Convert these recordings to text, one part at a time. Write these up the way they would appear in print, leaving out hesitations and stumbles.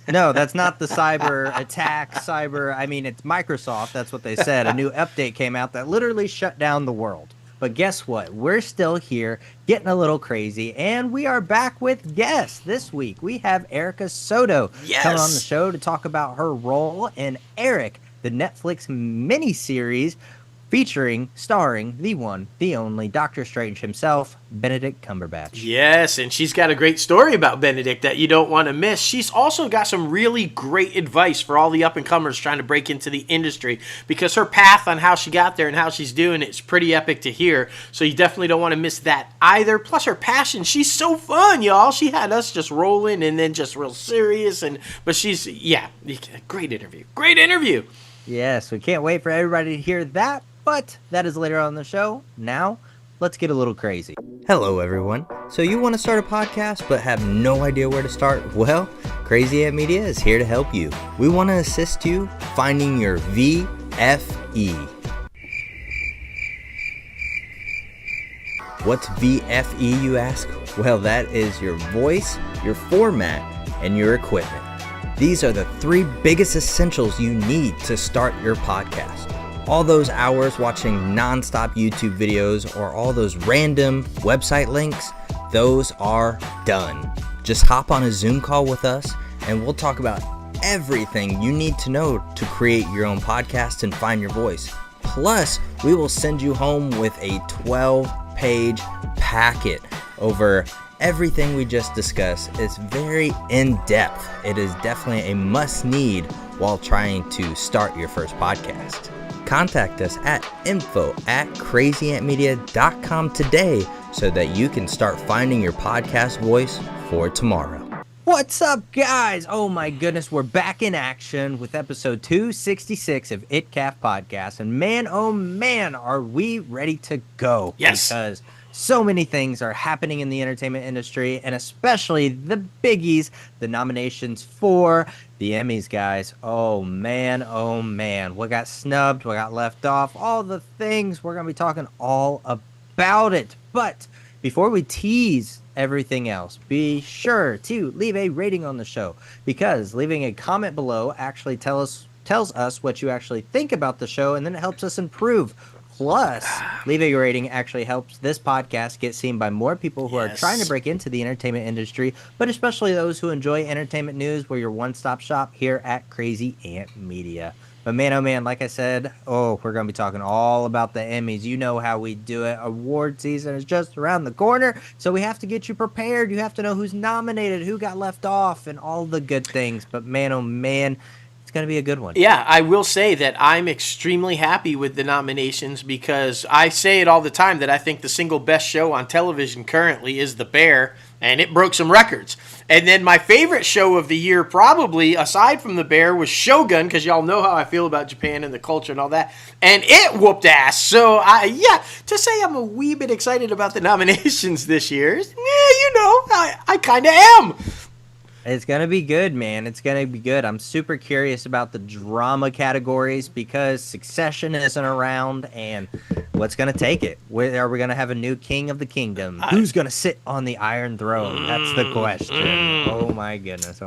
No, that's not the cyber attack. I mean, it's Microsoft. That's what they said. A new update came out that literally shut down the world. But guess what? We're still here, getting a little crazy, and we are back with guests this week. We have Erika Soto coming on the Yes. show to talk about her role in Eric, the Netflix miniseries starring the one, the only Doctor Strange himself, Benedict Cumberbatch. Yes, and she's got a great story about Benedict that you don't want to miss. She's also got some really great advice for all the up-and-comers trying to break into the industry, because her path on how she got there and how she's doing it's pretty epic to hear, so you definitely don't want to miss that either. Plus her passion, she's so fun, y'all. She had us just rolling and then just real serious, but she's, great interview. Great interview. Yes, we can't wait for everybody to hear that, but that is later on in the show. Now, let's get a little crazy. Hello, everyone. So you want to start a podcast but have no idea where to start? Well, Crazy Ant Media is here to help you. We want to assist you finding your VFE. What's VFE, you ask? Well, that is your voice, your format, and your equipment. These are the 3 biggest essentials you need to start your podcast. All those hours watching non-stop YouTube videos or all those random website links, those are done. Just hop on a Zoom call with us and we'll talk about everything you need to know to create your own podcast and find your voice. Plus, we will send you home with a 12-page packet over everything we just discussed. It's very in-depth. It is definitely a must-need while trying to start your first podcast. Contact us at info@crazyantmedia.com today so that you can start finding your podcast voice for tomorrow. What's up, guys? Oh my goodness, we're back in action with episode 266 of ITCAFpodcast, and man, oh man, are we ready to go? Yes. Because so many things are happening in the entertainment industry, and especially the biggies, the nominations for the Emmys, guys. Oh man, what got snubbed, what got left off, all the things. We're going to be talking all about it. But before we tease everything else, be sure to leave a rating on the show, because leaving a comment below actually tells us what you actually think about the show, and then it helps us improve. Plus, leaving a rating actually helps this podcast get seen by more people who are trying to break into the entertainment industry, but especially those who enjoy entertainment news. We're your one-stop shop here at Crazy Ant Media. But man, oh man, like I said, we're going to be talking all about the Emmys. You know how we do it. Award season is just around the corner, so we have to get you prepared. You have to know who's nominated, who got left off, and all the good things. But man, oh man, it's going to be a good one. Yeah, I will say that I'm extremely happy with the nominations, because I say it all the time that I think the single best show on television currently is The Bear, and it broke some records. And then my favorite show of the year, probably, aside from The Bear, was Shogun, because y'all know how I feel about Japan and the culture and all that, and it whooped ass. So, to say I'm a wee bit excited about the nominations this year, I kind of am. It's going to be good, man. It's going to be good. I'm super curious about the drama categories, because Succession isn't around, and what's going to take it? Are we going to have a new king of the kingdom? Who's going to sit on the Iron Throne? That's the question. Oh my goodness.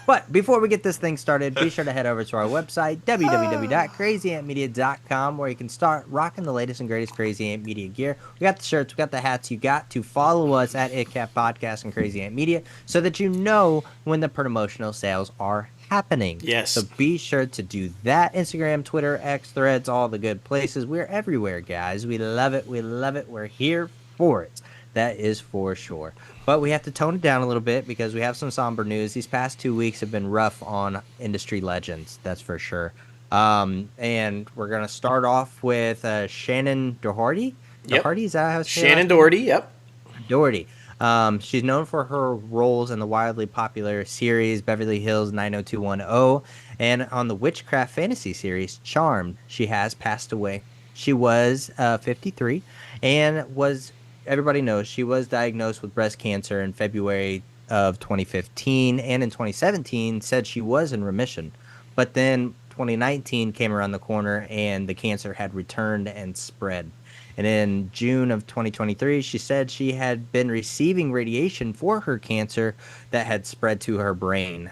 But before we get this thing started, be sure to head over to our website, www.crazyantmedia.com, where you can start rocking the latest and greatest Crazy Ant Media gear. We got the shirts, we got the hats. You got to follow us at ITCAFpodcast and Crazy Ant Media so that you know when the promotional sales are happening. Yes. So be sure to do that. Instagram, Twitter, X, Threads, all the good places. We're everywhere, guys. We love it. We're here for it. That is for sure. But we have to tone it down a little bit, because we have some somber news. These past 2 weeks have been rough on industry legends, that's for sure. And we're going to start off with Shannon Doherty. Yep. Doherty, is that how it's Shannon Doherty, yep. Doherty. She's known for her roles in the wildly popular series Beverly Hills 90210, and on the witchcraft fantasy series Charmed. She has passed away. She was 53, and everybody knows she was diagnosed with breast cancer in February of 2015, and in 2017 said she was in remission. But then 2019 came around the corner, and the cancer had returned and spread. And in June of 2023, she said she had been receiving radiation for her cancer that had spread to her brain.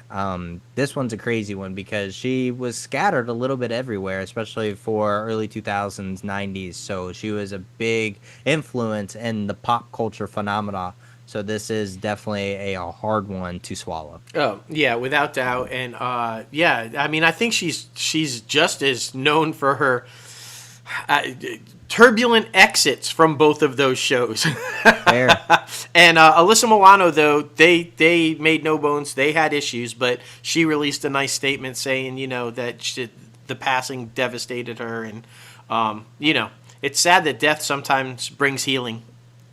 This one's a crazy one because she was scattered a little bit everywhere, especially for early 2000s, 90s. So she was a big influence in the pop culture phenomena. So this is definitely a hard one to swallow. Oh yeah, without doubt, and yeah, I mean, I think she's just as known for her turbulent exits from both of those shows. Fair. And Alyssa Milano, though, they made no bones. They had issues, but she released a nice statement saying, that the passing devastated her. And, it's sad that death sometimes brings healing.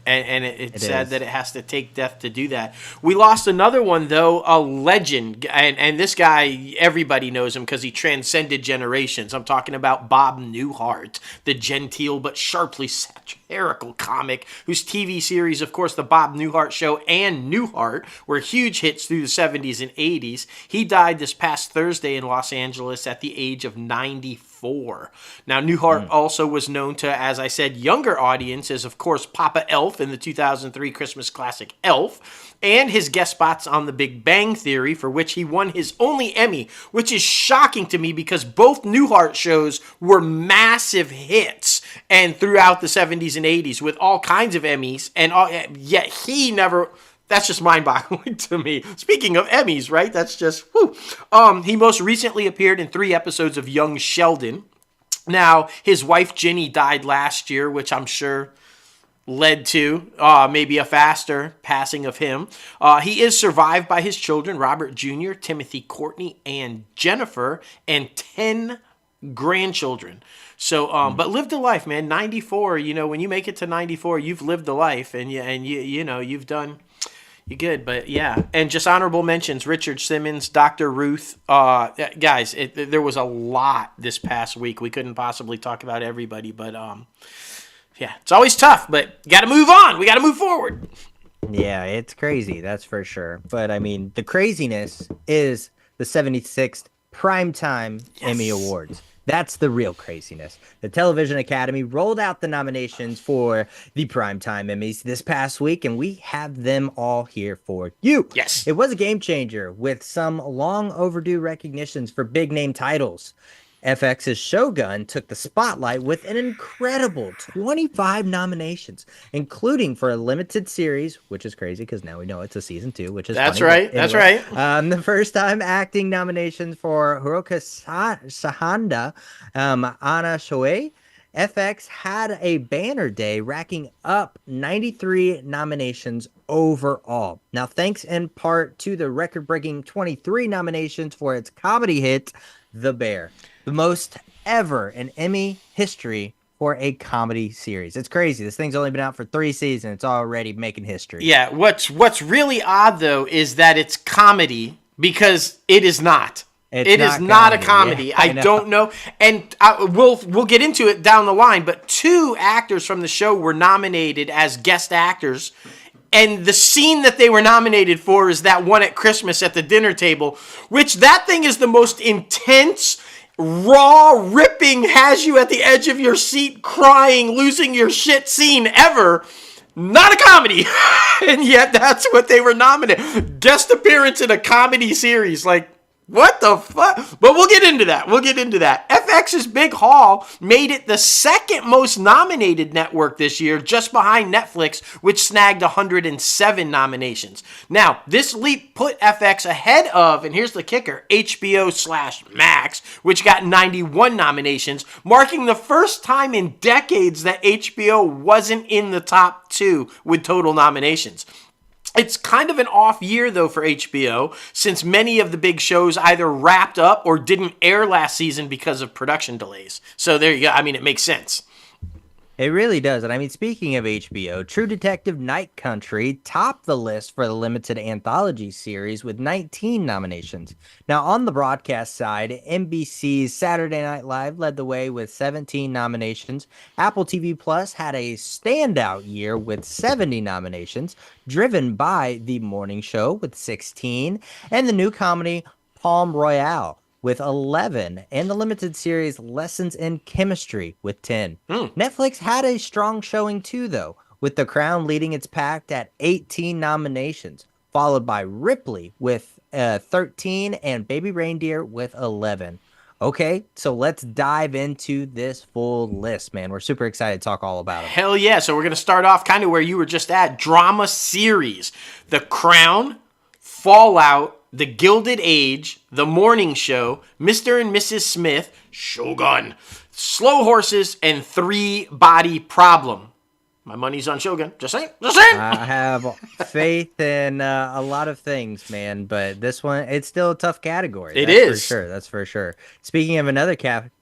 And it's sad that it has to take death to do that. We lost another one, though, a legend. And this guy, everybody knows him because he transcended generations. I'm talking about Bob Newhart, the genteel but sharply satirical comic whose TV series, of course, The Bob Newhart Show and Newhart were huge hits through the 70s and 80s. He died this past Thursday in Los Angeles at the age of 94. Now, Newhart also was known to, as I said, younger audiences, of course, Papa Elf in the 2003 Christmas classic Elf, and his guest spots on The Big Bang Theory, for which he won his only Emmy, which is shocking to me because both Newhart shows were massive hits and throughout the 70s and 80s with all kinds of Emmys, and yet he never... That's just mind-boggling to me. Speaking of Emmys, right? That's just, whew. He most recently appeared in 3 episodes of Young Sheldon. Now, his wife, Ginny, died last year, which I'm sure led to maybe a faster passing of him. He is survived by his children, Robert Jr., Timothy Courtney, and Jennifer, and 10 grandchildren. So, but lived a life, man. 94, when you make it to 94, you've lived a life, and you've done... You're good, but yeah. And just honorable mentions, Richard Simmons, Dr. Ruth. Guys, there was a lot this past week. We couldn't possibly talk about everybody, but yeah, it's always tough, but you got to move on. We got to move forward. Yeah, it's crazy, that's for sure. But, I mean, the craziness is the 76th Primetime Emmy Awards. That's the real craziness. The Television Academy rolled out the nominations for the Primetime Emmys this past week, and we have them all here for you. Yes. It was a game changer with some long overdue recognitions for big name titles. FX's Shogun took the spotlight with an incredible 25 nominations, including for a limited series, which is crazy because now we know it's a season 2, which is That's funny, right. That's right. The first time acting nominations for Hiroka Sahanda, Anna Shoei. FX had a banner day, racking up 93 nominations overall. Now, thanks in part to the record-breaking 23 nominations for its comedy hit, The Bear. The most ever in Emmy history for a comedy series. It's crazy. This thing's only been out for 3 seasons. It's already making history. Yeah, what's really odd, though, is that it's comedy because it is not. It is not a comedy. Yeah, I don't know. And we'll get into it down the line, but 2 actors from the show were nominated as guest actors. And the scene that they were nominated for is that one at Christmas at the dinner table, which that thing is the most intense, raw, ripping, has you at the edge of your seat, crying, losing your shit scene ever. Not a comedy. And yet that's what they were nominated. Guest appearance in a comedy series. Like, what the fuck? But we'll get into that. FX's big haul made it the second most nominated network this year, just behind Netflix, which snagged 107 nominations. Now, this leap put FX ahead of, and here's the kicker, HBO/Max, which got 91 nominations, marking the first time in decades that HBO wasn't in the top 2 with total nominations. It's kind of an off year, though, for HBO, since many of the big shows either wrapped up or didn't air last season because of production delays. So there you go. I mean, it makes sense. It really does. And I mean, speaking of HBO, True Detective Night Country topped the list for the limited anthology series with 19 nominations. Now, on the broadcast side, NBC's Saturday Night Live led the way with 17 nominations. Apple TV Plus had a standout year with 70 nominations, driven by The Morning Show with 16, and the new comedy Palm Royale with 11, and the limited series Lessons in Chemistry with 10. Netflix had a strong showing too, though, with The Crown leading its pack at 18 nominations, followed by Ripley with 13 and Baby Reindeer with 11. Okay, so let's dive into this full list, man. We're super excited to talk all about it. Hell yeah. So we're going to start off kind of where you were just at. Drama series. The Crown, Fallout, The Gilded Age, The Morning Show, Mr. and Mrs. Smith, Shogun, Slow Horses, and Three Body Problem. My money's on Shogun. Just saying. I have faith in a lot of things, man, but this one, it's still a tough category. It is. For sure. That's for sure. Speaking of another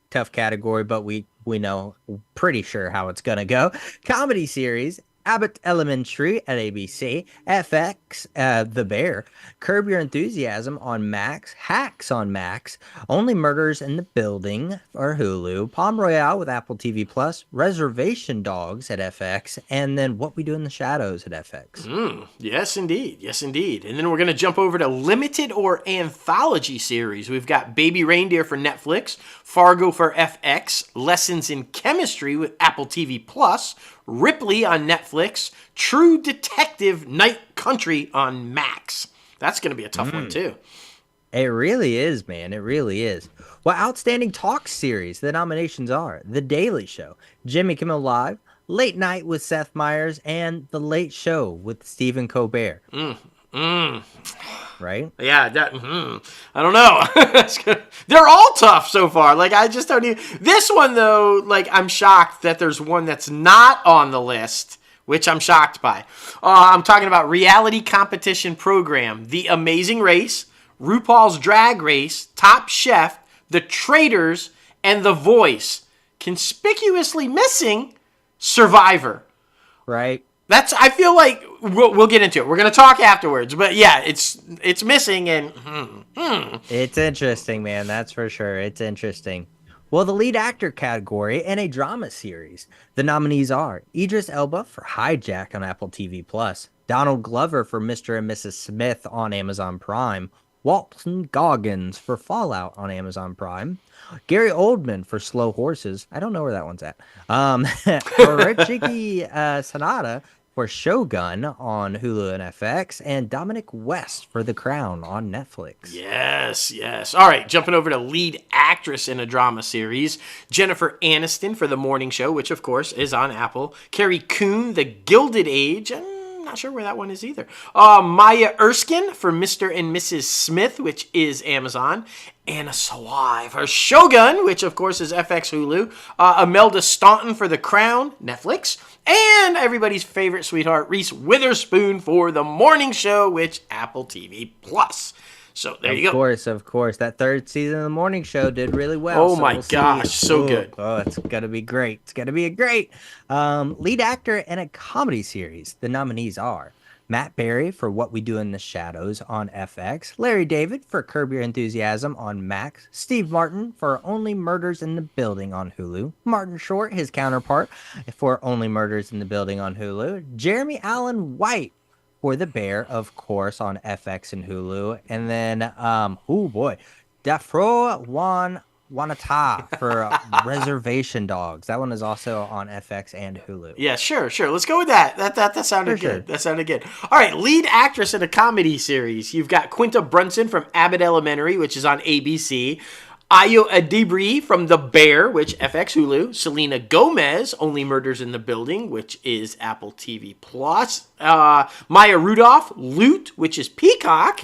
tough category, but we know pretty sure how it's going to go. Comedy series, Abbott Elementary at ABC, FX, The Bear, Curb Your Enthusiasm on Max, Hacks on Max, Only Murders in the Building for Hulu, Palm Royale with Apple TV Plus, Reservation Dogs at FX, and then What We Do in the Shadows at FX. Yes, indeed. Yes, indeed. And then we're going to jump over to limited or anthology series. We've got Baby Reindeer for Netflix, Fargo for FX, Lessons in Chemistry with Apple TV Plus, Ripley on Netflix, True Detective Night Country on Max. That's going to be a tough one, too. It really is, man. It really is. Well, Outstanding Talk series, the nominations are The Daily Show, Jimmy Kimmel Live, Late Night with Seth Meyers, and The Late Show with Stephen Colbert. Right? Yeah, I don't know. They're all tough so far. Like, I just don't even... This one, though, like, I'm shocked that there's one that's not on the list, which I'm shocked by. I'm talking about reality competition program, The Amazing Race, RuPaul's Drag Race, Top Chef, The Traitors, and The Voice. Conspicuously missing Survivor. Right. I feel like we'll get into it. We're going to talk afterwards. But yeah, it's missing and It's interesting, man. That's for sure. It's interesting. Well, the lead actor category in a drama series. The nominees are Idris Elba for Hijack on Apple TV Plus, Donald Glover for Mr. and Mrs. Smith on Amazon Prime, Walton Goggins for Fallout on Amazon Prime, Gary Oldman for Slow Horses. I don't know where that one's at. Richiki Sanada for Shogun on Hulu and FX, and Dominic West for The Crown on Netflix. Yes. All right, jumping over to lead actress in a drama series. Jennifer Aniston for The Morning Show, which of course is on Apple. Carrie Coon, The Gilded Age, I'm not sure where that one is either. Maya Erskine for Mr. and Mrs. Smith, which is Amazon. Anna Sawai for Shogun, which of course is FX Hulu. Imelda Staunton for The Crown, Netflix. And everybody's favorite sweetheart, Reese Witherspoon for The Morning Show, which Apple TV Plus. So there you go. Of course. That third season of The Morning Show did really well. Oh, so my gosh. So good. Oh, it's going to be great. It's going to be a great lead actor in a comedy series. The nominees are Matt Berry for What We Do in the Shadows on FX, Larry David for Curb Your Enthusiasm on Max, Steve Martin for Only Murders in the Building on Hulu, Martin Short, his counterpart, for Only Murders in the Building on Hulu, Jeremy Allen White for The Bear, of course, on FX and Hulu, and then, Dafro Wanata for Reservation Dogs. That one is also on FX and Hulu. Yeah, sure. Let's go with that. That sounded good. Sure. That sounded good. All right, lead actress in a comedy series. You've got Quinta Brunson from Abbott Elementary, which is on ABC. Ayo Adibri from The Bear, which FX Hulu. Selena Gomez, Only Murders in the Building, which is Apple TV Plus. Maya Rudolph, Loot, which is Peacock.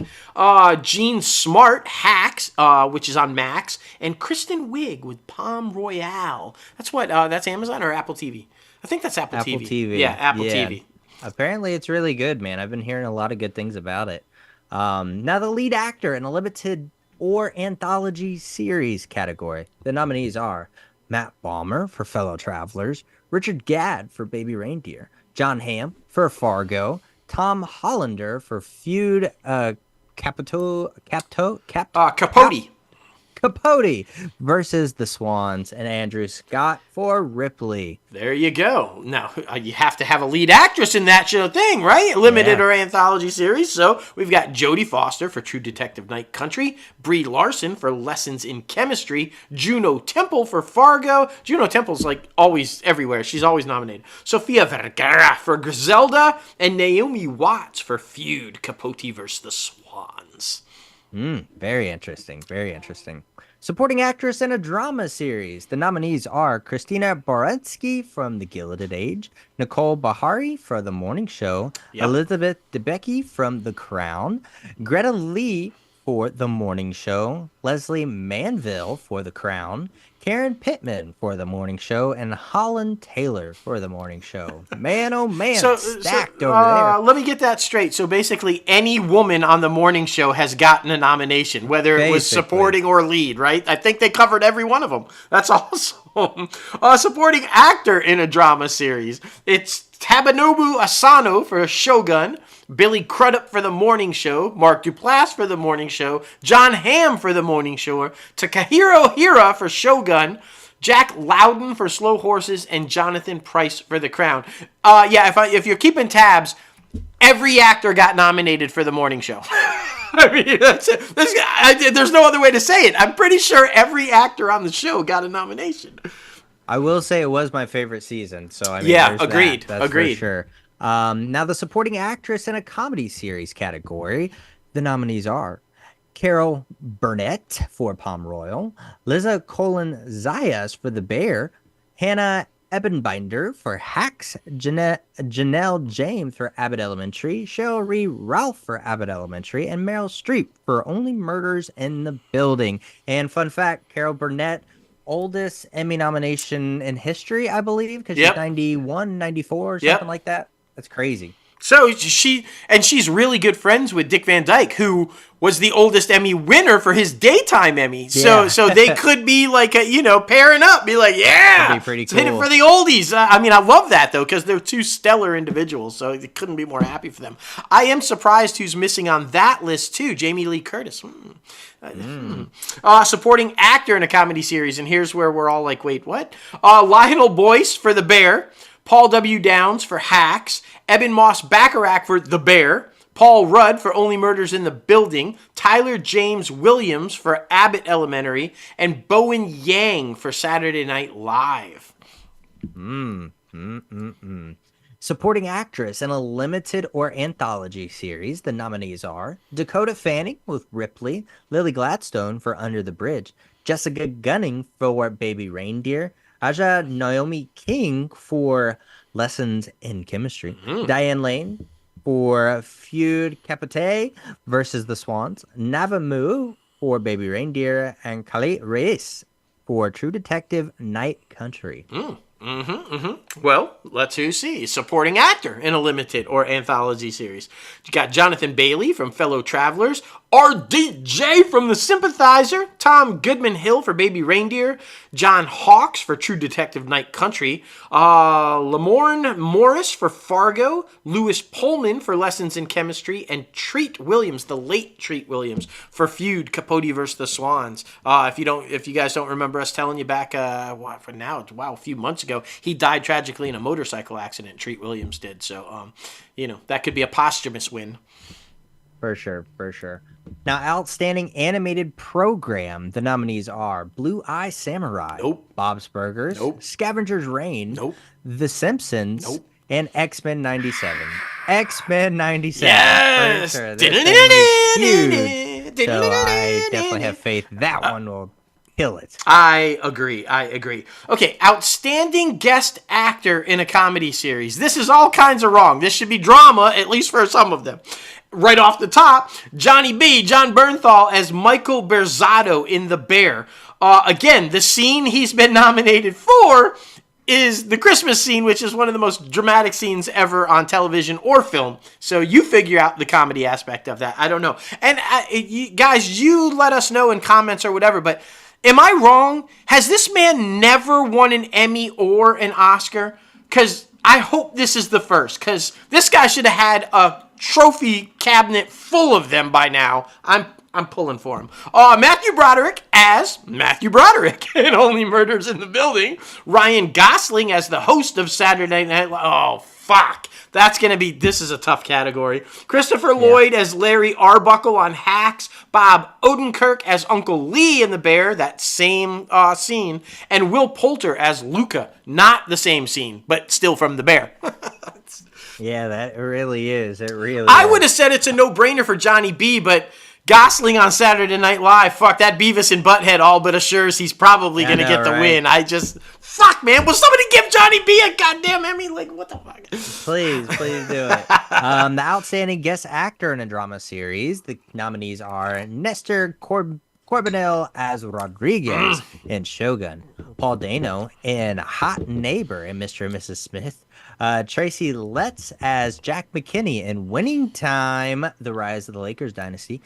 Jean Smart, Hacks, which is on Max. And Kristen Wiig with Palm Royale. That's Amazon or Apple TV? I think that's Apple TV. Yeah, Apple TV. Apparently it's really good, man. I've been hearing a lot of good things about it. Now the lead actor in a limited or anthology series category. The nominees are Matt Balmer for Fellow Travelers, Richard Gadd for Baby Reindeer, John Hamm for Fargo, Tom Hollander for Feud, Capote. Capote versus the Swans, and Andrew Scott for Ripley. There you go. Now, you have to have a lead actress in that show thing, right? Limited or anthology series. So we've got Jodie Foster for True Detective Night Country, Brie Larson for Lessons in Chemistry, Juno Temple for Fargo. Juno Temple's like always everywhere. She's always nominated. Sofia Vergara for Griselda, and Naomi Watts for Feud, Capote versus the Swans. Very interesting. Very interesting. Supporting actress in a drama series. The nominees are Christina Baranski from The Gilded Age, Nicole Bahari for The Morning Show, Elizabeth Debicki from The Crown, Greta Lee for The Morning Show, Leslie Manville for The Crown, Karen Pittman for The Morning Show, and Holland Taylor for The Morning Show. Man, oh man, stacked over there. Let me get that straight. So basically, any woman on The Morning Show has gotten a nomination, whether it was supporting or lead, right? I think they covered every one of them. That's awesome. Supporting actor in a drama series. It's Tabanobu Asano for Shogun, Billy Crudup for The Morning Show, Mark Duplass for The Morning Show, John Hamm for The Morning Show, Takahiro Hira for Shogun, Jack Loudon for Slow Horses, and Jonathan Pryce for The Crown. If you're keeping tabs, every actor got nominated for The Morning Show. I mean, that's it. There's no other way to say it. I'm pretty sure every actor on the show got a nomination. I will say it was my favorite season. So I mean, agreed. That's agreed. For sure. Now the supporting actress in a comedy series category, the nominees are Carol Burnett for Palm Royal, Liza Colin-Zayas for The Bear, Hannah Ebenbinder for Hacks, Janelle James for Abbott Elementary, Cheryl Ree Ralph for Abbott Elementary, and Meryl Streep for Only Murders in the Building. And fun fact, Carol Burnett, oldest Emmy nomination in history, I believe, because she's 91, 94 or something like that. That's crazy. So she's really good friends with Dick Van Dyke, who was the oldest Emmy winner for his daytime Emmy. So they could be like pairing up, be like, that'd be pretty cool. Hit it for the oldies. I love that though, because they're two stellar individuals. So they couldn't be more happy for them. I am surprised who's missing on that list too. Jamie Lee Curtis. Supporting actor in a comedy series, and here's where we're all like, wait, what? Lionel Boyce for The Bear, Paul W. Downs for Hacks, Eben Moss Bacharach for The Bear, Paul Rudd for Only Murders in the Building, Tyler James Williams for Abbott Elementary, and Bowen Yang for Saturday Night Live. Supporting actress in a limited or anthology series, the nominees are Dakota Fanning with Ripley, Lily Gladstone for Under the Bridge, Jessica Gunning for Baby Reindeer, Aja Naomi King for Lessons in Chemistry, Diane Lane for Feud Capote versus the Swans, Navamu for Baby Reindeer, and Khalid Reis for True Detective Night Country. Well, let's see. Supporting actor in a limited or anthology series. You got Jonathan Bailey from Fellow Travelers, RDJ from The Sympathizer, Tom Goodman-Hill for Baby Reindeer, John Hawkes for True Detective Night Country, Lamorne Morris for Fargo, Lewis Pullman for Lessons in Chemistry, and Treat Williams, the late Treat Williams, for Feud, Capote vs. the Swans. If you guys don't remember us telling you back, a few months ago, he died tragically in a motorcycle accident. Treat Williams did. So, that could be a posthumous win. For sure. Now, outstanding animated program. The nominees are Blue Eye Samurai, Bob's Burgers, Scavenger's Reign, The Simpsons, and X-Men 97. X-Men 97. Yes! For sure. This thing is huge. So I definitely have faith that one will kill it. I agree. Okay, outstanding guest actor in a comedy series. This is all kinds of wrong. This should be drama, at least for some of them. Right off the top, Johnny B, John Bernthal as Michael Berzatto in The Bear. Again, the scene he's been nominated for is the Christmas scene, which is one of the most dramatic scenes ever on television or film. So you figure out the comedy aspect of that. I don't know. And guys, you let us know in comments or whatever, but am I wrong? Has this man never won an Emmy or an Oscar? Because I hope this is the first, because this guy should have had a trophy cabinet full of them by now. I'm I'm pulling for him. Matthew Broderick as Matthew Broderick in Only Murders in the Building. Ryan Gosling as the host of Saturday Night Live. Oh, fuck. This is a tough category. Christopher Lloyd as Larry Arbuckle on Hacks. Bob Odenkirk as Uncle Lee in The Bear, that same scene. And Will Poulter as Luca. Not the same scene, but still from The Bear. Yeah, that really is. It really I is. would have said it's a no-brainer for Johnny B, but Gosling on Saturday Night Live, fuck, that Beavis and Butthead all but assures he's probably going to get the win. Fuck, man, will somebody give Johnny B a goddamn Emmy? Like, what the fuck? Please do it. The Outstanding Guest Actor in a Drama Series, the nominees are Nestor Corbinell as Rodriguez in Shogun, Paul Dano in Hot Neighbor and Mr. and Mrs. Smith, Tracy Letts as Jack McKinney in Winning Time, The Rise of the Lakers Dynasty,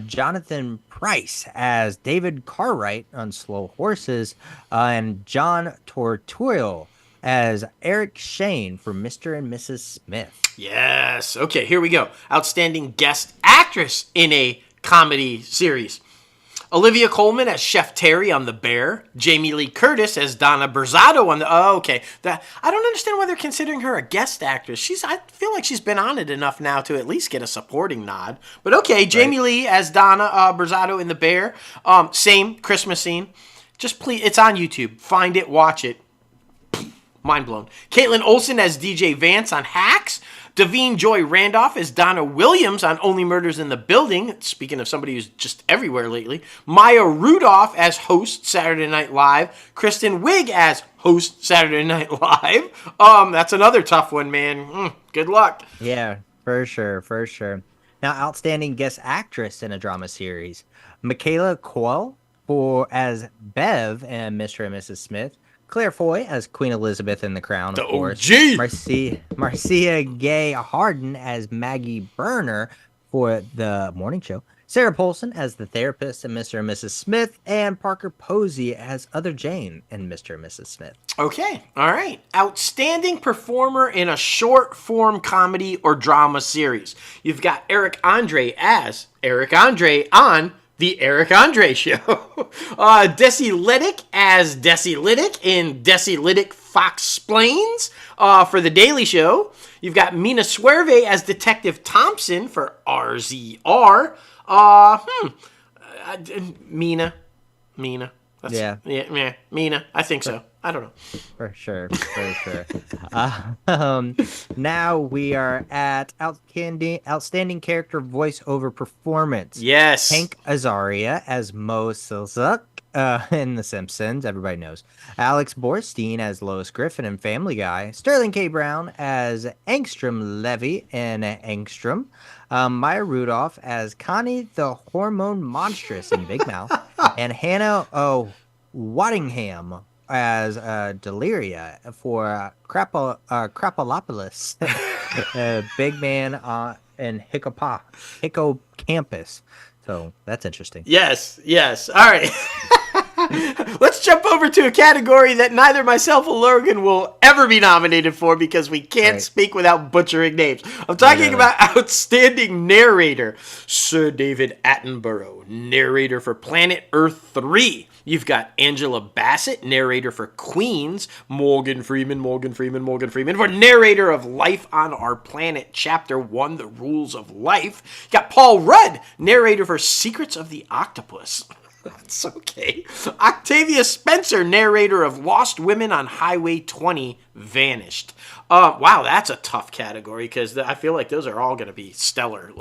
Jonathan Price as David Cartwright on Slow Horses, and John Torturo as Eric Shane for Mr. and Mrs. Smith. Yes. Okay, here we go. Outstanding Guest Actress in a Comedy Series. Olivia Colman as Chef Terry on The Bear. Jamie Lee Curtis as Donna Burzatto on the... Oh, okay. I don't understand why they're considering her a guest actress. I feel like she's been on it enough now to at least get a supporting nod. But okay, Jamie Lee as Donna Burzatto in The Bear. Same Christmas scene. Just please, it's on YouTube. Find it, watch it. Mind blown. Caitlin Olsen as DJ Vance on Hacks. Davine Joy Randolph as Donna Williams on Only Murders in the Building. Speaking of somebody who's just everywhere lately. Maya Rudolph as host Saturday Night Live. Kristen Wiig as host Saturday Night Live. That's another tough one, man. Good luck. Yeah, for sure. Now, Outstanding Guest Actress in a Drama Series. Michaela Coel as Bev and Mr. and Mrs. Smith. Claire Foy as Queen Elizabeth in The Crown, of course. Marcia Gay Harden as Maggie Berner for The Morning Show. Sarah Paulson as the therapist in Mr. and Mrs. Smith. And Parker Posey as Other Jane in Mr. and Mrs. Smith. Okay, all right. Outstanding performer in a short-form comedy or drama series. You've got Eric Andre as Eric Andre on The Eric Andre Show. Desi Liddick as Desi Liddick in Desi Liddick Fox Splains for The Daily Show. You've got Mina Suerve as Detective Thompson for RZR. Mina. Yeah, Mina. I think so. I don't know. For sure. Now we are at Outstanding Character Voiceover Performance. Yes. Hank Azaria as Mo Silsuk in The Simpsons. Everybody knows. Alex Borstein as Lois Griffin in Family Guy. Sterling K. Brown as Angstrom Levy in Angstrom. Maya Rudolph as Connie the Hormone Monstrous in Big Mouth. And Hannah Waddingham as Deliria for Crapolopolis, Big Man in Hippocampus. So that's interesting. Yes. All right. Let's jump over to a category that neither myself or Logan will ever be nominated for because we can't speak without butchering names. I'm talking about Outstanding Narrator. Sir David Attenborough, narrator for Planet Earth 3. You've got Angela Bassett, narrator for Queens. Morgan Freeman for narrator of Life on Our Planet, Chapter 1, The Rules of Life. You got Paul Rudd, narrator for Secrets of the Octopus. That's okay. Octavia Spencer, narrator of Lost Women on Highway 20, Vanished. Wow, that's a tough category because I feel like those are all going to be stellar.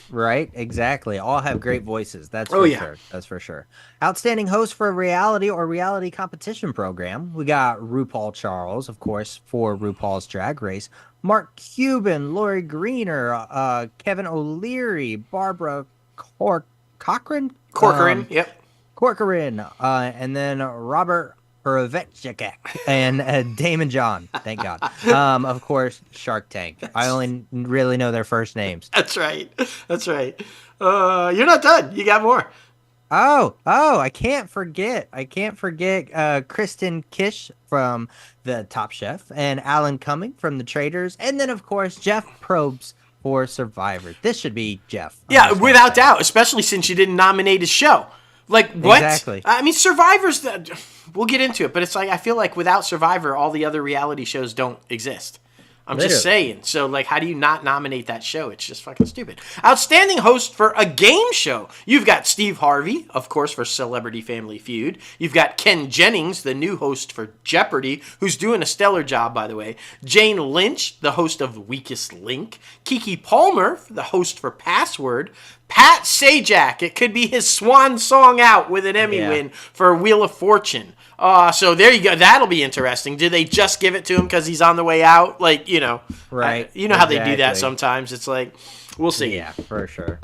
Right, exactly. All have great voices. That's sure. That's for sure. Outstanding host for a reality or reality competition program. We got RuPaul Charles, of course, for RuPaul's Drag Race. Mark Cuban, Lori Greener, Kevin O'Leary, Barbara Corcoran, yep. Corcoran, and then Robert Horovechik and Damon John. Thank God. Of course, Shark Tank. I only really know their first names. That's right. You're not done. You got more. Oh, I can't forget. Kristen Kish from The Top Chef and Alan Cumming from The Traders. And then, of course, Jeff Probst for Survivor. This should be Jeff. Yeah, without doubt, especially since you didn't nominate his show. Like, what? Exactly. I mean, Survivor's... We'll get into it, but it's like, I feel like without Survivor, all the other reality shows don't exist. I'm Literally. just saying. So, like, how do you not nominate that show? It's just fucking stupid. Outstanding host for a game show. You've got Steve Harvey, of course, for Celebrity Family Feud. You've got Ken Jennings, the new host for Jeopardy, who's doing a stellar job, by the way. Jane Lynch, the host of Weakest Link. Keke Palmer, the host for Password. Pat Sajak, it could be his swan song out with an Emmy win for Wheel of Fortune. So there you go. That'll be interesting. Do they just give it to him because he's on the way out? Like, you know. Right. You know how they do that sometimes. It's like, we'll see. Yeah, for sure.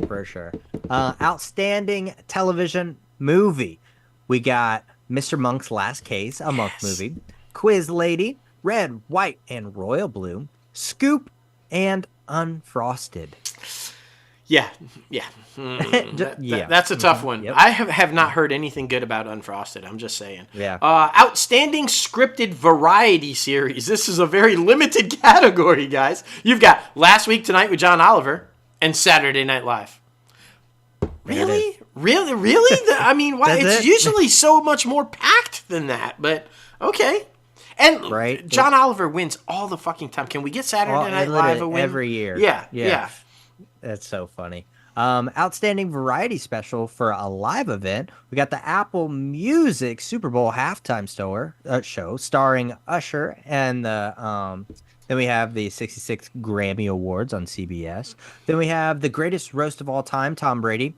Outstanding television movie. We got Mr. Monk's Last Case, a Monk movie. Quiz Lady, Red, White, and Royal Blue. Scoop, and Unfrosted. Yeah. That's a tough one. Yep. I have not heard anything good about Unfrosted. I'm just saying. Yeah. Outstanding scripted variety series. This is a very limited category, guys. You've got Last Week Tonight with John Oliver and Saturday Night Live. Really? I mean, why? It's usually so much more packed than that, but okay. And John Oliver wins all the fucking time. Can we get Saturday Night Live a win? Every year. Yeah. That's so funny. Outstanding variety special for a live event. We got the Apple Music Super Bowl halftime show starring Usher, and then we have the 66 Grammy Awards on CBS. Then we have the greatest roast of all time, Tom Brady.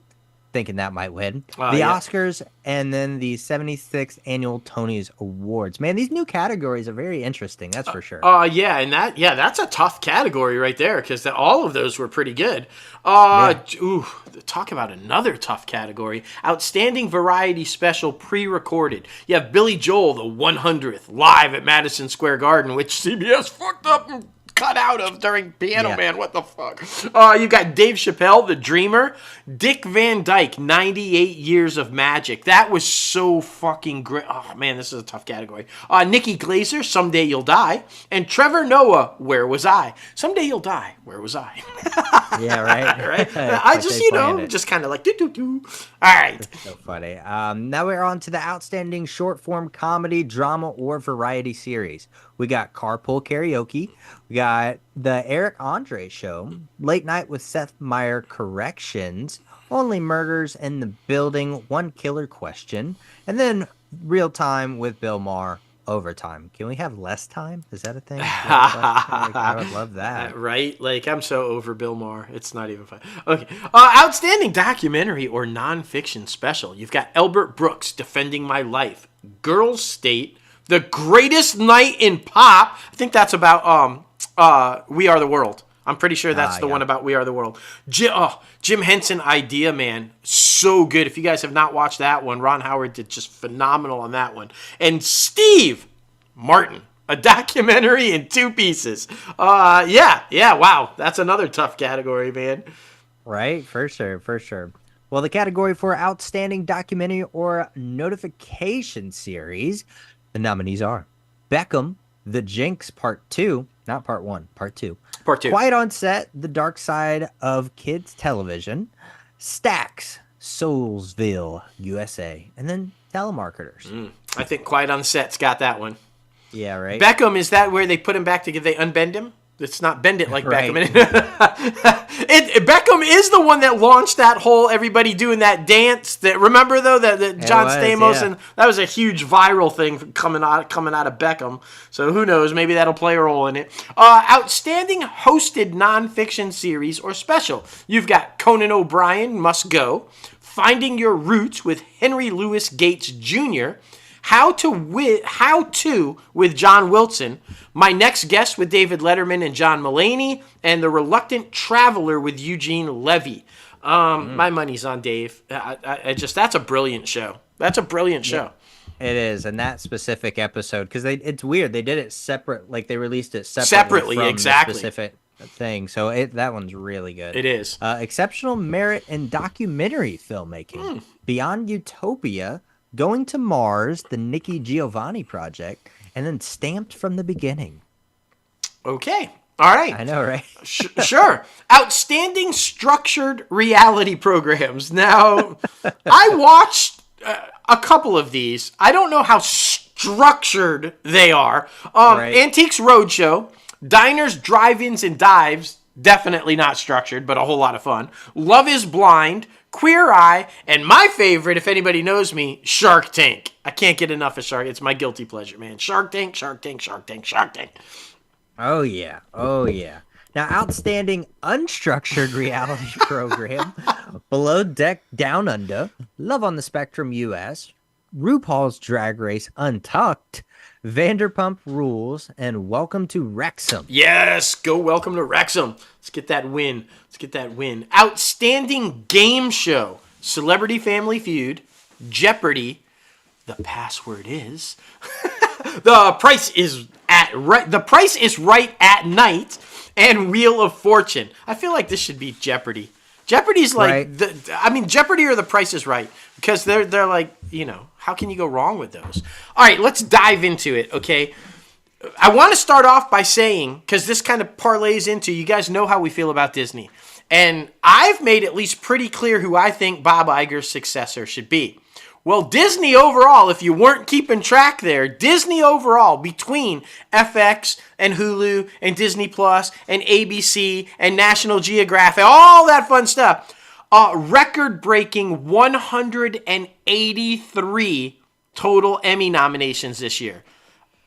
Thinking that might win. Oscars, and then the 76th Annual Tonys Awards. Man, these new categories are very interesting, that's for sure. That's a tough category right there, because all of those were pretty good. Talk about another tough category. Outstanding Variety Special Pre-Recorded. You have Billy Joel, the 100th, live at Madison Square Garden, which CBS fucked up and cut out of during Piano Man. What the fuck? You got Dave Chappelle, The Dreamer. Dick Van Dyke, 98 Years of Magic. That was so fucking great. Oh, man, this is a tough category. Nikki Glaser, Someday You'll Die. And Trevor Noah, Where Was I? Someday You'll Die. Where was I? Yeah, right. Right? I just, just kind of like, do. All right. That's so funny. Now we're on to the Outstanding Short-Form Comedy, Drama, or Variety Series. We got Carpool Karaoke. We got The Eric Andre Show, Late Night with Seth Meyer Corrections, Only Murders in the Building, One Killer Question, and then Real Time with Bill Maher, Overtime. Can we have less time? Is that a thing? I would love that. Right? Like, I'm so over Bill Maher. It's not even fun. Okay. Outstanding documentary or nonfiction special. You've got Albert Brooks, Defending My Life, Girls State, The Greatest Night in Pop. I think that's about We Are the World. I'm pretty sure that's the one about We Are the World. Jim Henson, Idea Man. So good. If you guys have not watched that one, Ron Howard did just phenomenal on that one. And Steve Martin, a documentary in 2 pieces. Wow. That's another tough category, man. Right? For sure. Well, the category for Outstanding Documentary or Notification Series, the nominees are Beckham, The Jinx Part 2, not Part 1, Part 2. Part 2. Quiet on Set, The Dark Side of Kids Television, Stacks, Soulsville, USA, and then Telemarketers. I think Quiet on Set's got that one. Yeah, right. Beckham, is that where they put him back together? They unbend him? It's not Bend It like Right. Beckham. Beckham is the one that launched that whole everybody doing that dance. That remember though that John Stamos, and that was a huge viral thing coming out of Beckham. So who knows? Maybe that'll play a role in it. Outstanding hosted nonfiction series or special. You've got Conan O'Brien, Must Go, Finding Your Roots with Henry Louis Gates Jr., How to with John Wilson, My Next Guest with David Letterman and John Mulaney, and The Reluctant Traveler with Eugene Levy. My money's on Dave. That's a brilliant show. That's a brilliant show. It is, and that specific episode, because it's weird. They did it separate, like they released it separately from exactly. the specific thing. So that one's really good. It is. Exceptional merit in documentary filmmaking. Beyond Utopia, Going to Mars, the Nikki Giovanni Project, and then Stamped from the Beginning. Okay. All right. I know, right? Sure. Outstanding structured reality programs. Now, I watched a couple of these. I don't know how structured they are. Right. Antiques Roadshow, Diners, Drive-Ins, and Dives. Definitely not structured, but a whole lot of fun. Love is Blind, Queer Eye, and my favorite, if anybody knows me, Shark Tank. I can't get enough of Shark. It's my guilty pleasure, man. Shark Tank, Shark Tank, Shark Tank, Shark Tank. Oh, yeah. Oh, yeah. Now, outstanding unstructured reality program, Below Deck Down Under, Love on the Spectrum US, RuPaul's Drag Race Untucked, Vanderpump Rules, and Welcome to Wrexham. Yes, go Welcome to Wrexham. Let's get that win. Outstanding game show, Celebrity Family Feud, Jeopardy, The Password Is, The Price is Right at Night, and Wheel of Fortune. I feel like this should be Jeopardy. Jeopardy's like, right. Jeopardy or The Price is Right, because they're like, how can you go wrong with those? All right, let's dive into it, okay? I want to start off by saying, because this kind of parlays into, you guys know how we feel about Disney. And I've made at least pretty clear who I think Bob Iger's successor should be. Well, Disney overall, if you weren't keeping track there, Disney overall, between FX and Hulu and Disney Plus and ABC and National Geographic, all that fun stuff, record-breaking 183 total Emmy nominations this year.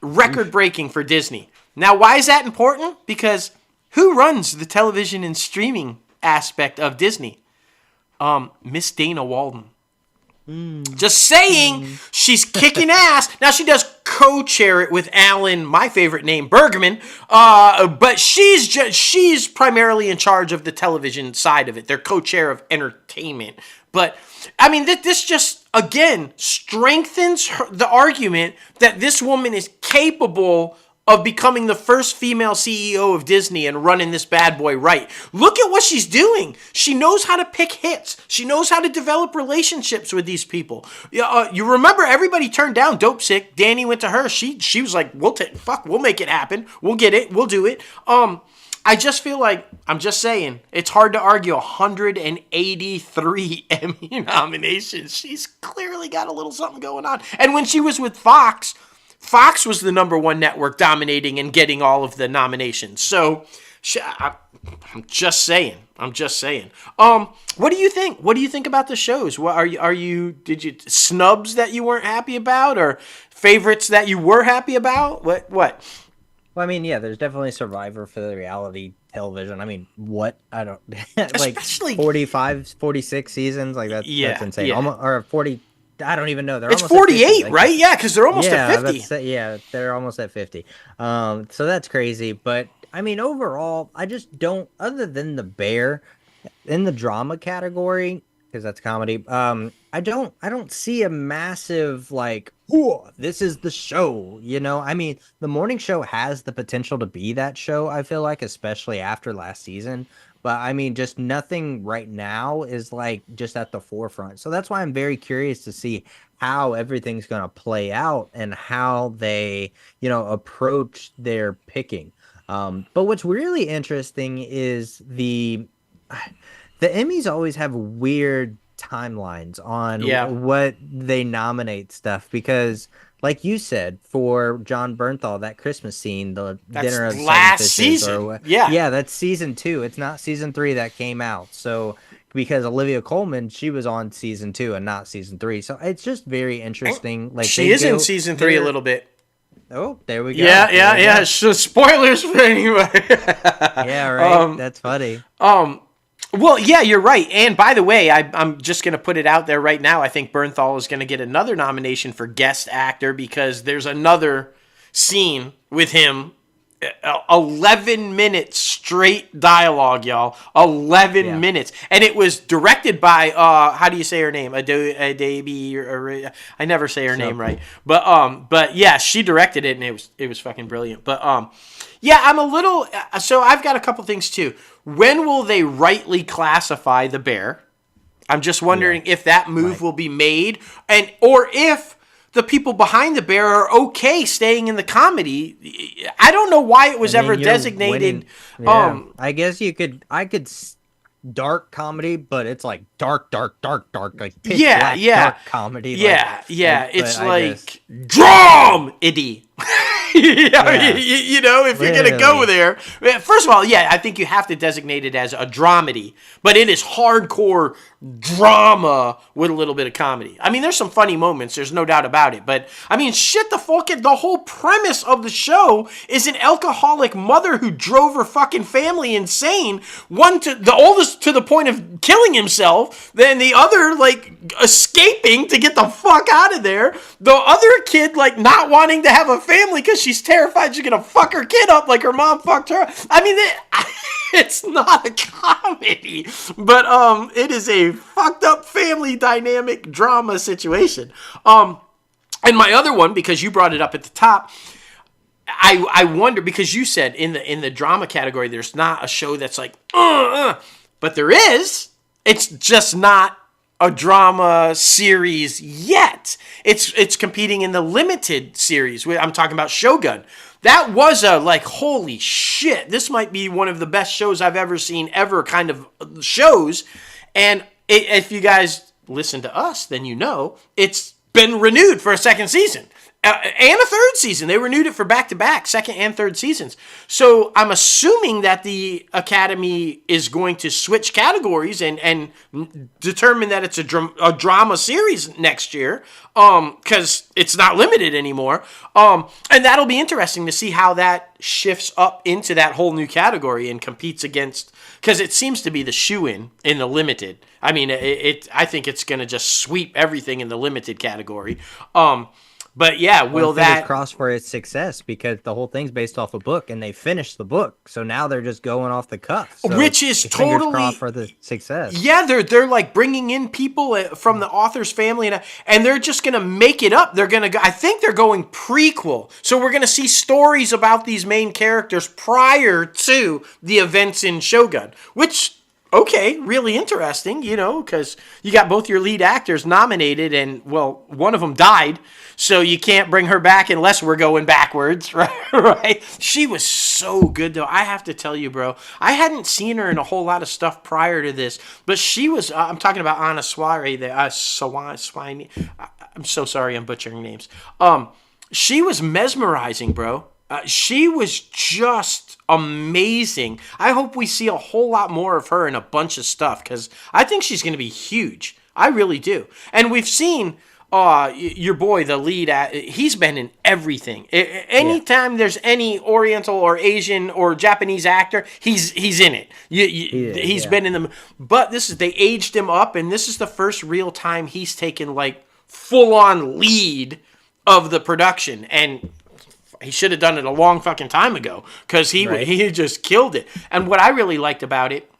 Record-breaking for Disney. Now, why is that important? Because who runs the television and streaming aspect of Disney? Miss Dana Walden. Just saying, she's kicking ass. Now, she does co-chair it with Alan, my favorite name, Bergman, but she's primarily in charge of the television side of it. They're co-chair of entertainment. But, I mean, this just, again, strengthens the argument that this woman is capable of becoming the first female CEO of Disney and running this bad boy right. Look at what she's doing. She knows how to pick hits. She knows how to develop relationships with these people. You remember everybody turned down Dope Sick. Danny went to her. She was like, we'll make it happen. We'll get it. We'll do it. I just feel like, I'm just saying, it's hard to argue 183 Emmy nominations. She's clearly got a little something going on. And when she was with Fox was the number one network dominating and getting all of the nominations. So, I'm just saying. What do you think? What do you think about the shows? What did you snubs that you weren't happy about, or favorites that you were happy about? What? Well, I mean, yeah, there's definitely Survivor for the reality television. I mean, what? I don't like Especially 45, 46 seasons. Like that's insane. Yeah. Almost, or 40. I don't even know. It's 48, right? Yeah, because they're almost at 50. They're almost at 50. So that's crazy. But I mean, overall, I just don't. Other than The Bear, in the drama category, because that's comedy. I don't see a massive like, oh, this is the show. I mean, the morning show has the potential to be that show. I feel like, especially after last season. But I mean, just nothing right now is like just at the forefront. So that's why I'm very curious to see how everything's going to play out and how they, approach their picking. But what's really interesting is the Emmys always have weird timelines on what they nominate stuff, because like you said, for John Bernthal, that Christmas scene, the that's dinner of last seven fishes, season. Yeah, that's season 2. It's not season 3 that came out. So because Olivia Colman, she was on season 2 and not season 3. So it's just very interesting. Like she is in season 3 a little bit. Oh, there we go. Yeah. So spoilers for anybody. Yeah, right. That's funny. Well, yeah, you're right. And by the way, I'm just going to put it out there right now. I think Bernthal is going to get another nomination for guest actor, because there's another scene with him. 11 minutes straight dialogue, y'all. 11 minutes. And it was directed by, how do you say her name? Adebi, I never say her name right. But yeah, she directed it, and it was fucking brilliant. But yeah, I'm a little, so I've got a couple things too. When will they rightly classify The Bear? I'm just wondering if that move will be made, or if the people behind the bear are okay staying in the comedy. I don't know why it was ever designated. Yeah. I guess I could dark comedy, but it's like dark, like pitch black dark comedy. It's like dramedy. You know, if you're going to go there. First of all, I think you have to designate it as a dramedy, but it is hardcore drama with a little bit of comedy. I mean, there's some funny moments, there's no doubt about it, but I mean, the whole premise of the show is an alcoholic mother who drove her fucking family insane, the oldest to the point of killing himself, then the other, like, escaping to get the fuck out of there, the other kid, like, not wanting to have a family because she's terrified she's gonna fuck her kid up like her mom fucked her. I mean, it's not a comedy, but it is a fucked up family dynamic drama situation. And my other one, because you brought it up at the top, I wonder, because you said in the drama category there's not a show that's like but there is. It's just not a drama series yet. It's competing in the limited series. I'm talking about Shogun. That was a, like, holy shit, this might be one of the best shows I've ever seen ever kind of shows. And if you guys listen to us, then you know it's been renewed for a second season. And a third season. They renewed it for back-to-back, second and third seasons. So I'm assuming that the Academy is going to switch categories and determine that it's a drama series next year, because it's not limited anymore. And that'll be interesting to see how that shifts up into that whole new category and competes against, because it seems to be the shoe-in in the limited. I mean, I think it's going to just sweep everything in the limited category. But yeah, will that cross for its success, because the whole thing's based off a book and they finished the book, so now they're just going off the cuff. So which is totally crossed for the success. Yeah, they're like bringing in people from the author's family and they're just gonna make it up. They're gonna go, I think they're going prequel, so we're gonna see stories about these main characters prior to the events in Shogun, which. Okay, really interesting, you know, because you got both your lead actors nominated and, well, one of them died, so you can't bring her back unless we're going backwards, right? She was so good, though. I have to tell you, bro, I hadn't seen her in a whole lot of stuff prior to this, but she was, I'm talking about Anna Swire, I'm so sorry I'm butchering names. She was mesmerizing, bro. She was just amazing. I hope we see a whole lot more of her in a bunch of stuff, because I think she's going to be huge. I really do. And we've seen your boy, the lead, he's been in everything. Anytime there's any Oriental or Asian or Japanese actor, he's in it. He's been in them. But they aged him up, and this is the first real time he's taken, like, full-on lead of the production. And he should have done it a long fucking time ago, because he just killed it. And what I really liked about it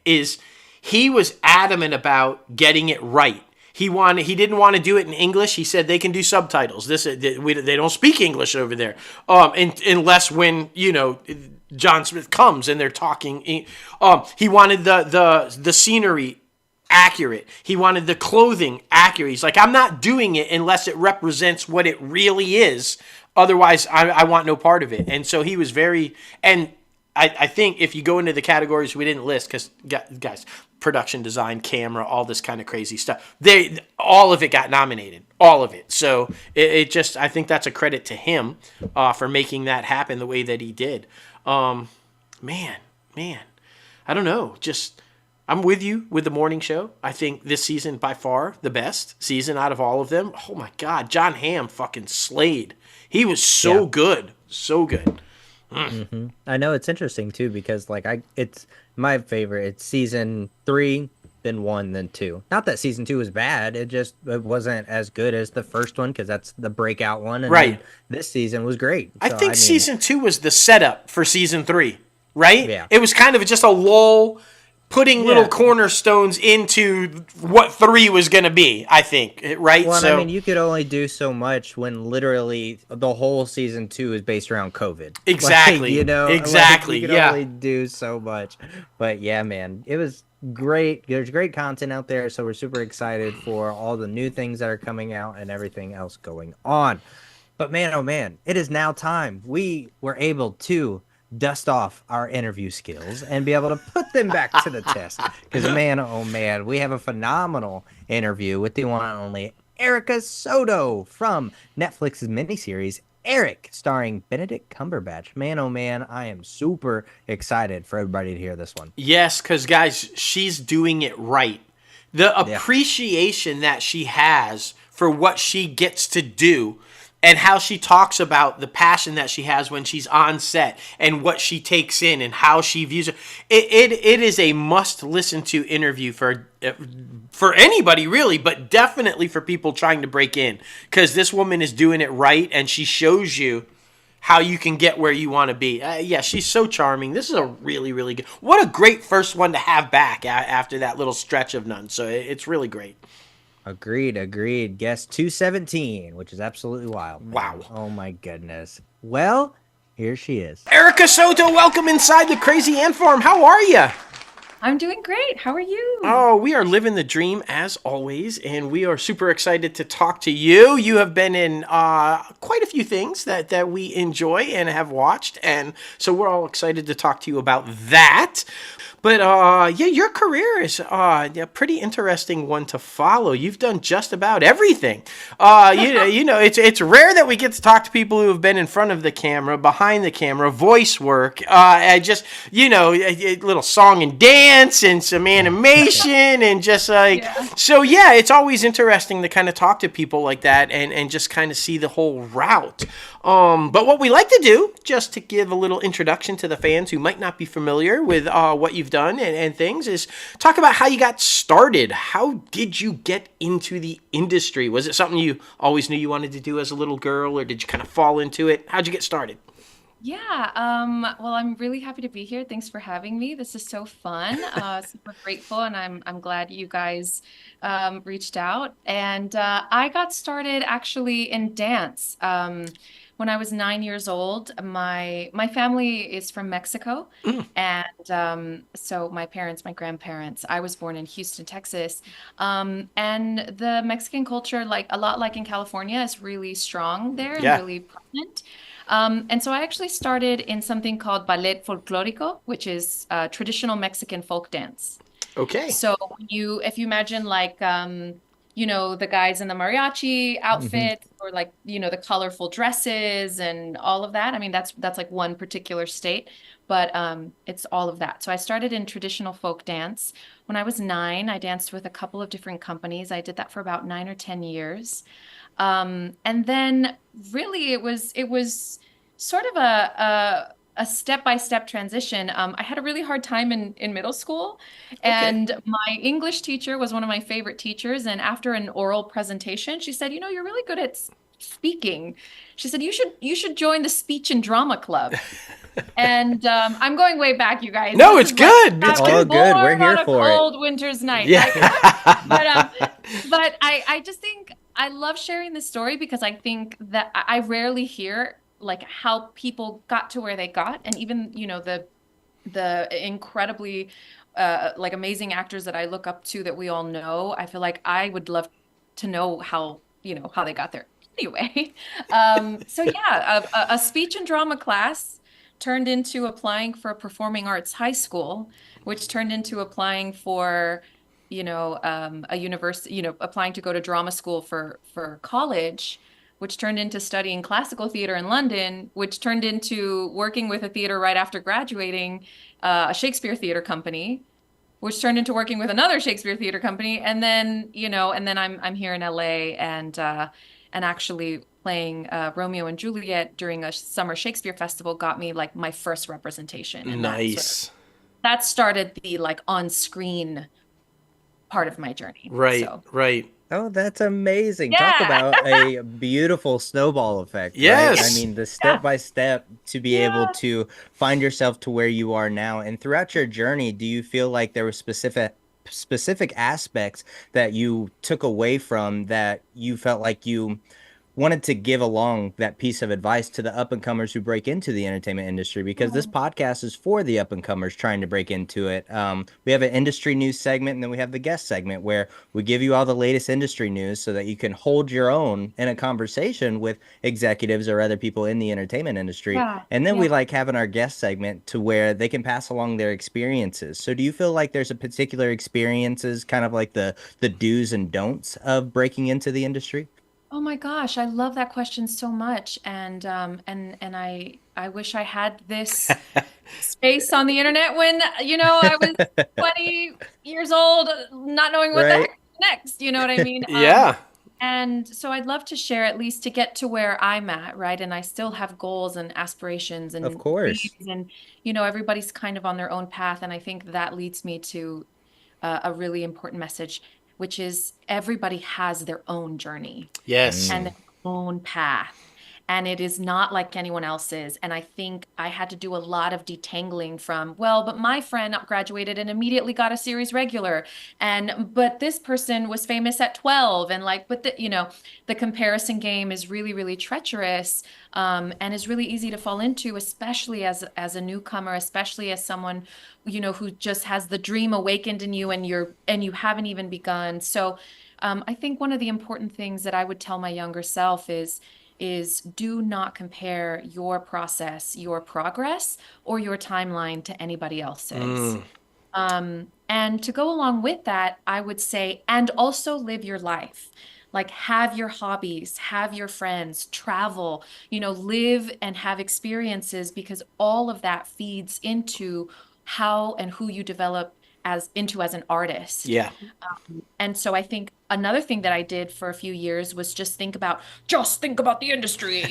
is he was adamant about getting it right. He didn't want to do it in English. He said they can do subtitles. They don't speak English over there, unless when, you know, John Smith comes and they're talking. He wanted the scenery accurate. He wanted the clothing accurate. He's like, I'm not doing it unless it represents what it really is. Otherwise, I want no part of it. And so he was very, and I think if you go into the categories we didn't list, because guys, production design, camera, all this kind of crazy stuff, all of it got nominated. All of it. So it just, I think that's a credit to him for making that happen the way that he did. Man, I don't know. Just, I'm with you with the morning show. I think this season, by far, the best season out of all of them. Oh, my God. John Hamm fucking slayed. He was so good. So good. Mm-hmm. I know it's interesting, too, because it's my favorite. It's season 3, then 1, then 2. Not that season 2 was bad. It wasn't as good as the first one, because that's the breakout one. And right. This season was great. I think season 2 was the setup for season 3, right? Yeah. It was kind of just a lull, putting little cornerstones into what 3 was going to be, I think, right? Well, I mean, you could only do so much when literally the whole season 2 is based around COVID. Exactly. You know? Exactly, you could only do so much. But yeah, man, it was There's great content out there, so we're super excited for all the new things that are coming out and everything else going on. But man, oh man, it is now time. We were able to dust off our interview skills and be able to put them back to the test. Because man, oh man, we have a phenomenal interview with the one and only Erika Soto from Netflix's miniseries Eric, starring Benedict Cumberbatch. Man, oh man, I am super excited for everybody to hear this one. Yes, because guys, she's doing it right. The appreciation that she has for what she gets to do and how she talks about the passion that she has when she's on set and what she takes in and how she views it. It is a must listen to interview for anybody really, but definitely for people trying to break in, because this woman is doing it right and she shows you how you can get where you want to be. Yeah, she's so charming. This is a really, really good. What a great first one to have back after that little stretch of none. So it's really great. Agreed. Guest 217, which is absolutely wild. Man. Wow. Oh my goodness. Well, here she is. Erika Soto, welcome inside the Crazy Ant Farm. How are you? I'm doing great. How are you? Oh, we are living the dream as always, and we are super excited to talk to you. You have been in quite a few things that we enjoy and have watched, and so we're all excited to talk to you about that. But yeah, your career is a pretty interesting one to follow. You've done just about everything. You know, it's rare that we get to talk to people who have been in front of the camera, behind the camera, voice work, just a little song and dance and some animation and just so yeah, it's always interesting to kind of talk to people like that and just kind of see the whole route. But what we like to do, just to give a little introduction to the fans who might not be familiar with what you've done and things, is talk about how you got started. How did you get into the industry? Was it something you always knew you wanted to do as a little girl, or did you kind of fall into it? How'd you get started? Yeah, well, I'm really happy to be here. Thanks for having me. This is so fun. Super grateful, and I'm glad you guys reached out. And I got started actually in dance. When I was 9 years old, my family is from Mexico, and so my grandparents. I was born in Houston, Texas, and the Mexican culture, like a lot like in California, is really strong there and really prominent. And so I actually started in something called ballet folclórico, which is traditional Mexican folk dance. Okay. So if you imagine like the guys in the mariachi outfit, or like, the colorful dresses and all of that. I mean, that's like one particular state, but it's all of that. So I started in traditional folk dance. When I was 9, I danced with a couple of different companies. I did that for about 9 or 10 years. And then really it was sort of a step-by-step transition. I had a really hard time in middle school, and my English teacher was one of my favorite teachers. And after an oral presentation, she said, "You're really good at speaking." She said, you should join the speech and drama club." And I'm going way back, you guys. No, it's good. It's all good. We're here for it. Cold winter's night. Yeah. But I just think I love sharing this story, because I think that I rarely hear like how people got to where they got, and even the incredibly like amazing actors that I look up to that we all know. I feel like I would love to know how they got there. Anyway, so yeah, a speech and drama class turned into applying for a performing arts high school, which turned into applying for a university, applying to go to drama school for college, which turned into studying classical theater in London, which turned into working with a theater right after graduating, a Shakespeare theater company, which turned into working with another Shakespeare theater company. And then, I'm here in LA, and actually playing Romeo and Juliet during a summer Shakespeare festival got me like my first representation. And nice. That started the like on-screen part of my journey. Right. Oh, that's amazing. Yeah. Talk about a beautiful snowball effect. Yes. Right? I mean, the step by step to be able to find yourself to where you are now. And throughout your journey, do you feel like there were specific aspects that you took away from that you felt like you wanted to give along that piece of advice to the up and comers who break into the entertainment industry, because this podcast is for the up and comers trying to break into it. We have an industry news segment, and then we have the guest segment where we give you all the latest industry news so that you can hold your own in a conversation with executives or other people in the entertainment industry. Yeah, And then yeah. we like having our guest segment to where they can pass along their experiences. So do you feel like there's a particular experiences, kind of like the do's and don'ts of breaking into the industry? Oh my gosh, I love that question so much. And I wish I had this space on the internet when, I was 20 years old, not knowing what the Right? heck next, you know what I mean? Yeah. And so I'd love to share at least to get to where I'm at, right? And I still have goals and aspirations Of and course. dreams, and everybody's kind of on their own path. And I think that leads me to a really important message, which is everybody has their own journey Yes. and their own path. And it is not like anyone else's. And I think I had to do a lot of detangling from, well, but my friend graduated and immediately got a series regular. But this person was famous at 12. And like, but the comparison game is really, really treacherous, and is really easy to fall into, especially as a newcomer, especially as someone, who just has the dream awakened in you and you haven't even begun. So I think one of the important things that I would tell my younger self is do not compare your process, your progress, or your timeline to anybody else's. And to go along with that, I would say, and also live your life. Like, have your hobbies, have your friends, travel, live and have experiences, because all of that feeds into how and who you develop as an artist. Yeah. And so I think another thing that I did for a few years was just think about the industry,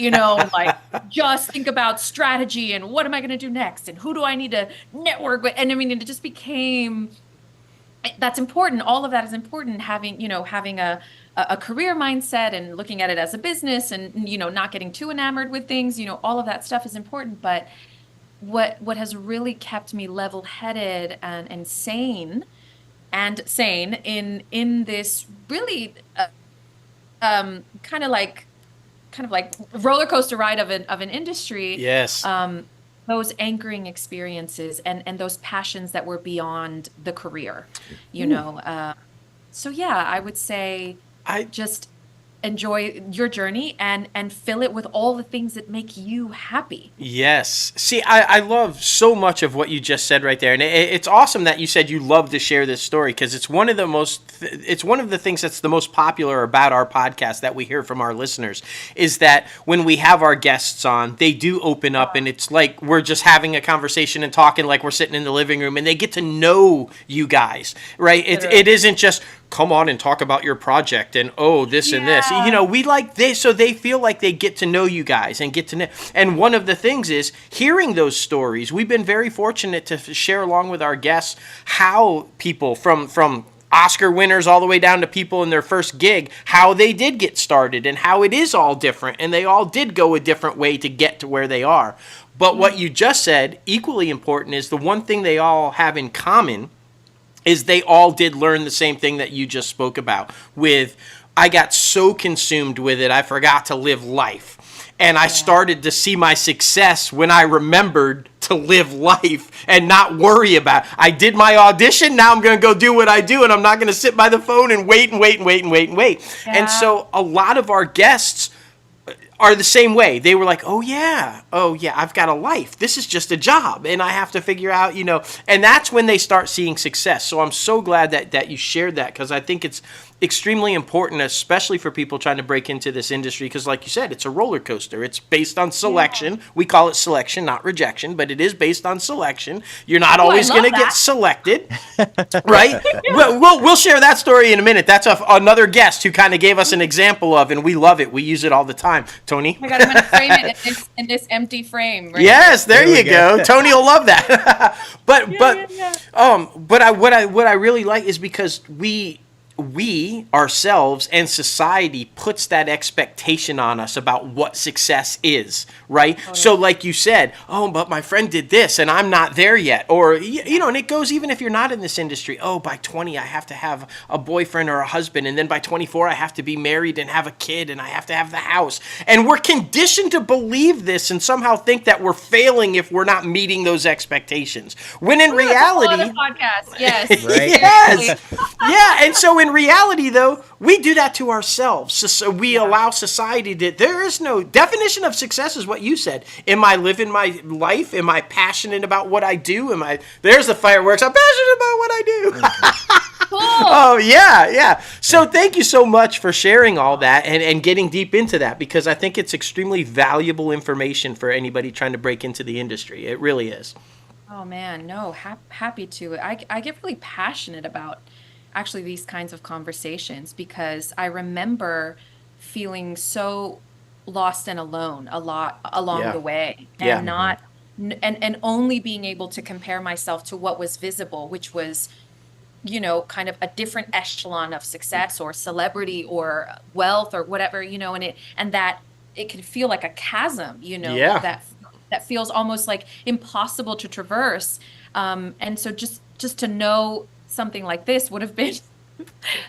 like just think about strategy and what am I going to do next and who do I need to network with? And I mean, it just became, that's important. All of that is important. Having a career mindset and looking at it as a business and, not getting too enamored with things, all of that stuff is important. But what has really kept me level-headed and sane in this really kind of like roller coaster ride of an industry. Yes. Those anchoring experiences and those passions that were beyond the career, so yeah, I would say just enjoy your journey and fill it with all the things that make you happy. Yes. See, I love so much of what you just said right there. And it's awesome that you said you love to share this story, because it's one of the things that's the most popular about our podcast that we hear from our listeners, is that when we have our guests on, they do open up and it's like we're just having a conversation and talking like we're sitting in the living room, and they get to know you guys, right? It isn't just come on and talk about your project and this and this. We like this, so they feel like they get to know you guys and get to know. And one of the things is hearing those stories. We've been very fortunate to share along with our guests how people from Oscar winners all the way down to people in their first gig, how they did get started and how it is all different and they all did go a different way to get to where they are. But what you just said, equally important, is the one thing they all have in common is they all did learn the same thing that you just spoke about with, I got so consumed with it, I forgot to live life. And I started to see my success when I remembered to live life and not worry about it. I did my audition, now I'm going to go do what I do, and I'm not going to sit by the phone and wait. Yeah. And so a lot of our guests are the same way. They were like, oh yeah, I've got a life. This is just a job, and I have to figure out, and that's when they start seeing success. So I'm so glad that you shared that, because I think it's extremely important, especially for people trying to break into this industry, because like you said, it's a roller coaster. It's based on selection. Yeah. We call it selection, not rejection, but it is based on selection. You're not always going to get selected, right? We'll share that story in a minute. That's another guest who kind of gave us an example of, and we love it. We use it all the time. Tony? Oh my God, I'm going to frame it in this empty frame. Right yes, there you go. Tony will love that. But what I really like is because we ourselves and society puts that expectation on us about what success is, right? Totally. So like you said, oh, but my friend did this and I'm not there yet. Or, you know, and it goes even if you're not in this industry, oh, by 20, I have to have a boyfriend or a husband. And then by 24, I have to be married and have a kid and I have to have the house. And we're conditioned to believe this and somehow think that we're failing if we're not meeting those expectations. When in reality, podcast. Yes. Right? Yes. Yeah. And so in reality, though, we do that to ourselves. So we allow society to. There is no definition of success, is what you said. Am I living my life? Am I passionate about what I do? There's the fireworks. I'm passionate about what I do. Cool. Oh, yeah. So thank you so much for sharing all that and getting deep into that, because I think it's extremely valuable information for anybody trying to break into the industry. It really is. Oh, man. No, happy to. I get really passionate about actually these kinds of conversations, because I remember feeling so lost and alone a lot along the way, and not and only being able to compare myself to what was visible, which was, you know, kind of a different echelon of success or celebrity or wealth or whatever, you know, and that it could feel like a chasm, you know, that feels almost like impossible to traverse. And so just to know something like this would have been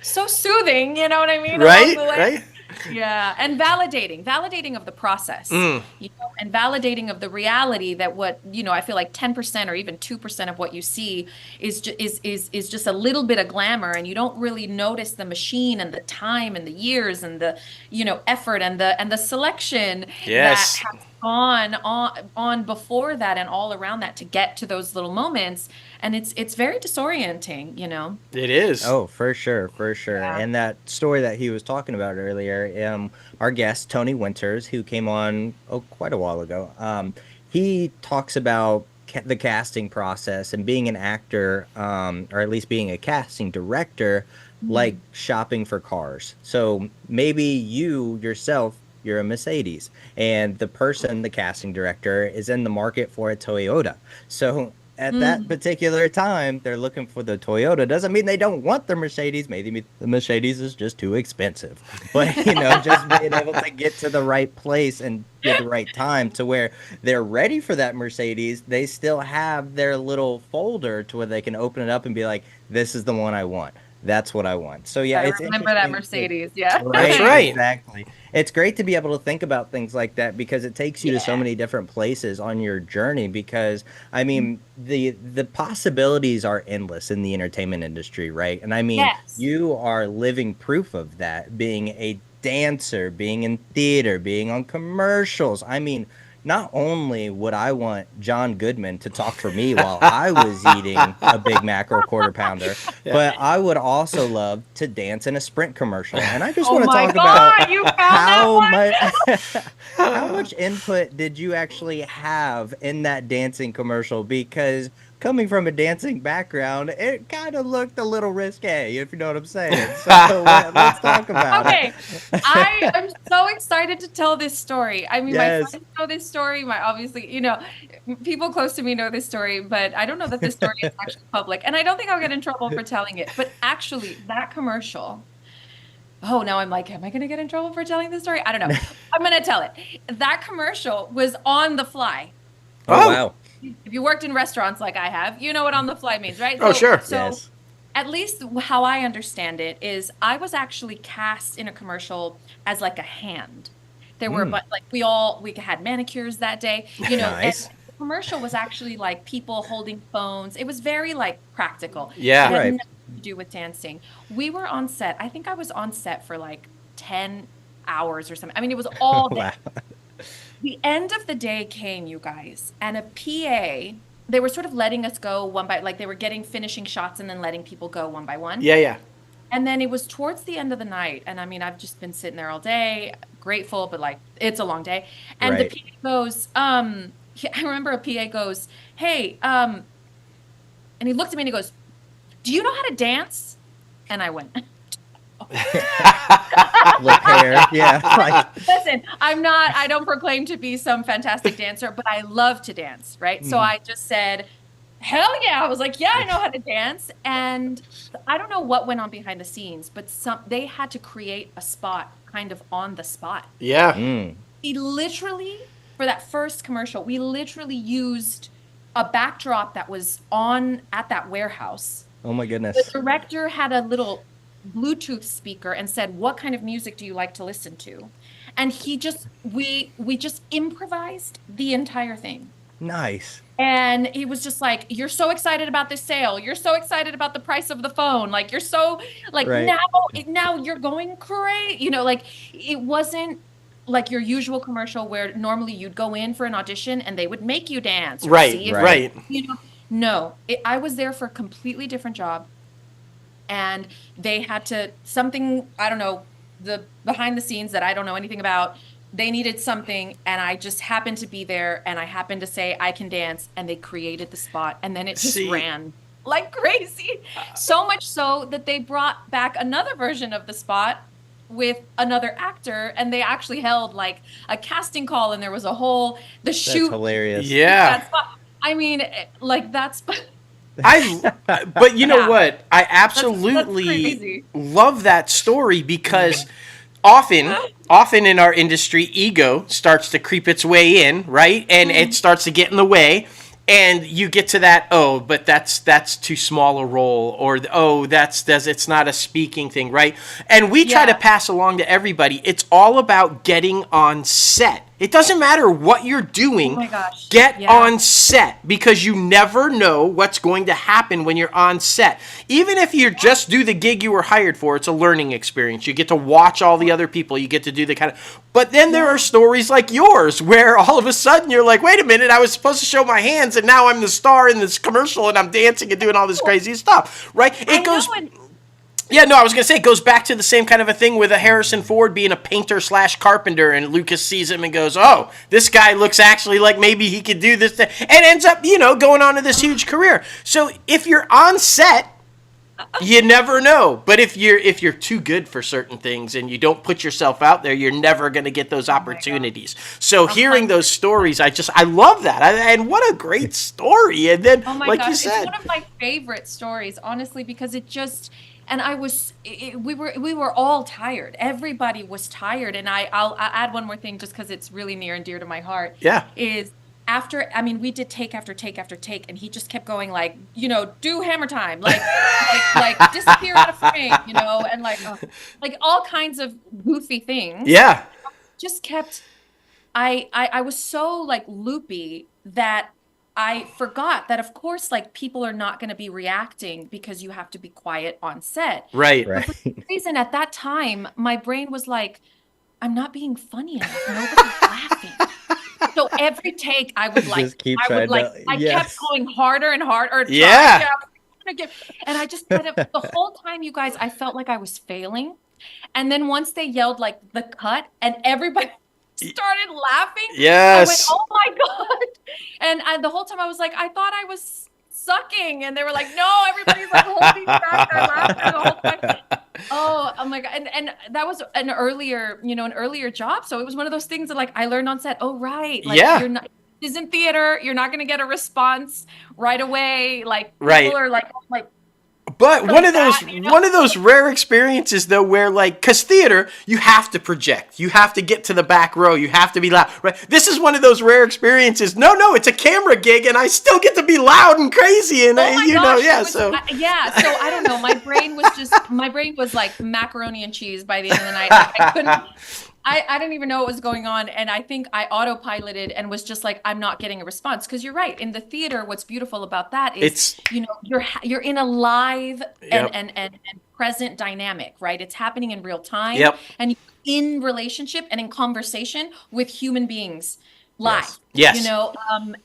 so soothing, you know what I mean? Right. Yeah, and validating of the process, you know, and validating of the reality that what, you know, I feel like 10% or even 2% of what you see is just a little bit of glamour, and you don't really notice the machine and the time and the years and the, you know, effort and the selection that has gone on before that and all around that to get to those little moments. And it's very disorienting, you know. It is. Oh, for sure. Yeah. And that story that he was talking about earlier, our guest, Tony Winters, who came on quite a while ago, he talks about the casting process and being an actor, or at least being a casting director, like shopping for cars. So maybe you yourself, you're a Mercedes, and the casting director, is in the market for a Toyota. So at that particular time, they're looking for the Toyota. Doesn't mean they don't want the Mercedes. Maybe the Mercedes is just too expensive. But, you know, just being able to get to the right place and get the right time to where they're ready for that Mercedes, they still have their little folder to where they can open it up and be like, this is the one I want. That's what I want. So, yeah, I remember that Mercedes. Yeah. Right, That's right. Exactly. It's great to be able to think about things like that, because it takes you to so many different places on your journey, because, I mean, the possibilities are endless in the entertainment industry, right? And I mean, you are living proof of that, being a dancer, being in theater, being on commercials. I mean, not only would I want John Goodman to talk for me while I was eating a Big Mac or a quarter pounder, but I would also love to dance in a Sprint commercial. And I just want to talk about how much input did you actually have in that dancing commercial? Because coming from a dancing background, it kind of looked a little risque, if you know what I'm saying. So let's talk about it. I am so excited to tell this story. I mean, my friends know this story. Obviously, you know, people close to me know this story, but I don't know that this story is actually public. And I don't think I'll get in trouble for telling it. But actually, that commercial... Oh, now I'm like, am I going to get in trouble for telling this story? I don't know. I'm going to tell it. That commercial was on the fly. Oh, wow. If you worked in restaurants like I have, you know what on the fly means, right? Oh, sure. So at least how I understand it is I was actually cast in a commercial as like a hand. There were, but like we had manicures that day, you know, and the commercial was actually like people holding phones. It was very like practical. Yeah. It had nothing to do with dancing. We were on set. I think I was on set for like 10 hours or something. I mean, it was all day. The end of the day came, you guys, and a PA, they were sort of letting us go one by, like they were finishing shots and then letting people go one by one. Yeah. And then it was towards the end of the night. And I mean, I've just been sitting there all day, grateful, but like, it's a long day. And the PA goes, I remember a PA goes, hey, and he looked at me and he goes, do you know how to dance? And I went, listen, I don't proclaim to be some fantastic dancer, but I love to dance, right? So I just said, hell yeah. I was like, yeah, I know how to dance. And I don't know what went on behind the scenes, but they had to create a spot kind of on the spot. Yeah. Mm. We literally, for that first commercial, we literally used a backdrop that was on at that warehouse. Oh my The goodness. director had a little Bluetooth speaker and said, "What kind of music do you like to listen to?" And we just improvised the entire thing. Nice. And he was just like, "You're so excited about this sale. You're so excited about the price of the phone. Like you're so like Right. now you're going crazy." You know, like it wasn't like your usual commercial where normally you'd go in for an audition and they would make you dance or Right. see if Right. you know. No, I was there for a completely different job, and they had to something, I don't know, the behind the scenes that I don't know anything about. They needed something, and I just happened to be there, and I happened to say I can dance, and they created the spot, and then it just See. ran like crazy. So much so that they brought back another version of the spot with another actor, and they actually held like a casting call, and there was a whole That's shoot. hilarious. Yeah. That spot. I mean, like that's But you know Yeah. what? I that's absolutely crazy. love that story because often in our industry, ego starts to creep its way in, right? And it starts to get in the way. And you get to that, oh, but that's too small a role, or oh, it's not a speaking thing, right? And we try to Yeah. pass along to everybody. It's all about getting on set. It doesn't matter what you're doing. Oh my gosh. Get Yeah. on set, because you never know what's going to happen when you're on set. Even if you just do the gig you were hired for, it's a learning experience. You get to watch all the other people. You get to do the kind of... But then there are stories like yours where all of a sudden you're like, wait a minute, I was supposed to show my hands and now I'm the star in this commercial and I'm dancing and doing all this crazy stuff, right? I know, and- Yeah, no, I was going to say, it goes back to the same kind of a thing with a Harrison Ford being a painter/carpenter, and Lucas sees him and goes, oh, this guy looks actually like maybe he could do this, and ends up, going on to this huge career. So if you're on set, you never know. But if you're too good for certain things and you don't put yourself out there, you're never going to get those opportunities. So hearing those stories, I love that. And what a great story. And then, Oh my like gosh, you said, it's one of my favorite stories, honestly, because it just, and we were all tired. Everybody was tired, and I'll add one more thing just because it's really near and dear to my heart. Yeah. Is after, I mean, we did take after take after take, and he just kept going like, do hammer time, like disappear out of frame, and like all kinds of goofy things. yeah. Just kept, I was so like loopy that I forgot that, of course, like people are not going to be reacting because you have to be quiet on set. Right. Right. For some reason, at that time, my brain was like, I'm not being funny enough. Nobody's laughing. So every take, I would like, Just keep I trying would like, to- I yes. kept going harder and harder. Yeah. And I just kind of, the whole time, you guys, I felt like I was failing. And then once they yelled like the cut and everybody started laughing, Yes. I went, oh my God. And the whole time I was like, I thought I was sucking. And they were like, no, everybody's like holding back their laughter the whole time. Oh my God. And that was an earlier job. So it was one of those things that like I learned on set. Oh, right. Like Yeah. you're not, this isn't theater. You're not going to get a response right away. Like Right. people are like, But like one of that, those rare experiences though, where like, cause theater, you have to project, you have to get to the back row, you have to be loud, right? This is one of those rare experiences. No, it's a camera gig, and I still get to be loud and crazy, and oh my gosh, yeah. it was- So so I don't know. My brain was like macaroni and cheese by the end of the night. Like, I couldn't. I didn't even know what was going on, and I think I autopiloted and was just like, I'm not getting a response. Because you're right, in the theater, what's beautiful about that is, you're in a live Yep. and present dynamic, right? It's happening in real time, Yep. and you're in relationship and in conversation with human beings live. Yes.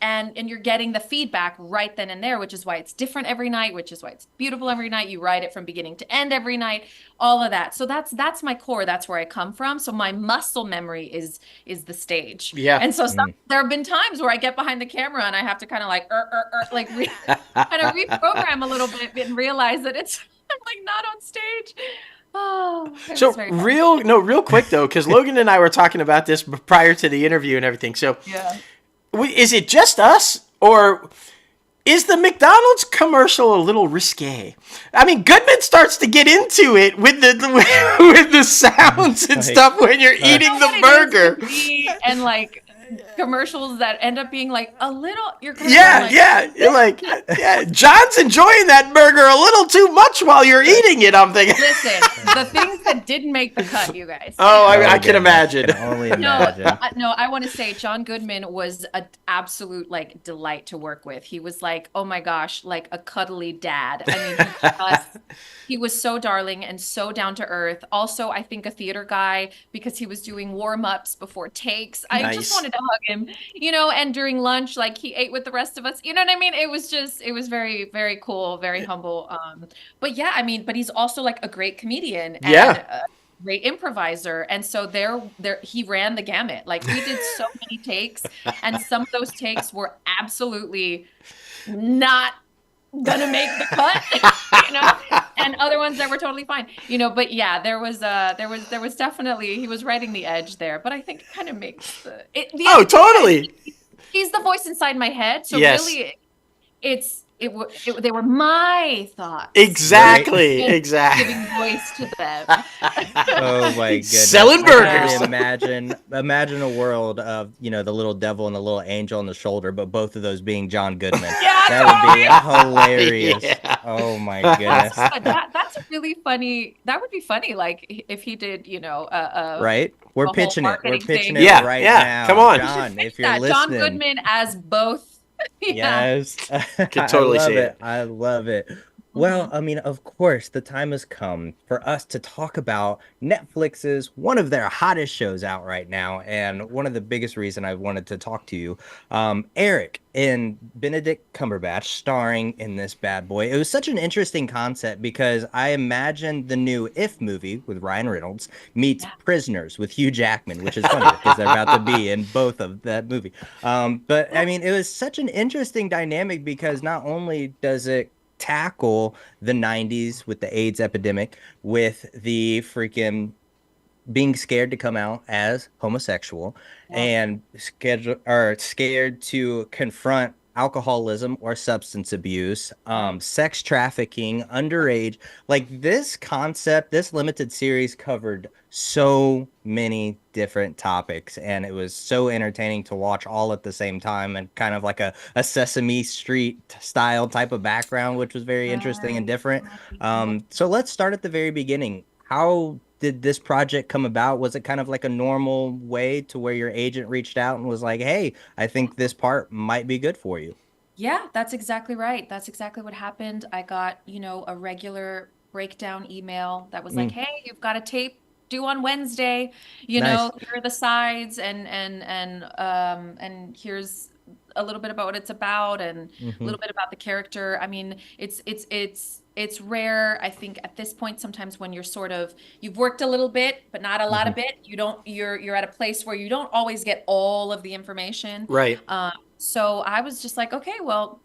And you're getting the feedback right then and there, which is why it's different every night, which is why it's beautiful every night. You write it from beginning to end every night, all of that. So that's my core. That's where I come from. So my muscle memory is the stage. Yeah. And so there have been times where I get behind the camera and I have to kind of like, kind of reprogram a little bit and realize that I'm like not on stage. Oh, it So was very fun. real quick though, because Logan and I were talking about this prior to the interview and everything. So Yeah. is it just us, or Is the McDonald's commercial a little risque? I mean, Goodman starts to get into it with the with the sounds and stuff when you're eating the burger. And like commercials that end up being like a little, you're kind of You're like, John's enjoying that burger a little too much while you're eating it. I'm thinking. Listen, the things that didn't make the cut, you guys. I can imagine. I can only imagine. No, I want to say John Goodman was an absolute like delight to work with. He was like, oh my gosh, like a cuddly dad. I mean, he was so darling and so down to earth. Also, I think a theater guy because he was doing warm-ups before takes. I just wanted to hug him, and during lunch, like he ate with the rest of us. You know what I mean? It was very, very cool, very humble. But yeah, I mean, but he's also like a great comedian and a great improviser. And so there he ran the gamut. Like we did so many takes, and some of those takes were absolutely not gonna make the cut, and other ones that were totally fine, but yeah, there was definitely, he was riding the edge there, but I think it kind of makes totally. He's the voice inside my head, so really they were my thoughts. Exactly. Giving voice to them. Oh my goodness. Selling burgers. Imagine a world of, the little devil and the little angel on the shoulder, but both of those being John Goodman. That would be hilarious. Yeah. Oh my goodness. That's really funny. That would be funny, like if he did, right? We're pitching it. We're pitching it right now. Come on. John, if you're listening. John Goodman as both. Yes. Could totally see it. I love it. Well, I mean, of course, the time has come for us to talk about Netflix's one of their hottest shows out right now, and one of the biggest reason I wanted to talk to you, Eric and Benedict Cumberbatch starring in this bad boy. It was such an interesting concept because I imagined the new If movie with Ryan Reynolds meets Prisoners with Hugh Jackman, which is funny because they're about to be in both of that movie. But I mean, it was such an interesting dynamic because not only does it tackle the 90s with the AIDS epidemic, with the freaking being scared to come out as homosexual, and scared to confront alcoholism or substance abuse, sex trafficking, underage. Like this concept, this limited series covered so many different topics, and it was so entertaining to watch all at the same time, and kind of like a Sesame Street style type of background, which was very interesting and different. So let's start at the very beginning. How did this project come about? Was it kind of like a normal way to where your agent reached out and was like, hey, I think this part might be good for you? Yeah, that's exactly right. That's exactly what happened. I got, a regular breakdown email that was like, hey, you've got a tape due on Wednesday, Nice. here are the sides, and here's a little bit about what it's about, and a little bit about the character. I mean, it's rare, I think, at this point, sometimes when you've worked a little bit, but not a lot of it, you're at a place where you don't always get all of the information. Right. So I was just like, okay, well,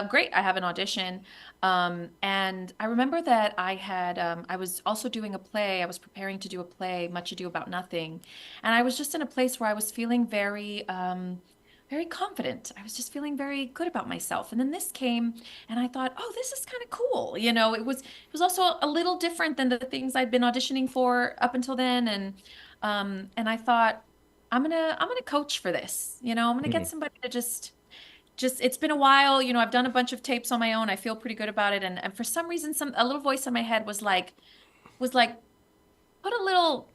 great. I have an audition. And I remember that I was also doing a play. I was preparing to do a play, Much Ado About Nothing. And I was just in a place where I was feeling very, very confident. I was just feeling very good about myself. And then this came and I thought, oh, this is kind of cool. It was also a little different than the things I'd been auditioning for up until then. And I thought, I'm gonna coach for this. I'm gonna get somebody to just it's been a while. I've done a bunch of tapes on my own. I feel pretty good about it. And for some reason, a little voice in my head was like, put a little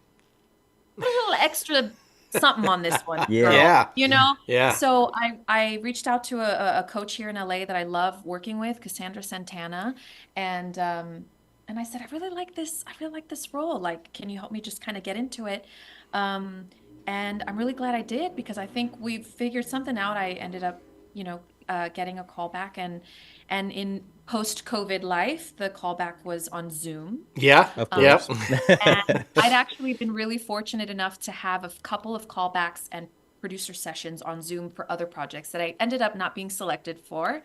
extra something on this one, girl. Yeah. So I reached out to a coach here in LA that I love working with, Cassandra Santana, and I said, I really like this role. Like, can you help me just kind of get into it? And I'm really glad I did, because I think we've figured something out. I ended up, getting a call back, and in post-COVID life, the callback was on Zoom. Yeah. Of course. And I'd actually been really fortunate enough to have a couple of callbacks and producer sessions on Zoom for other projects that I ended up not being selected for.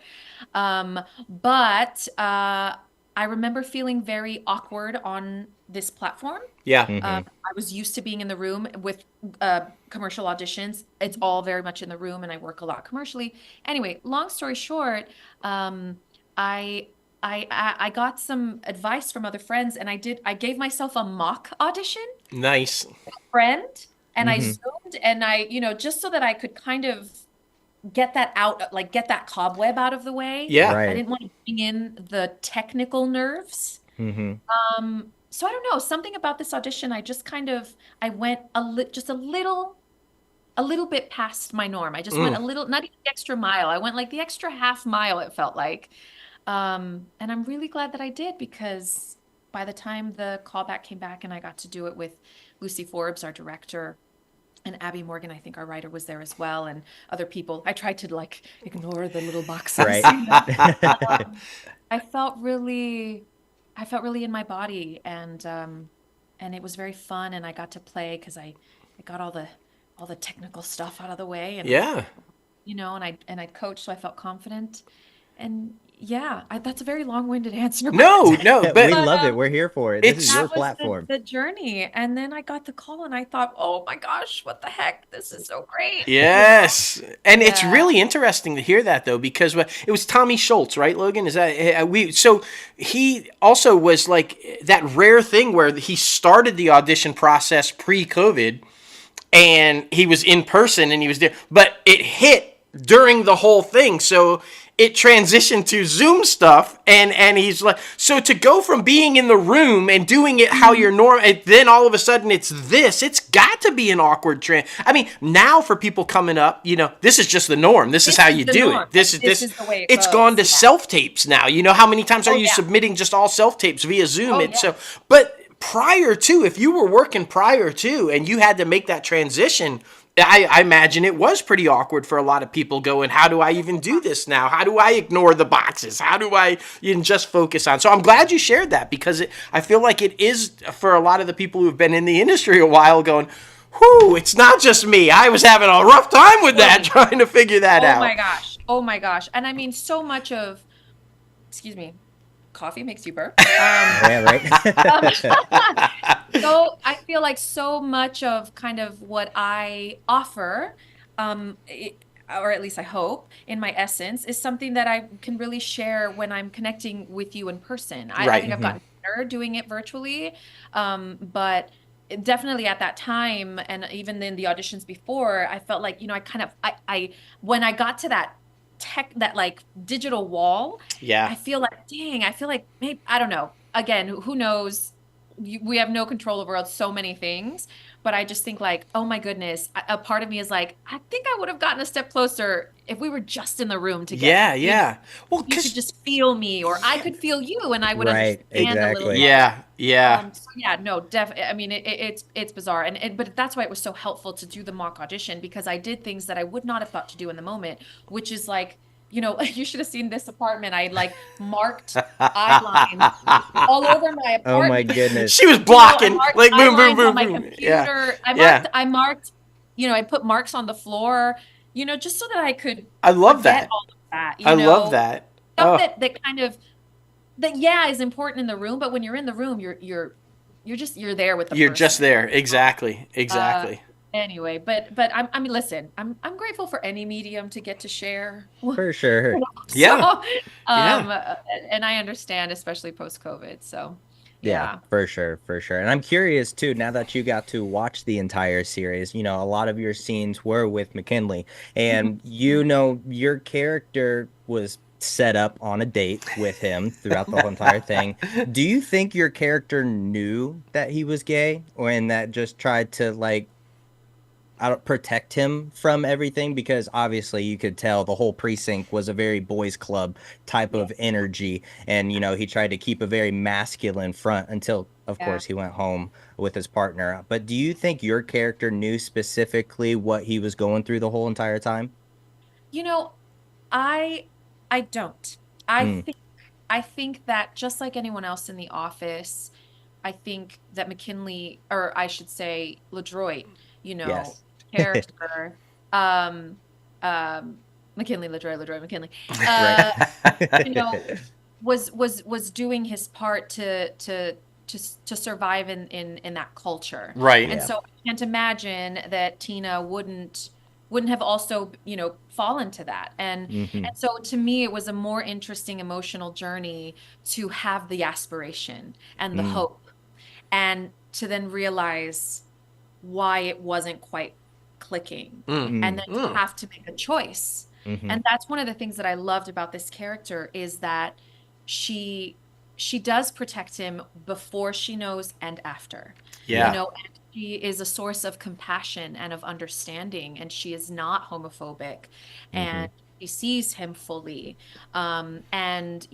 But I remember feeling very awkward on this platform. Yeah. I was used to being in the room with commercial auditions. It's all very much in the room, and I work a lot commercially. Anyway, long story short, I I got some advice from other friends, and I gave myself a mock audition, Nice. friend, and I Mm-hmm. zoomed, and just so that I could kind of get that out, like get that cobweb out of the way. Yeah. I Right. didn't want to bring in the technical nerves. Mm-hmm. So I don't know, something about this audition, I just kind of I went just a little bit past my norm. I just went a little, not even the extra mile. I went like the extra half mile, it felt like. And I'm really glad that I did, because by the time the callback came back and I got to do it with Lucy Forbes, our director, and Abby Morgan, I think our writer, was there as well, and other people. I tried to like ignore the little boxes. Right. I felt really, in my body, and it was very fun, and I got to play because I got all the technical stuff out of the way, and Yeah. and I coached, so I felt confident, and yeah, that's a very long-winded answer. No, no, We but love it. We're here for it. This is It's- your That was platform. the journey, and then I got the call, and I thought, oh my gosh, what the heck, this is so great. yes, and it's Yeah. really interesting to hear that though, because it was Tommy Schultz, right, Logan? Is that we? So he also was like that rare thing where he started the audition process pre-COVID, and he was in person and he was there, but it hit during the whole thing, so it transitioned to Zoom stuff, and he's like, so to go from being in the room and doing it how you're normal, and then all of a sudden it's got to be an awkward I mean, now for people coming up, this is just the norm. This is how you do it. This is the way it it's goes. gone to Yeah. self-tapes now. You know how many times are you yeah. submitting just all self-tapes via Zoom? Oh, And yeah. so, but prior to, if you were working prior to and you had to make that transition, I imagine it was pretty awkward for a lot of people going, how do I even do this now? How do I ignore the boxes? How do I just focus on? So I'm glad you shared that, because I feel like it is for a lot of the people who've been in the industry a while going, whew, it's not just me. I was having a rough time with that, trying to figure that out. Oh my gosh. And I mean, so much of, excuse me, coffee makes you burp. Yeah, right. So I feel like so much of kind of what I offer, or at least I hope, in my essence, is something that I can really share when I'm connecting with you in person. I Right. think I've gotten better doing it virtually, but definitely at that time, and even in the auditions before, I felt like, I kind of, when I got to that like digital wall, Yeah. I feel like maybe, I don't know. Again, who knows? We have no control over so many things, but I just think like, oh my goodness, a part of me is like, I think I would have gotten a step closer if we were just in the room together. Yeah, yeah. Well, You could just feel me, or I could feel you, and I would Right, understand a little exactly. better. yeah, yeah. So yeah, no, I mean, it's bizarre, but that's why it was so helpful to do the mock audition, because I did things that I would not have thought to do in the moment, which is like, you should have seen this apartment. I like marked eye lines all over my apartment. Oh my goodness. She was blocking, I marked like boom, eye boom, lines boom, on my boom. computer. Yeah. I marked, I put marks on the floor, just so that I could I love forget that. all of that. I love that. Stuff Oh. that kind of is important in the room, but when you're in the room, you're there with the You're person. just there. Exactly. Exactly. Anyway, but I mean, listen, I'm grateful for any medium to get to share. For sure. Yeah. And I understand, especially post-COVID. So, Yeah, for sure. And I'm curious too, now that you got to watch the entire series, a lot of your scenes were with McKinley, and your character was set up on a date with him throughout the whole entire thing. Do you think your character knew that he was gay, or in that just tried to protect him from everything? Because obviously you could tell the whole precinct was a very boys club type of energy, and he tried to keep a very masculine front until of course he went home with his partner. But do you think your character knew specifically what he was going through the whole entire time? I don't. I think that just like anyone else in the office, I think that McKinley, or I should say LaDroit, Yes. character, McKinley, LaDroit, McKinley, Right. was doing his part to to survive in that culture. Right. And so I can't imagine that Tina wouldn't have also, fallen to that. And so to me, it was a more interesting emotional journey to have the aspiration and the hope, and to then realize why it wasn't quite clicking, and then to have to make a choice. And that's one of the things that I loved about this character, is that she does protect him before she knows and after. Yeah. And she is a source of compassion and of understanding, and she is not homophobic, and she sees him fully. And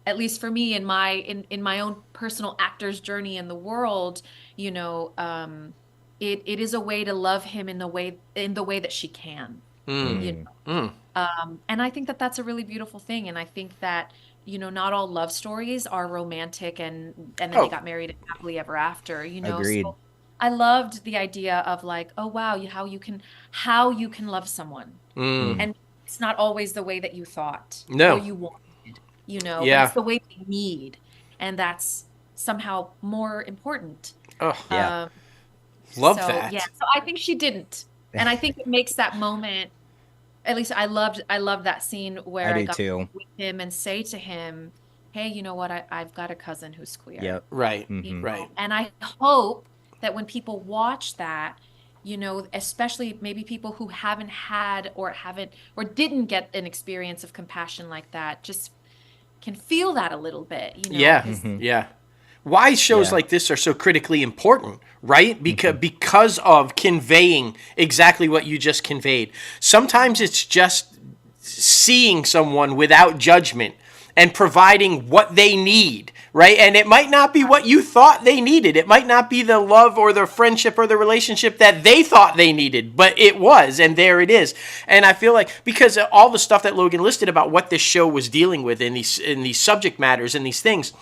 at least for me, in my own personal actor's journey in the world, it is a way to love him in the way that she can. And I think that that's a really beautiful thing. And I think that, not all love stories are romantic and then they got married and happily ever after, Agreed. So I loved the idea of like, oh wow, how you can love someone. And it's not always the way that you thought or you wanted, but it's the way they need. And that's somehow more important. Oh, yeah. Love that. Yeah. So I think she didn't. And I think it makes that moment, at least I loved that scene where I got to with him and say to him, hey, you know what? I've got a cousin who's queer. Yep. Right. Right. And I hope that when people watch that, especially maybe people who haven't had or didn't get an experience of compassion like that, just can feel that a little bit, Yeah. Yeah. Why shows like this are so critically important, right? Because of conveying exactly what you just conveyed. Sometimes it's just seeing someone without judgment and providing what they need, right? And it might not be what you thought they needed. It might not be the love or the friendship or the relationship that they thought they needed, but it was, and there it is. And I feel like, because of all the stuff that Logan listed about what this show was dealing with in these subject matters and these things,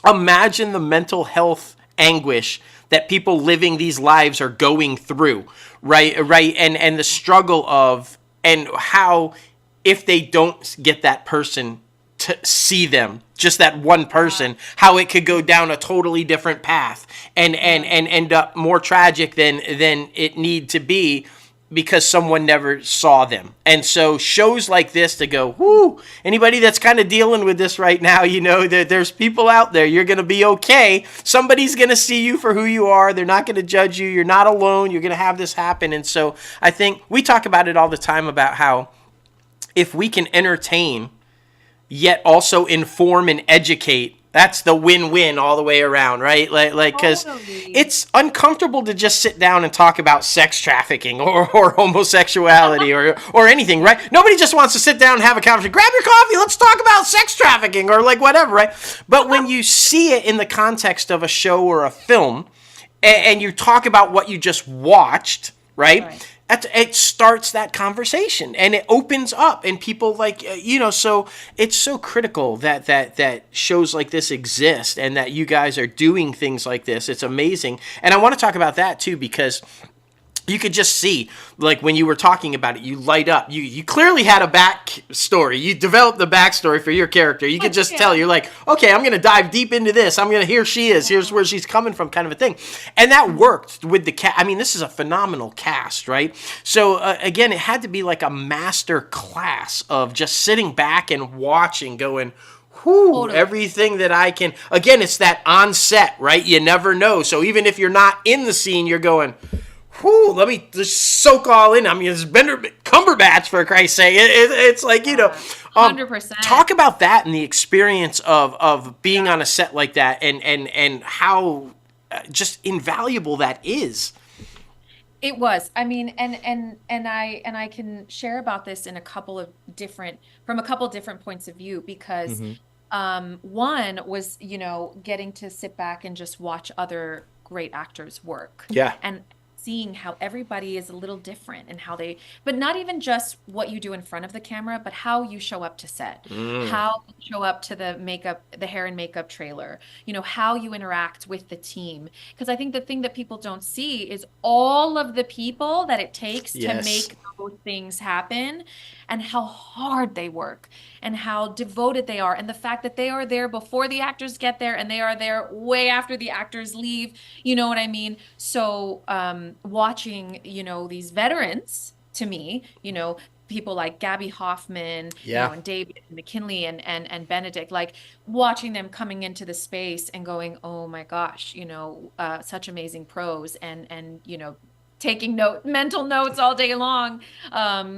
imagine the mental health anguish that people living these lives are going through, right? And the struggle of, and how, if they don't get that person to see them, just that one person, how it could go down a totally different path and end up more tragic than it need to be, because someone never saw them. And so shows like this to go, whoo, anybody that's kind of dealing with this right now, that there's people out there, you're going to be okay. Somebody's going to see you for who you are. They're not going to judge you. You're not alone. You're going to have this happen. And so I think we talk about it all the time about how if we can entertain, yet also inform and educate, that's the win-win all the way around, right? Like, because it's uncomfortable to just sit down and talk about sex trafficking or homosexuality or anything, right? Nobody just wants to sit down and have a conversation. Grab your coffee, let's talk about sex trafficking or like whatever, right? But when you see it in the context of a show or a film, and you talk about what you just watched, right? It starts that conversation and it opens up, and people so it's so critical that shows like this exist and that you guys are doing things like this. It's amazing. And I want to talk about that too, because you could just see, like, when you were talking about it, you light up. You clearly had a backstory. You developed the backstory for your character. You could just tell. You're like, okay, I'm going to dive deep into this. I'm going to, here she is. Here's where she's coming from, kind of a thing. And that worked with the cast. I mean, this is a phenomenal cast, right? So, again, it had to be like a master class of just sitting back and watching, going, whoo, everything that I can. Again, it's that on set, right? You never know. So even if you're not in the scene, you're going, whew, let me just soak all in. I mean, it's Cumberbatch, for Christ's sake. It's like, 100%. Talk about that and the experience of being on a set like that, and how just invaluable that is. It was. I mean, and I can share about this from a couple of different points of view, because one was, getting to sit back and just watch other great actors work. Yeah. And seeing how everybody is a little different and how they, but not even just what you do in front of the camera, but how you show up to set, how you show up to the hair and makeup trailer, how you interact with the team. Because I think the thing that people don't see is all of the people that it takes to make those things happen, and how hard they work and how devoted they are, and the fact that they are there before the actors get there and they are there way after the actors leave. You know what I mean? So watching, these veterans, to me, people like Gabby Hoffman, and David McKinley and Benedict, like watching them coming into the space and going, oh my gosh, such amazing pros, and taking mental notes all day long.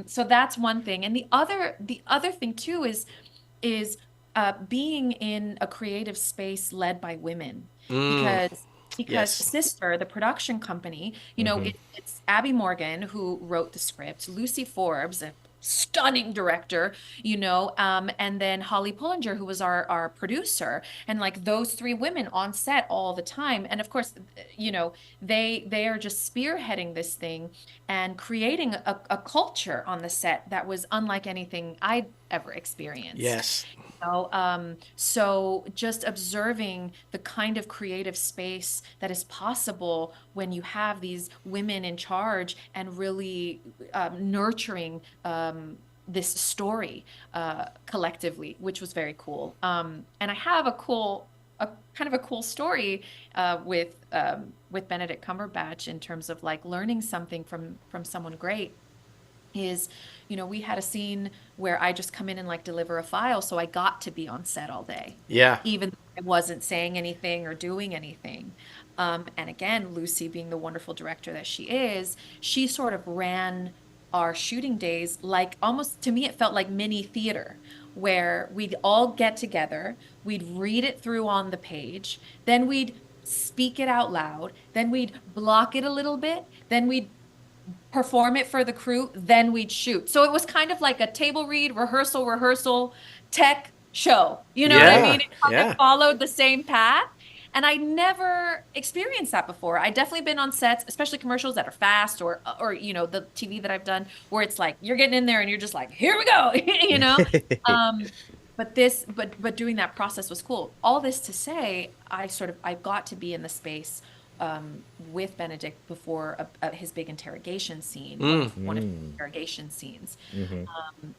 So that's one thing. And the other thing too is being in a creative space led by women, because Sister, the production company, it's Abby Morgan who wrote the script, Lucy Forbes, a stunning director, and then Holly Pullinger, who was our producer, and like those three women on set all the time. And of course, they are just spearheading this thing and creating a culture on the set that was unlike anything I'd ever experienced. Yes. So just observing the kind of creative space that is possible when you have these women in charge and really nurturing this story collectively, which was very cool. And I have a kind of a cool story with Benedict Cumberbatch in terms of like learning something from someone great. Is, we had a scene where I just come in and like deliver a file, so I got to be on set all day. Yeah. Even though I wasn't saying anything or doing anything. And again, Lucy, being the wonderful director that she is, she sort of ran our shooting days like, almost to me it felt like mini theater, where we'd all get together, we'd read it through on the page, then we'd speak it out loud, then we'd block it a little bit, then we'd perform it for the crew, then we'd shoot. So it was kind of like a table read, rehearsal, tech show. You know what I mean? It kind of followed the same path. And I never experienced that before. I'd definitely been on sets, especially commercials that are fast, or the TV that I've done where it's like you're getting in there and you're just like, here we go, But doing that process was cool. All this to say, I got to be in the space with Benedict before his big interrogation scene, one of his interrogation scenes.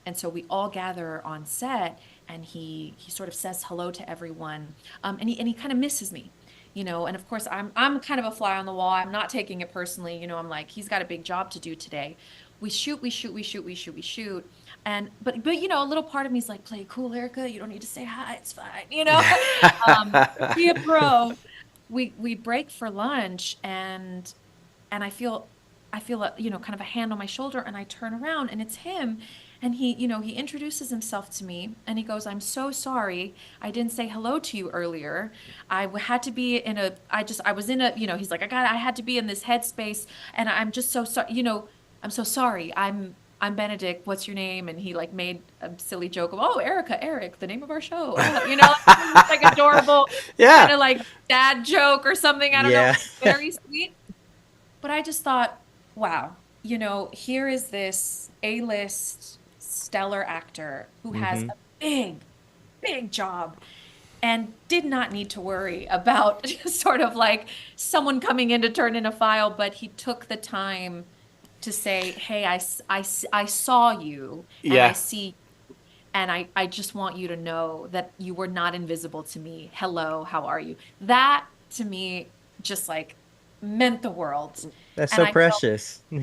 And so we all gather on set, and he sort of says hello to everyone, and he kind of misses me, and of course I'm kind of a fly on the wall. I'm not taking it personally, I'm like, he's got a big job to do today. We shoot, and but a little part of me is like, play cool, Erika, you don't need to say hi, it's fine, be a pro. We break for lunch, and I feel a, kind of a hand on my shoulder, and I turn around and it's him, and he introduces himself to me, and he goes, I'm so sorry, I didn't say hello to you earlier. I had to be in I was in a, he's like, I had to be in this headspace, and I'm just so sorry, I'm so sorry. I'm Benedict, what's your name? And he like made a silly joke of, oh, Eric, the name of our show. Like adorable, kind of like dad joke or something. I don't know. Very sweet. But I just thought, wow, here is this A-list stellar actor who has a big, big job and did not need to worry about sort of like someone coming in to turn in a file, but he took the time to say, hey, I saw you, and I see you, and I just want you to know that you were not invisible to me. Hello, how are you? That, to me, just like meant the world. That's so precious. I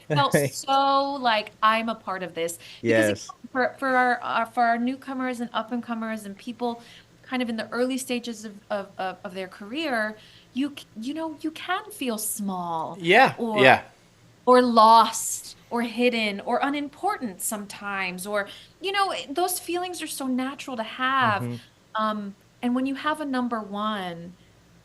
felt so like I'm a part of this. Because for our newcomers and up-and-comers and people kind of in the early stages of their career, you can feel small. Or lost, or hidden, or unimportant sometimes, or those feelings are so natural to have. And when you have a number one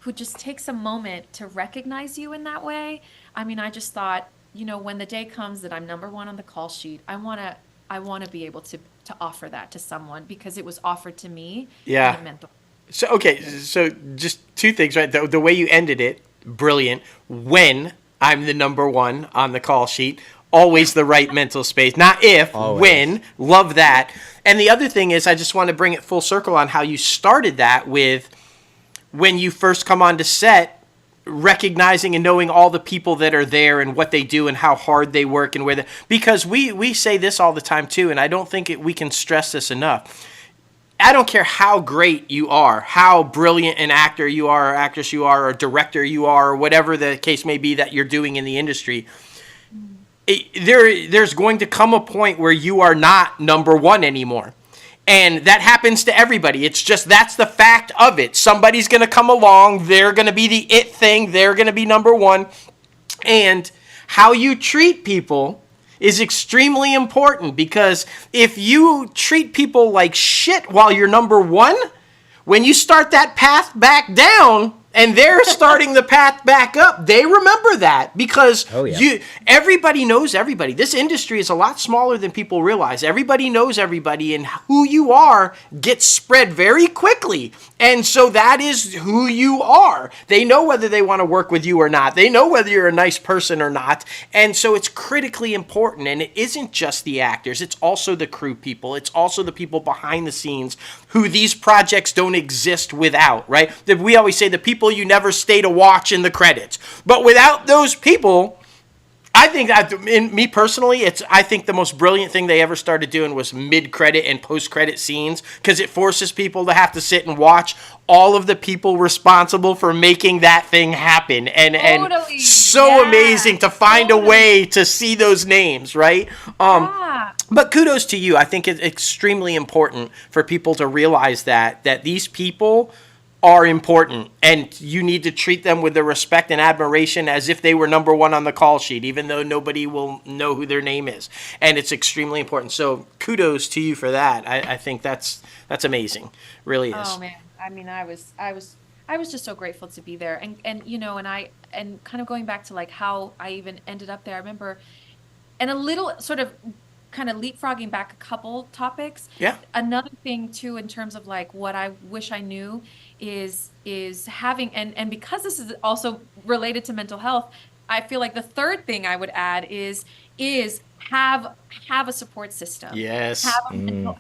who just takes a moment to recognize you in that way, I just thought, when the day comes that I'm number one on the call sheet, I want to be able to offer that to someone, because it was offered to me. And it meant the So just two things, right? The way you ended it, brilliant. When I'm the number one on the call sheet. Always the right mental space. Not if, Always. when. Love that. And the other thing is, I just want to bring it full circle on how you started that with when you first come onto set, recognizing and knowing all the people that are there and what they do and how hard they work and where they, because we say this all the time too, and I don't think we can stress this enough. I don't care how great you are, how brilliant an actor you are, or actress you are, or director you are, or whatever the case may be that you're doing in the industry. There's going to come a point where you are not number one anymore. And that happens to everybody. It's just, that's the fact of it. Somebody's going to come along. They're going to be the it thing. They're going to be number one. And how you treat people is extremely important, because if you treat people like shit while you're number one, when you start that path back down and they're starting the path back up, they remember that, because everybody knows everybody. This industry is a lot smaller than people realize. Everybody knows everybody, and who you are gets spread very quickly. And so that is who you are. They know whether they want to work with you or not. They know whether you're a nice person or not. And so it's critically important. And it isn't just the actors. It's also the crew people. It's also the people behind the scenes who these projects don't exist without, right? We always say the people you never stay to watch in the credits. But without those people, I think that, in me personally, I think the most brilliant thing they ever started doing was mid-credit and post-credit scenes, because it forces people to have to sit and watch all of the people responsible for making that thing happen. And so amazing to find a way to see those names, right? But kudos to you. I think it's extremely important for people to realize that these people are important, and you need to treat them with the respect and admiration as if they were number one on the call sheet, even though nobody will know who their name is. And it's extremely important. So kudos to you for that. I think that's amazing. Really is. Oh man. I mean, I was just so grateful to be there. And you know, and kind of going back to like how I even ended up there. I remember, and a little sort of kind of leapfrogging back a couple topics. Yeah. Another thing too, in terms of like what I wish I knew is having, and because this is also related to mental health, I feel like the third thing I would add is have a support system. Yes.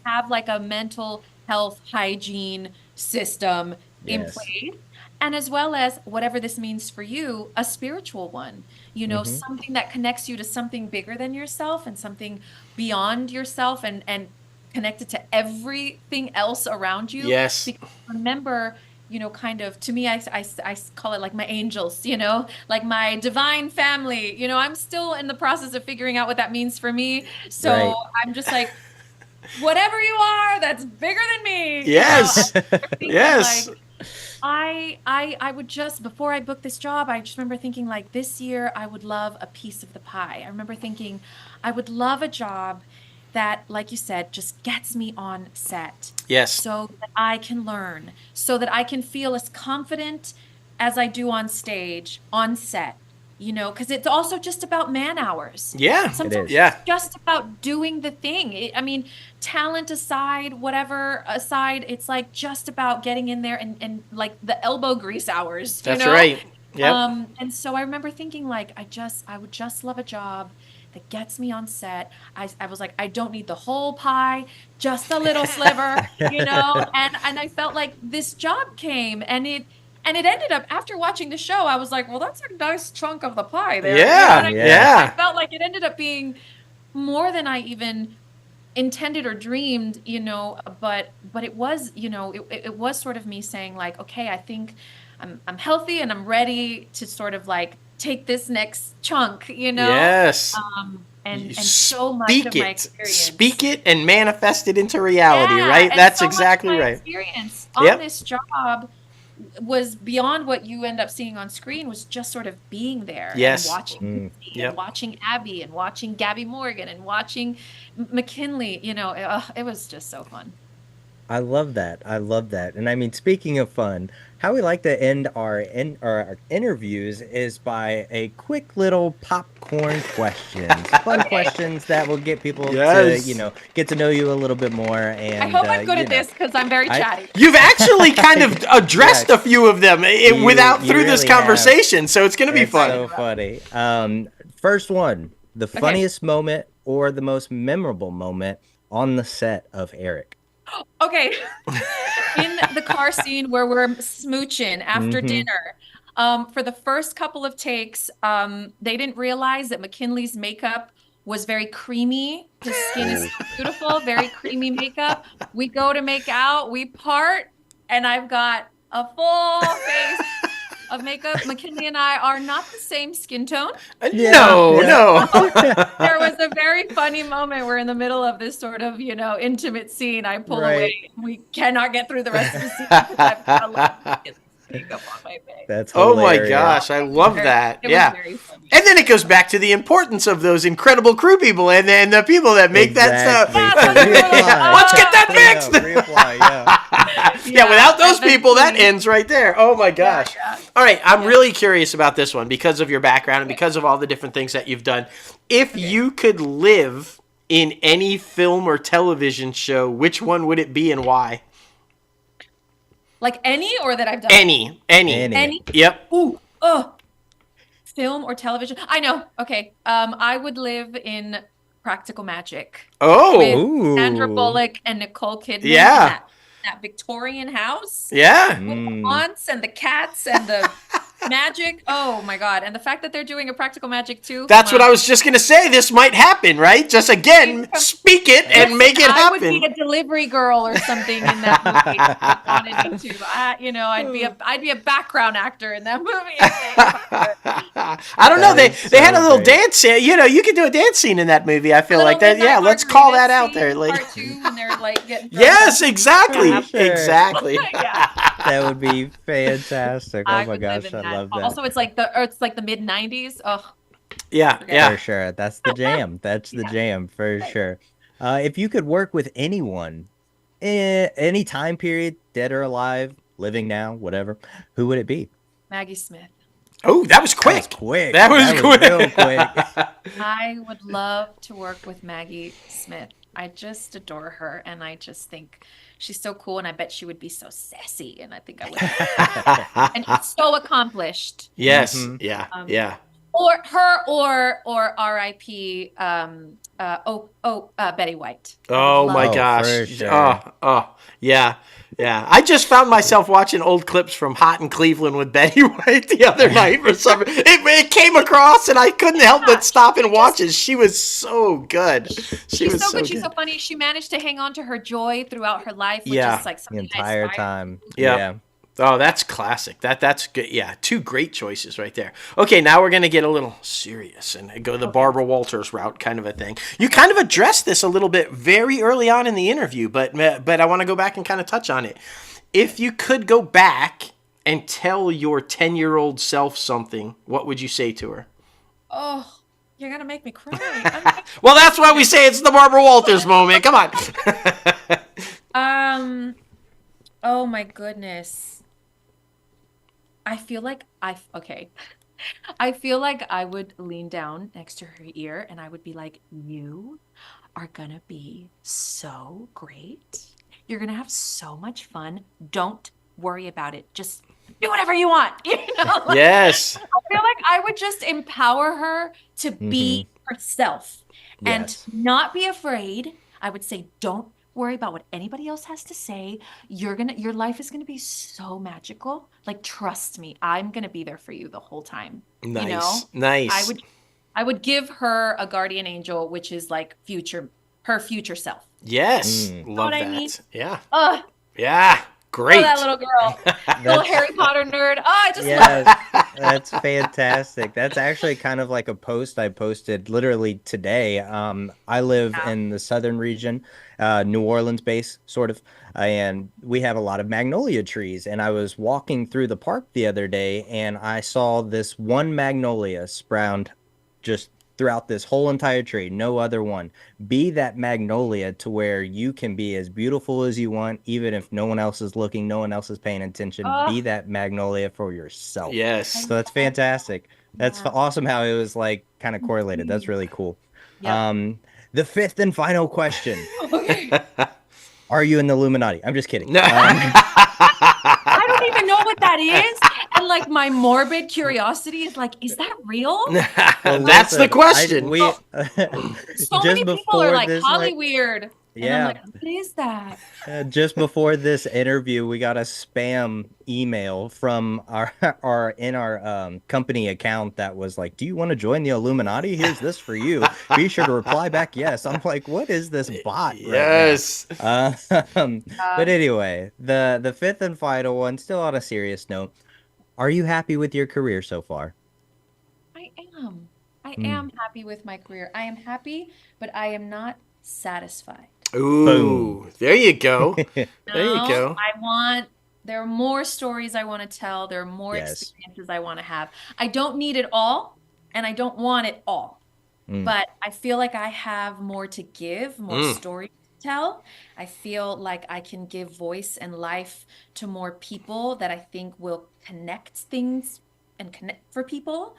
Have like a mental health hygiene system in place. And as well as, whatever this means for you, a spiritual one, you know, something that connects you to something bigger than yourself and something beyond yourself, and connected to everything else around you. Yes. Because remember, you know, kind of, to me, I call it like my angels, you know, like my divine family. You know, I'm still in the process of figuring out what that means for me. So I'm just like, whatever you are, that's bigger than me. Yes. Yes. Like, I would just, before I booked this job, I just remember thinking like, this year I would love a piece of the pie. I remember thinking I would love a job that, like you said, just gets me on set. Yes. So that I can learn, so that I can feel as confident as I do on stage, on set. You know, because it's also just about man hours. Yeah, sometimes it's just about doing the thing. I mean, talent aside, whatever aside, it's like just about getting in there and like the elbow grease hours. That's right. Yeah. And so I remember thinking like, I would just love a job that gets me on set. I was like, I don't need the whole pie, just a little sliver, you know. And I felt like this job came, and it ended up, after watching the show, I was like, well, that's a nice chunk of the pie there. Yeah, you know I felt like it ended up being more than I even intended or dreamed, you know, but it was, you know, it was sort of me saying like, okay, I think I'm healthy and I'm ready to sort of like take this next chunk, you know? Yes. And so much of my experience. Speak it and manifest it into reality, right? And That's so exactly much of my right. Experience on this job was beyond what you end up seeing on screen, was just sort of being there and watching and watching Abby and watching Gabby Morgan and watching McKinley, you know, it was just so fun. I love that. I love that. And I mean, speaking of fun, how we like to end our interviews is by a quick little popcorn questions. Fun Okay. questions that will get people to, Yes. get to know you a little bit more. I And hope I'm good at this because I'm very I chatty. You've actually kind of addressed Yeah, a few of them without you through this really have. conversation, so it's going to be It's fun. so funny. First one, the funniest moment or the most memorable moment on the set of Eric. Okay. In the car scene where we're smooching after Mhm. dinner, for the first couple of takes, they didn't realize that McKinley's makeup was very creamy. His skin is so beautiful, very creamy makeup. We go to make out, we part, and I've got a full face of makeup. McKinley and I are not the same skin tone. No, no. There was a very funny moment where in the middle of this sort of, intimate scene, I pull Right. away and we cannot get through the rest of the scene because I've got a lot of makeup on my face. That's Oh my hilarious. gosh, I love that. It Yeah. was very funny. And then it goes back to the importance of those incredible crew people and then the people that make that Exactly. stuff. Yeah, Reapply. Let's get that fixed. Reapply, yeah. Yeah, without those people, that eventually- ends right there. Oh my gosh. Yeah. All right, I'm really curious about this one because of your background and because of all the different things that you've done. If you could live in any film or television show, which one would it be and why? Like any or that I've done? Any. Any? Yep. Ooh, film or television? I know. Okay. I would live in Practical Magic Oh, with Ooh. Sandra Bullock and Nicole Kidman. Yeah. In that Victorian house. yeah. With the haunts and the cats and the magic. Oh my God. And the fact that they're doing a Practical Magic too. That's what I was just going to say. This might happen, right? Just again, speak it and make it I would be happen. a delivery girl or something in that movie. If I wanted me to. I'd be a background actor in that movie. I don't know. That They is had a so little great. dance scene. You could do a dance scene in that movie. I feel like that. Yeah, let's call that out there. Like, Part two when they're like getting yes, exactly, Sure. exactly. yeah. That would be fantastic. Oh I my would live gosh, in I that. love that. Also, it's like the mid '90s. Oh, Yeah, Okay. yeah. For sure. That's the jam. That's the jam for sure. If you could work with anyone, any time period, dead or alive, living now, whatever, who would it be? Maggie Smith. Oh, that was quick. Quick. That was quick. real quick. I would love to work with Maggie Smith. I just adore her, and I just think she's so cool, and I bet she would be so sassy, and I think I would. And she's so accomplished. Yes. Mhm. Yeah. Um, Yeah. Or her, or R.I.P. Betty White. I Oh would my love- gosh. for sure. Oh, yeah. Yeah. I just found myself watching old clips from Hot in Cleveland with Betty White the other night for some it came across and I couldn't help but stop and watch it. She was so good. She's so good. She's so funny. She managed to hang on to her joy throughout her life, which Yeah. is like The something I entire aspire time. Yeah. Yeah. Oh, that's classic. That's good. Yeah, two great choices right there. Okay, now we're going to get a little serious and go the Barbara Walters route kind of a thing. You kind of addressed this a little bit very early on in the interview, but I want to go back and kind of touch on it. If you could go back and tell your 10-year-old self something, what would you say to her? Oh, you're gonna make me cry. Well, that's why we say it's the Barbara Walters moment. Come on. Oh my goodness. I feel like I feel like I would lean down next to her ear and I would be like, you are gonna be so great. You're gonna have so much fun. Don't worry about it. Just do whatever you want. Like, Yes. I feel like I would just empower her to be herself and Yes. not be afraid. I would say, don't worry about what anybody else has to say. Your life is gonna be so magical. Like, trust me, I'm gonna be there for you the whole time. Nice. You know? Nice. I would give her a guardian angel, which is like her future self. Yes. Love what that. I mean? Yeah. Oh, Yeah. Great. that little girl, little Harry Potter nerd. Oh, I just love Yes, that's fantastic. That's actually kind of like a post I posted literally today. I live in the southern region, New Orleans base, sort of, and we have a lot of magnolia trees. And I was walking through the park the other day, and I saw this one magnolia sprout just throughout this whole entire tree, no other one. Be that magnolia to where you can be as beautiful as you want, even if no one else is looking, no one else is paying attention. Be that magnolia for yourself. Yes. So that's fantastic. That's Yeah. awesome how it was like kind of correlated. That's really cool. Yeah. The fifth and final question. Okay. Are you in the Illuminati? I'm just kidding. No. I don't even know what that is. And like my morbid curiosity is like, is that real? That's the question. So many people are like Holly weird. And I'm like, what is that? Just before this interview, we got a spam email from our company account that was like, "Do you want to join the Illuminati? Here's this for you. Be sure to reply back yes." I'm like, "What is this bot?" Yes. Right now? But anyway, the fifth and final one, still on a serious note. Are you happy with your career so far? I am. I am happy with my career. I am happy, but I am not satisfied. Ooh, boom. There you go. There you go. There are more stories I want to tell. There are more experiences I want to have. I don't need it all, and I don't want it all. But I feel like I have more to give, more stories to tell. I feel like I can give voice and life to more people that I think will connect things and connect for people.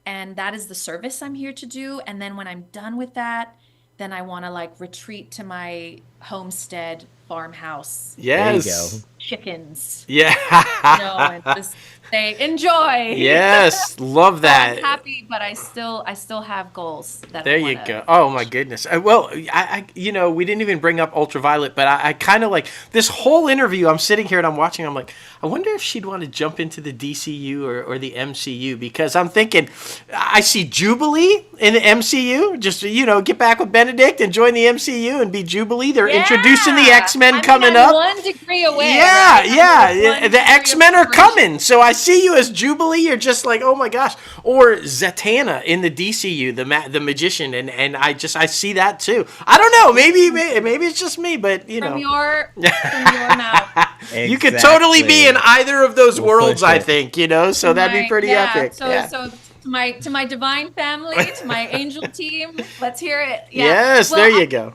And that is the service I'm here to do. And then when I'm done with that, then I want to like retreat to my homestead farmhouse. Yes. There you go. Chickens. Yeah. And just say enjoy. Yes, love that. I'm happy, but I still have goals. There you go. Oh my goodness. Well, I we didn't even bring up Ultraviolet, but I kind of like this whole interview. I'm sitting here and I'm watching. I'm like, I wonder if she'd want to jump into the DCU or the MCU, because I'm thinking I see Jubilee in the MCU. Just get back with Benedict and join the MCU and be Jubilee. They're introducing the X-Men coming up. 1 degree away. Yeah, right? Yeah. The X-Men are coming. So I see you as Jubilee. You're just like, oh my gosh. Or Zatanna in the DCU, the magician, and I see that too. I don't know. Maybe it's just me, but from your mouth. Exactly. You could totally be in either of those worlds, I think. So that'd be pretty epic. So to my divine family, to my angel team, let's hear it. Yeah. Yes, well, there you go.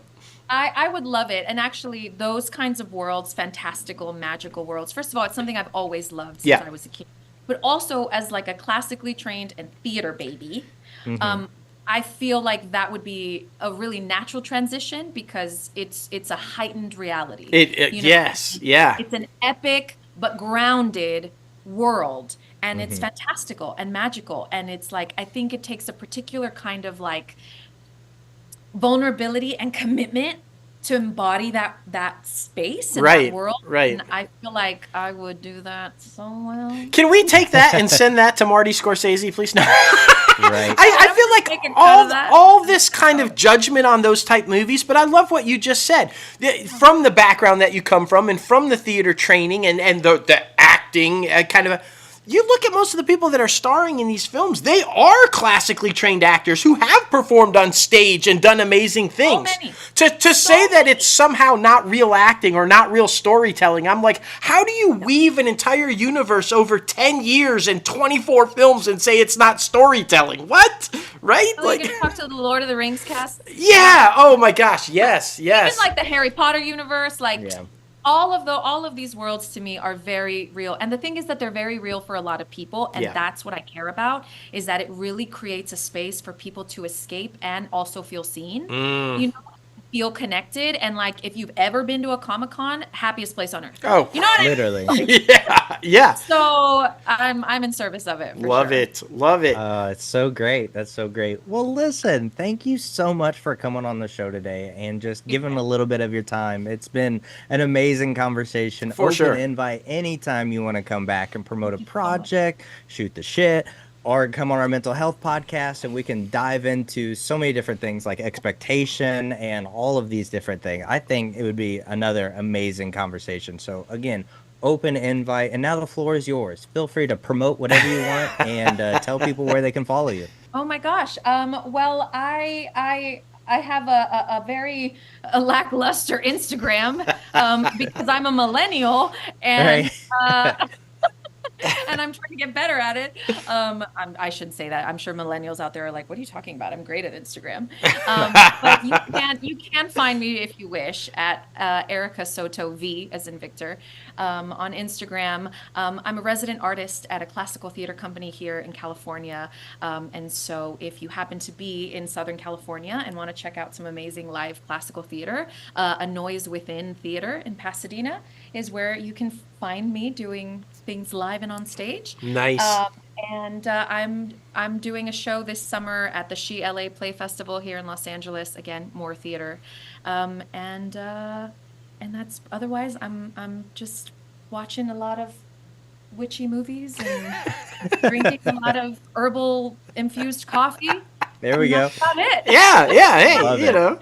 I would love it. And actually, those kinds of worlds, fantastical, magical worlds, first of all, it's something I've always loved since I was a kid. But also, as like a classically trained and theater baby, I feel like that would be a really natural transition, because it's a heightened reality. Yes, yeah. It's an epic but grounded world, and it's fantastical and magical. And it's like, I think it takes a particular kind of like vulnerability and commitment to embody that space and that world. Right. And I feel like I would do that so well. Can we take that and send that to Marty Scorsese, please? No. Right. I feel like all this kind of judgment on those type movies, but I love what you just said. From the background that you come from and from the theater training and the acting kind of you look at most of the people that are starring in these films, they are classically trained actors who have performed on stage and done amazing things. To say that it's somehow not real acting or not real storytelling, I'm like, how do you weave an entire universe over 10 years and 24 films and say it's not storytelling? What? Right? So like, you can talk to the Lord of the Rings cast? Yeah. Oh my gosh. Yes. Yes. Even like the Harry Potter universe, like... Yeah. All of these worlds to me are very real. And the thing is that they're very real for a lot of people. And that's what I care about, is that it really creates a space for people to escape and also feel seen. Feel connected. And like, if you've ever been to a Comic-Con, happiest place on earth. Oh, you know what literally. I mean? Yeah. So I'm in service of it. Love it. It's so great. That's so great. Well, listen, thank you so much for coming on the show today and just giving a little bit of your time. It's been an amazing conversation. For sure. Invite anytime you want to come back and promote a project, shoot the shit, or come on our mental health podcast, and we can dive into so many different things like expectation and all of these different things. I think it would be another amazing conversation. So again, open invite, and now the floor is yours. Feel free to promote whatever you want and tell people where they can follow you. Oh my gosh. Well, I have a very lackluster Instagram because I'm a millennial, and and I'm trying to get better at it. I shouldn't say that. I'm sure millennials out there are like, "What are you talking about? I'm great at Instagram." But you can find me if you wish at Erika Soto V as in Victor on Instagram. I'm a resident artist at a classical theater company here in California, and so if you happen to be in Southern California and want to check out some amazing live classical theater, A Noise Within Theater in Pasadena is where you can find me doing things live and on stage. Nice. And I'm doing a show this summer at the She LA Play Festival here in Los Angeles. Again, more theater, and that's otherwise. I'm just watching a lot of witchy movies and drinking a lot of herbal infused coffee. There we go. That's about it. Yeah. Hey, you know.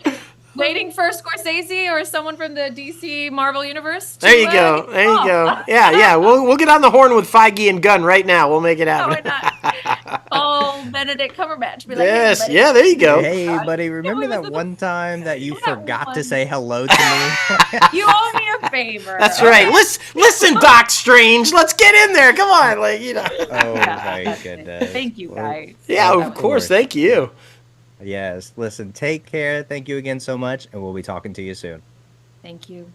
Waiting for Scorsese or someone from the DC Marvel universe. There you go. There you go. Yeah. We'll get on the horn with Feige and Gunn right now. We'll make it happen. No, we're not. Oh, Benedict Cumberbatch. Be like, Yes. "Hey, Yeah. There you go. Hey, buddy, remember that one time that you forgot to say hello to me? you owe me a favor." That's right. Listen, Doc Strange. Let's get in there. Come on, like you know. Oh my goodness. Thank you, guys. Yeah, That of was- course. Thank you. Yes. Listen, take care. Thank you again so much, and we'll be talking to you soon. Thank you.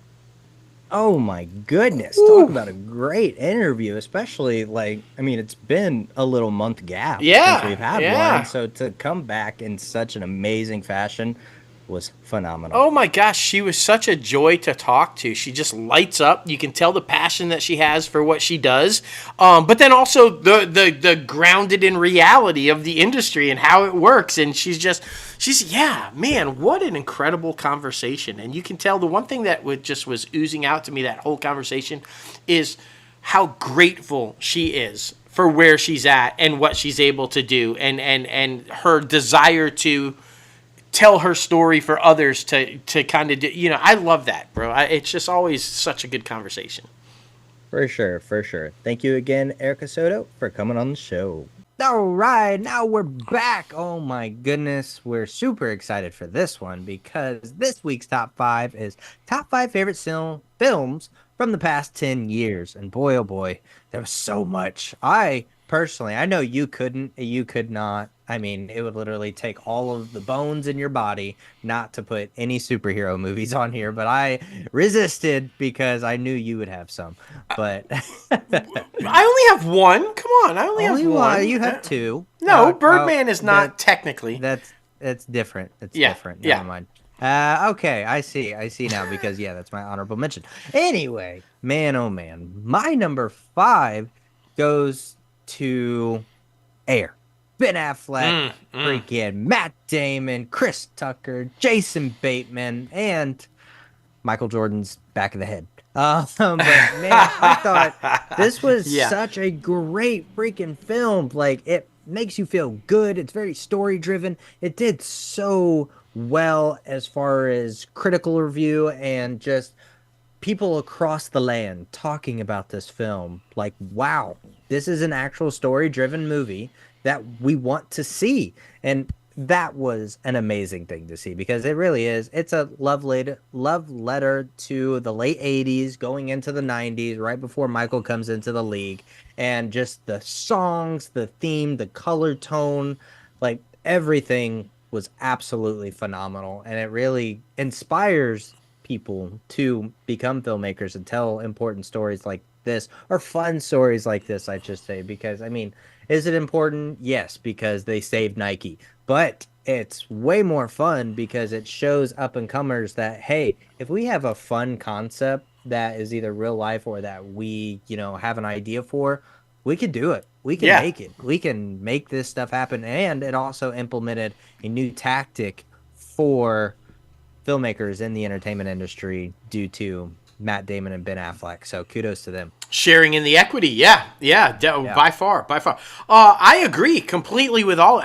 Oh my goodness. Talk about a great interview, especially it's been a little month gap Yeah, since we've had yeah. one. So to come back in such an amazing fashion was phenomenal. Oh my gosh, she was such a joy to talk to. She just lights up. You can tell the passion that she has for what she does, but then also the grounded in reality of the industry and how it works. And she's yeah, man, what an incredible conversation. And you can tell the one thing that was oozing out to me that whole conversation is how grateful she is for where she's at and what she's able to do, and her desire to tell her story for others to kind of do. I love that, bro. It's just always such a good conversation. For sure. Thank you again, Erika Soto, for coming on the show. All right, now we're back. Oh my goodness, we're super excited for this one because this week's top 5 is top 5 favorite films from the past 10 years. And boy, oh boy, there was so much. I know you could not. I mean, it would literally take all of the bones in your body not to put any superhero movies on here, but I resisted because I knew you would have some. But I only have one. Come on, I only have one. You have 2. No, Birdman is not technically. It's different. It's Yeah, different. yeah. Never mind. Okay, I see now because that's my honorable mention. Anyway, man, oh man, my number 5 goes to Air. Ben Affleck, freaking Matt Damon, Chris Tucker, Jason Bateman, and Michael Jordan's back of the head. But man, I thought this was such a great freaking film. Like, it makes you feel good. It's very story driven. It did so well as far as critical review and just people across the land talking about this film. Like, wow, this is an actual story driven movie that we want to see. And that was an amazing thing to see because it really is. It's a love letter to the late 80s going into the 90s, right before Michael comes into the league. And just the songs, the theme, the color tone, like everything was absolutely phenomenal. And it really inspires people to become filmmakers and tell important stories like this, or fun stories like this, I should say, because I mean, is it important? Yes, because they saved Nike. But it's way more fun because it shows up-and-comers that, hey, if we have a fun concept that is either real life or that we, have an idea for, we could do it. We can make it. We can make this stuff happen. And it also implemented a new tactic for filmmakers in the entertainment industry due to Matt Damon and Ben Affleck. So kudos to them. Sharing in the equity, yeah. By far. I agree completely with all.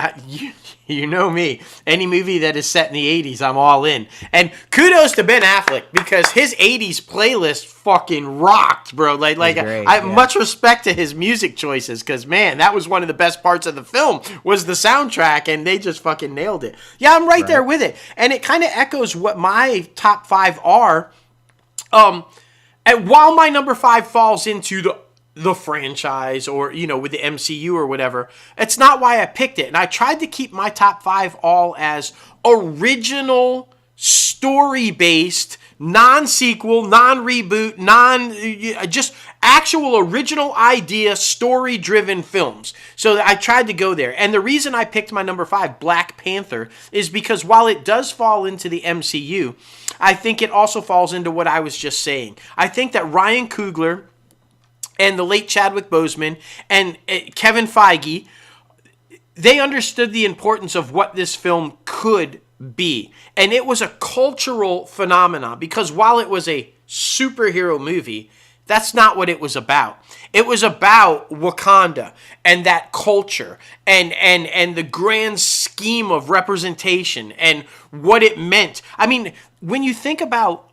You know me. Any movie that is set in the 80s, I'm all in. And kudos to Ben Affleck because his 80s playlist fucking rocked, bro. Like great, I have much respect to his music choices because, man, that was one of the best parts of the film was the soundtrack, and they just fucking nailed it. Yeah, I'm right there with it. And it kind of echoes what my top 5 are. And while my number 5 falls into the the franchise or, with the MCU or whatever. It's not why I picked it. And I tried to keep my top 5 all as original, story-based, non-sequel, non-reboot, just actual original idea, story-driven films. So I tried to go there. And the reason I picked my number 5, Black Panther, is because while it does fall into the MCU, I think it also falls into what I was just saying. I think that Ryan Coogler and the late Chadwick Boseman and Kevin Feige, they understood the importance of what this film could be. And it was a cultural phenomenon because while it was a superhero movie, that's not what it was about. It was about Wakanda and that culture and the grand scheme of representation and what it meant. I mean, when you think about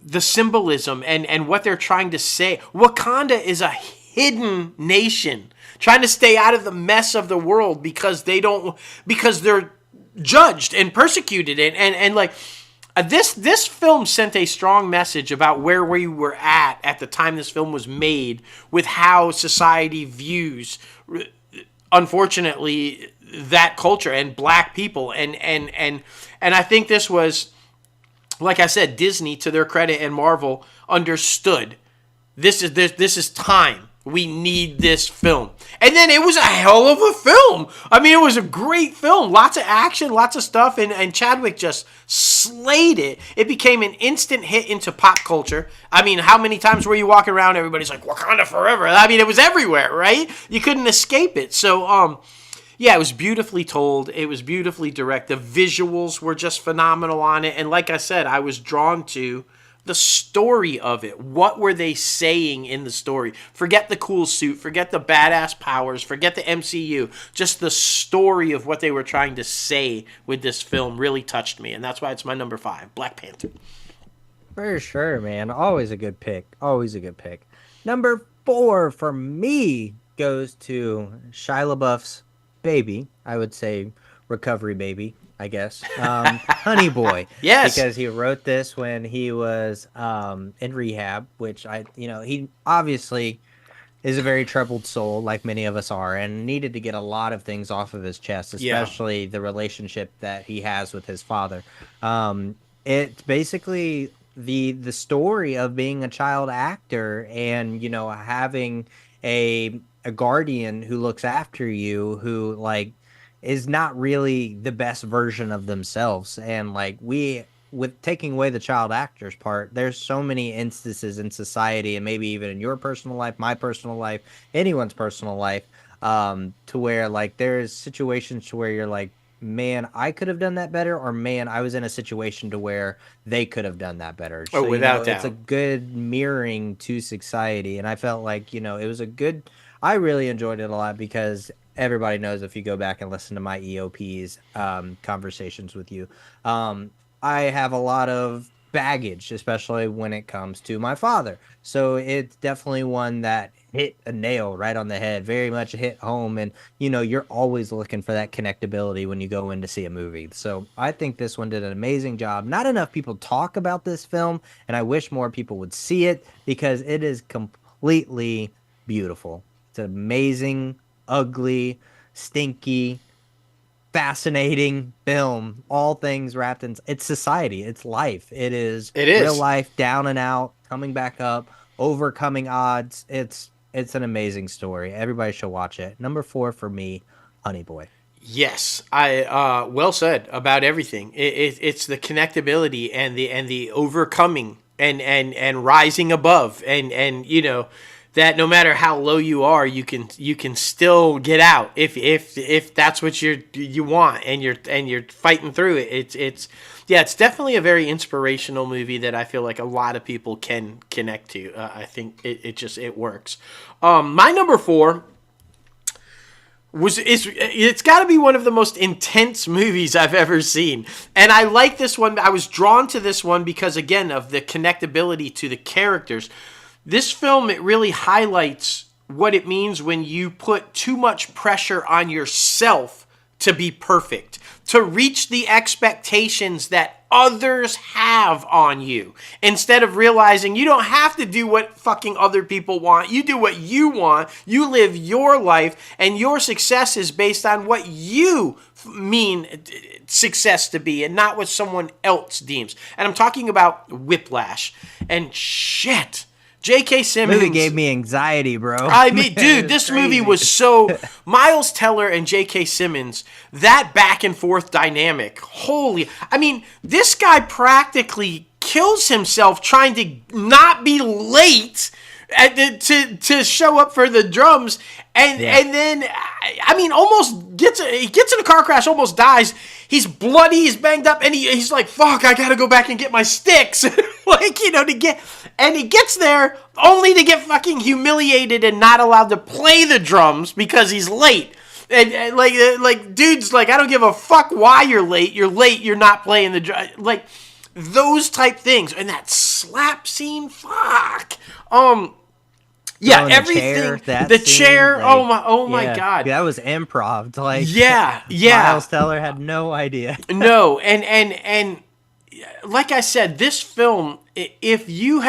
the symbolism and what they're trying to say, Wakanda is a hidden nation trying to stay out of the mess of the world because they're judged and persecuted and like this film sent a strong message about where we were at the time this film was made with how society views, unfortunately, that culture and black people and I think this was, like I said, Disney, to their credit, and Marvel understood this is time. We need this film. And then it was a hell of a film. I mean, it was a great film. Lots of action, lots of stuff, and Chadwick just slayed it. It became an instant hit into pop culture. I mean, how many times were you walking around, everybody's like, Wakanda forever. I mean, it was everywhere, right? You couldn't escape it. So, yeah, it was beautifully told. It was beautifully directed. The visuals were just phenomenal on it. And like I said, I was drawn to the story of it. What were they saying in the story? Forget the cool suit. Forget the badass powers. Forget the MCU. Just the story of what they were trying to say with this film really touched me. And that's why it's my number 5, Black Panther. For sure, man. Always a good pick. Always a good pick. Number 4 for me goes to Shia LaBeouf's baby. I would say recovery baby, I guess. Honey Boy. Yes. Because he wrote this when he was in rehab, which he obviously is a very troubled soul, like many of us are, and needed to get a lot of things off of his chest, especially the relationship that he has with his father. It's basically the story of being a child actor and, having a guardian who looks after you, who is not really the best version of themselves. And with taking away the child actors part, there's so many instances in society, and maybe even in your personal life, my personal life, anyone's personal life, to where there's situations to where you're like, man, I could have done that better, or man, I was in a situation to where they could have done that better. So, without doubt. It's a good mirroring to society. And I felt like, it was a good, I really enjoyed it a lot because everybody knows, if you go back and listen to my EOPs conversations with you, I have a lot of baggage, especially when it comes to my father. So it's definitely one that hit a nail right on the head, very much hit home. And, you're always looking for that connectability when you go in to see a movie. So I think this one did an amazing job. Not enough people talk about this film, and I wish more people would see it because it is completely beautiful. It's an amazing, ugly, stinky, fascinating film. All things wrapped in. It's society. It's life. It is real life, down and out, coming back up, overcoming odds. It's an amazing story. Everybody should watch it. Number 4 for me, Honey Boy. Yes, I well said about everything. It's the connectability and the overcoming and rising above and that no matter how low you are, you can still get out if that's what you want and you're fighting through it. It's definitely a very inspirational movie that I feel like a lot of people can connect to. I think it works. My number 4 it's got to be one of the most intense movies I've ever seen. And I like this one. I was drawn to this one because, again, of the connectability to the characters. This film, it really highlights what it means when you put too much pressure on yourself to be perfect, to reach the expectations that others have on you, instead of realizing you don't have to do what fucking other people want. You do what you want. You live your life, and your success is based on what you mean success to be, and not what someone else deems. And I'm talking about Whiplash. And shit, J.K. Simmons. Movie gave me anxiety, bro. I mean, dude, this movie was so... Miles Teller and J.K. Simmons, that back and forth dynamic. Holy... I mean, this guy practically kills himself trying to not be late to show up for the drums. And then, I mean, he gets in a car crash, almost dies. He's bloody, he's banged up, and he's like, fuck, I gotta go back and get my sticks. And he gets there only to get fucking humiliated and not allowed to play the drums because he's late. And like, dude's like, I don't give a fuck why you're late. You're late, you're not playing the drums. Like, those type things. And that slap scene, fuck. Yeah, everything. The chair. Like, oh my God. That was improv. Like, yeah. Miles Teller had no idea. No, and like I said, this film, if you're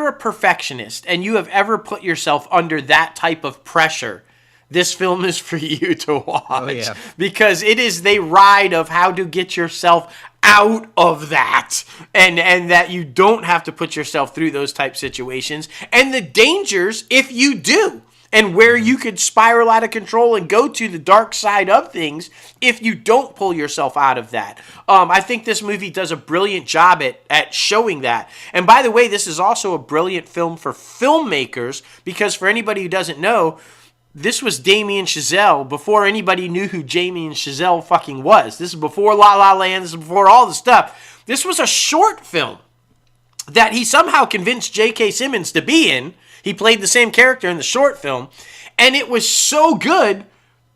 a perfectionist and you have ever put yourself under that type of pressure, this film is for you to watch. Oh, yeah. Because it is the ride of how to get yourself out of that, and that you don't have to put yourself through those type situations, and the dangers if you do, and where you could spiral out of control and go to the dark side of things if you don't pull yourself out of that. I think this movie does a brilliant job at showing that. And by the way, this is also a brilliant film for filmmakers, because for anybody who doesn't know, this was Damien Chazelle before anybody knew who Damien Chazelle fucking was. This is before La La Land. This is before all the stuff. This was a short film that he somehow convinced J.K. Simmons to be in. He played the same character in the short film, and it was so good,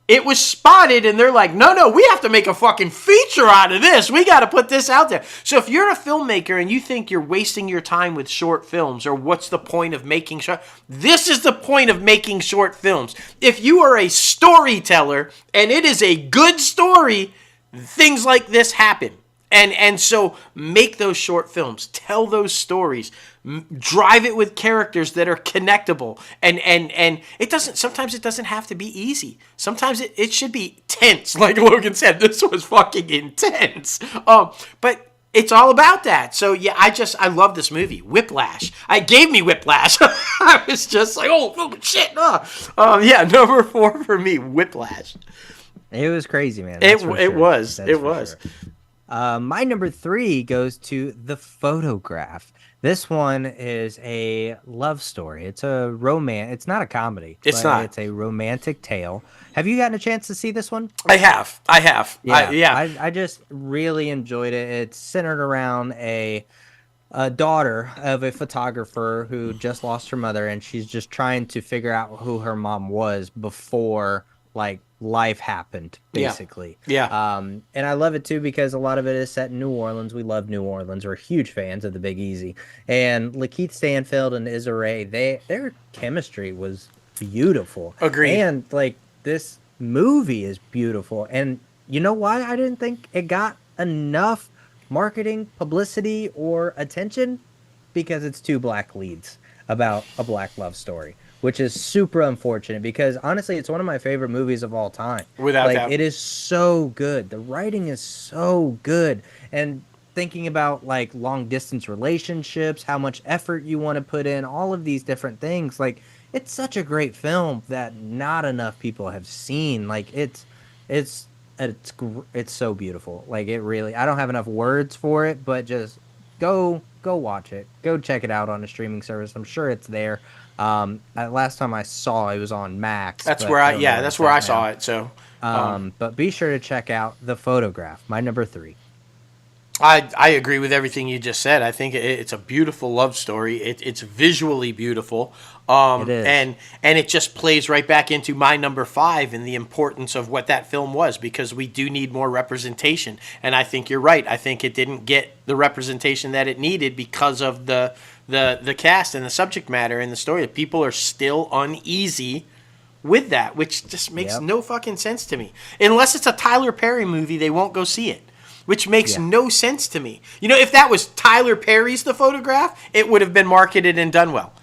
it was spotted, and they're like, no, we have to make a fucking feature out of this. We got to put this out there. So if you're a filmmaker and you think you're wasting your time with short films, or what's the point of making short... This is the point of making short films. If you are a storyteller, and it is a good story, things like this happen. And so make those short films, tell those stories, drive it with characters that are connectable, and it doesn't. Sometimes it doesn't have to be easy. Sometimes it should be tense, like Logan said. This was fucking intense. But it's all about that. So yeah, I love this movie. Whiplash. It gave me whiplash. I was just like, oh shit. Yeah, number 4 for me, Whiplash. It was crazy, man. It was. Sure. My number 3 goes to The Photograph. This one is a love story. It's a romance. It's not a comedy. It's not. It's a romantic tale. Have you gotten a chance to see this one? I have. Yeah. I just really enjoyed it. It's centered around a daughter of a photographer who just lost her mother, and she's just trying to figure out who her mom was before, like, life happened, basically. Yeah. And I love it too because a lot of it is set in New Orleans. We love New Orleans. We're huge fans of the Big Easy. And Lakeith Stanfield and Issa Rae, their chemistry was beautiful. Agreed. And like, this movie is beautiful. And you know why I didn't think it got enough marketing, publicity, or attention? Because it's 2 black leads about a black love story, which is super unfortunate because honestly, it's one of my favorite movies of all time. Without doubt. It is so good. The writing is so good. And thinking about like long distance relationships, how much effort you want to put in, all of these different things. Like, it's such a great film that not enough people have seen. Like, it's so beautiful. Like, it really, I don't have enough words for it, but just go watch it. Go check it out on a streaming service. I'm sure it's there. Last time I saw it was on Max. That's where I saw it. So, but be sure to check out The Photograph, my number 3. I agree with everything you just said. I think it's a beautiful love story. It's visually beautiful. It is. And it just plays right back into my number 5 and the importance of what that film was, because we do need more representation. And I think you're right. I think it didn't get the representation that it needed because of the cast and the subject matter and the story. People are still uneasy with that, which just makes Yep. no fucking sense to me. Unless it's a Tyler Perry movie, they won't go see it, which makes no sense to me. You know, if that was Tyler Perry's The Photograph, it would have been marketed and done well,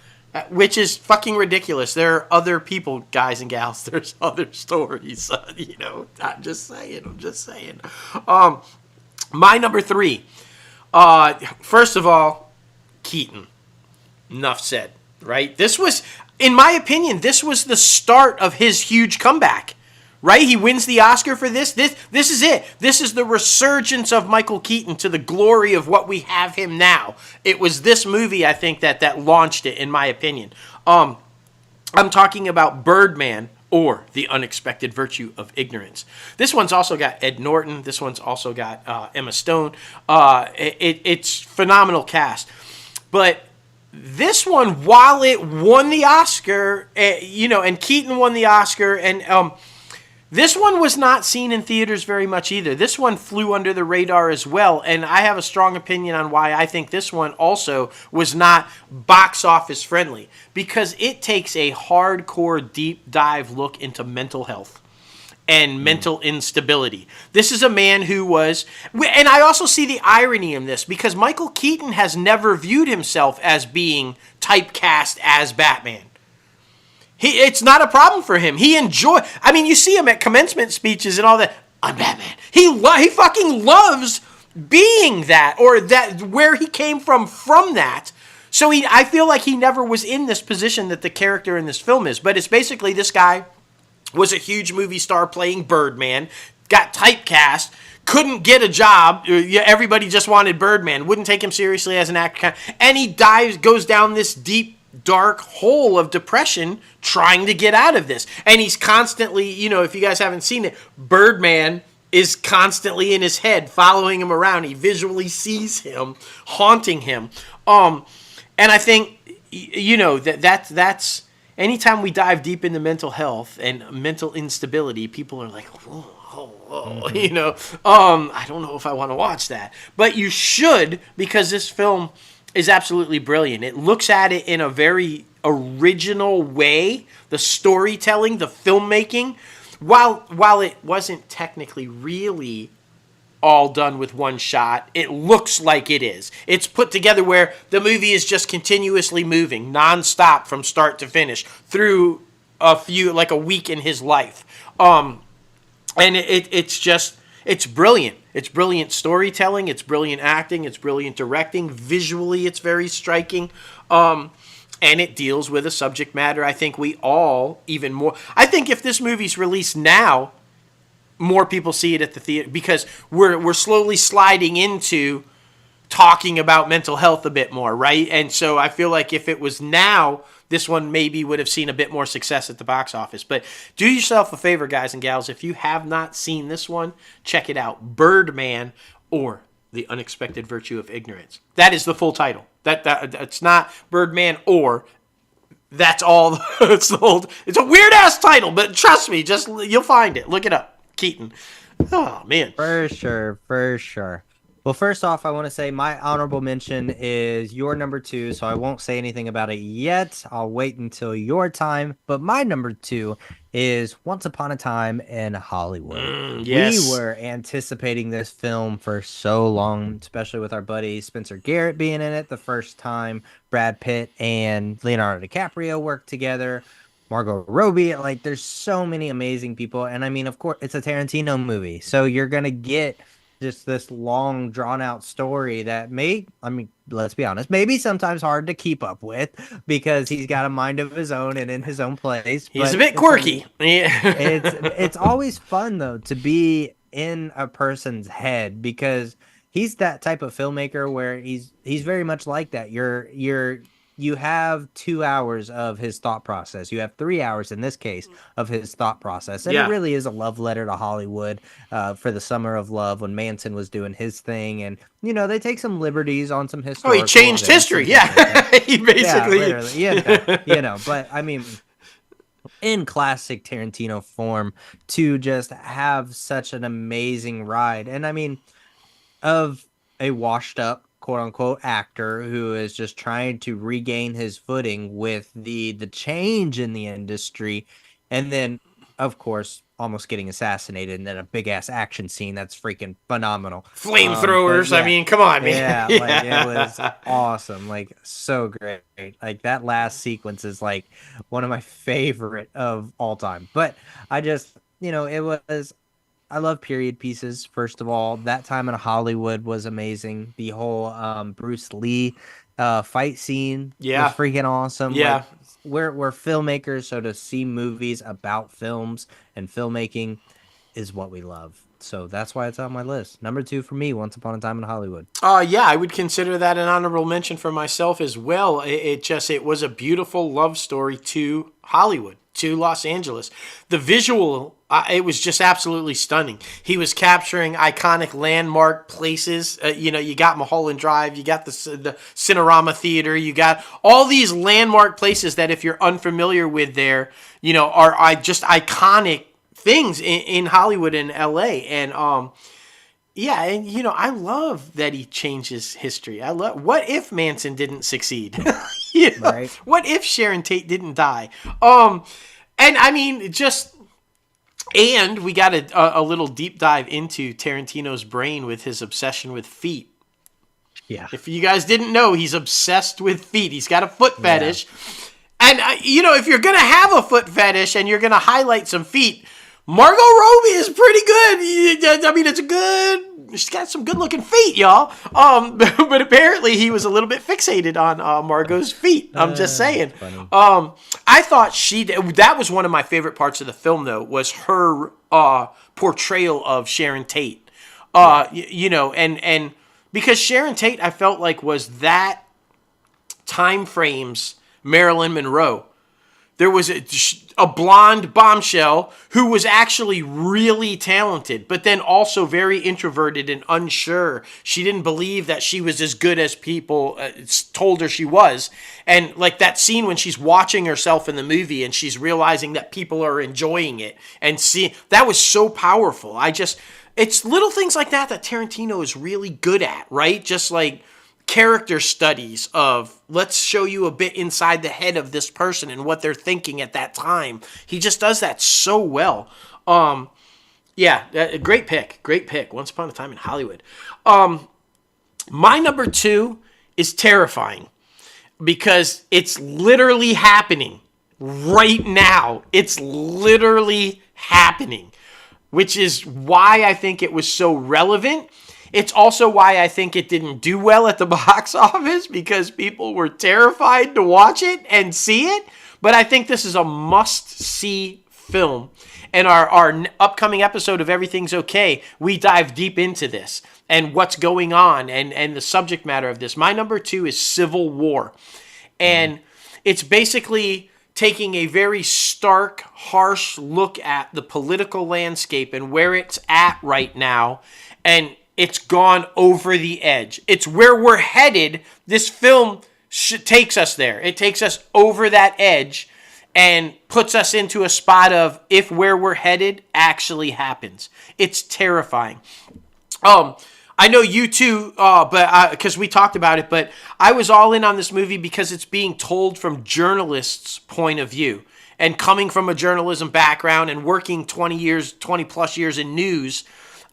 which is fucking ridiculous. There are other people, guys and gals. There's other stories. You know, I'm just saying. My number 3. First of all, Keaton. Enough said, right? This was, in my opinion, this was the start of his huge comeback, right? He wins the Oscar for this. This is it. This is the resurgence of Michael Keaton to the glory of what we have him now. It was this movie, I think, that launched it, in my opinion. I'm talking about Birdman, or The Unexpected Virtue of Ignorance. This one's also got Ed Norton. This one's also got Emma Stone. It's phenomenal cast. But this one, while it won the Oscar, and Keaton won the Oscar, and this one was not seen in theaters very much either. This one flew under the radar as well, and I have a strong opinion on why I think this one also was not box office friendly, because it takes a hardcore deep dive look into mental health and mental instability. This is a man who was, and I also see the irony in this, because Michael Keaton has never viewed himself as being typecast as Batman. It's not a problem for him. He you see him at commencement speeches and all that. I'm Batman. He fucking loves being that, or that where he came from that. So I feel like he never was in this position that the character in this film is. But it's basically, this guy was a huge movie star playing Birdman, got typecast, couldn't get a job. Everybody just wanted Birdman, wouldn't take him seriously as an actor, and he goes down this deep, dark hole of depression trying to get out of this. And he's constantly, if you guys haven't seen it, Birdman is constantly in his head, following him around. He visually sees him, haunting him. And I think, that's anytime we dive deep into mental health and mental instability, people are like, I don't know if I want to watch that. But you should, because this film is absolutely brilliant. It looks at it in a very original way. The storytelling, the filmmaking, while it wasn't technically really all done with one shot, it looks like it is. It's put together where the movie is just continuously moving, nonstop from start to finish through a week in his life. And it's brilliant. It's brilliant storytelling. It's brilliant acting. It's brilliant directing. Visually, it's very striking. And it deals with a subject matter I think we all even more. I think if this movie's released now, more people see it at the theater, because we're slowly sliding into talking about mental health a bit more, right? And so I feel like if it was now, this one maybe would have seen a bit more success at the box office. But do yourself a favor, guys and gals. If you have not seen this one, check it out. Birdman, or The Unexpected Virtue of Ignorance. That is the full title. It's not Birdman or. That's all. It's a weird ass title, but trust me, you'll find it. Look it up. Keaton. Oh man. For sure. Well, first off, I want to say my honorable mention is your number 2, so I won't say anything about it yet. I'll wait until your time. But my number 2 is Once Upon a Time in Hollywood. Yes. We were anticipating this film for so long, especially with our buddy Spencer Garrett being in it the first time. Brad Pitt and Leonardo DiCaprio worked together. Margot Robbie, there's so many amazing people. And I mean, of course, it's a Tarantino movie. So you're going to get just this long, drawn-out story that let's be honest, maybe sometimes hard to keep up with, because he's got a mind of his own and in his own place. He's a bit quirky. It's always fun, though, to be in a person's head, because he's that type of filmmaker where he's very much like that. You have 2 hours of his thought process. You have 3 hours in this case of his thought process. And It really is a love letter to Hollywood for the Summer of Love, when Manson was doing his thing. And, they take some liberties on some history. He changed history. Yeah. He basically. Yeah, literally. But I mean, in classic Tarantino form, to just have such an amazing ride. And I mean, of a washed up, quote unquote, actor who is just trying to regain his footing with the change in the industry, And then, of course, almost getting assassinated, and then a big ass action scene that's freaking phenomenal. But Flamethrowers. I yeah, mean, come on, man. yeah, like it was awesome, like so great. Like that last sequence is like one of my favorite of all time. But I just, it was. I love period pieces. First of all, that time in Hollywood was amazing. The whole Bruce Lee fight scene was Yeah. freaking awesome. Like Yeah. we're filmmakers, so to see movies about films and filmmaking is what we love. So that's why it's on my list. Number 2 for me, Once Upon a Time in Hollywood. Yeah, I would consider that an honorable mention for myself as well. It was a beautiful love story to Hollywood, to Los Angeles. The visual, it was just absolutely stunning. He was capturing iconic landmark places. You got Mulholland Drive, you got the Cinerama Theater, you got all these landmark places that if you're unfamiliar with there, are just iconic things in Hollywood and LA. And yeah, and I love that he changes history. I love, what if Manson didn't succeed? Right. What if Sharon Tate didn't die? And I mean, and we got a little deep dive into Tarantino's brain with his obsession with feet. Yeah. If you guys didn't know, he's obsessed with feet. He's got a foot fetish. And, if you're going to have a foot fetish and you're going to highlight some feet, Margot Robbie is pretty good. I mean, she's got some good looking feet, y'all. But apparently he was a little bit fixated on Margot's feet. I'm just saying. I thought that was one of my favorite parts of the film, though, was her portrayal of Sharon Tate. And because Sharon Tate, I felt like was that time frame's Marilyn Monroe. There was a blonde bombshell who was actually really talented, but then also very introverted and unsure. She didn't believe that she was as good as people told her she was. And like that scene when she's watching herself in the movie and she's realizing that people are enjoying it and that was so powerful. It's little things like that Tarantino is really good at, right? Just like character studies of, let's show you a bit inside the head of this person and what they're thinking at that time. He just does that so well. Great pick. Once Upon a Time in Hollywood. My number 2 is terrifying because it's literally happening right now. It's literally happening, which is why I think it was so relevant. It's also why I think it didn't do well at the box office because people were terrified to watch it and see it. But I think this is a must-see film. And our upcoming episode of Everything's Okay, we dive deep into this and what's going on and the subject matter of this. My number 2 is Civil War. And it's basically taking a very stark, harsh look at the political landscape and where it's at right now. And it's gone over the edge. It's where we're headed. This film takes us there. It takes us over that edge and puts us into a spot of if where we're headed actually happens. It's terrifying. I know you too, but because we talked about it, but I was all in on this movie because it's being told from journalists' point of view. And coming from a journalism background and working 20 plus years in news,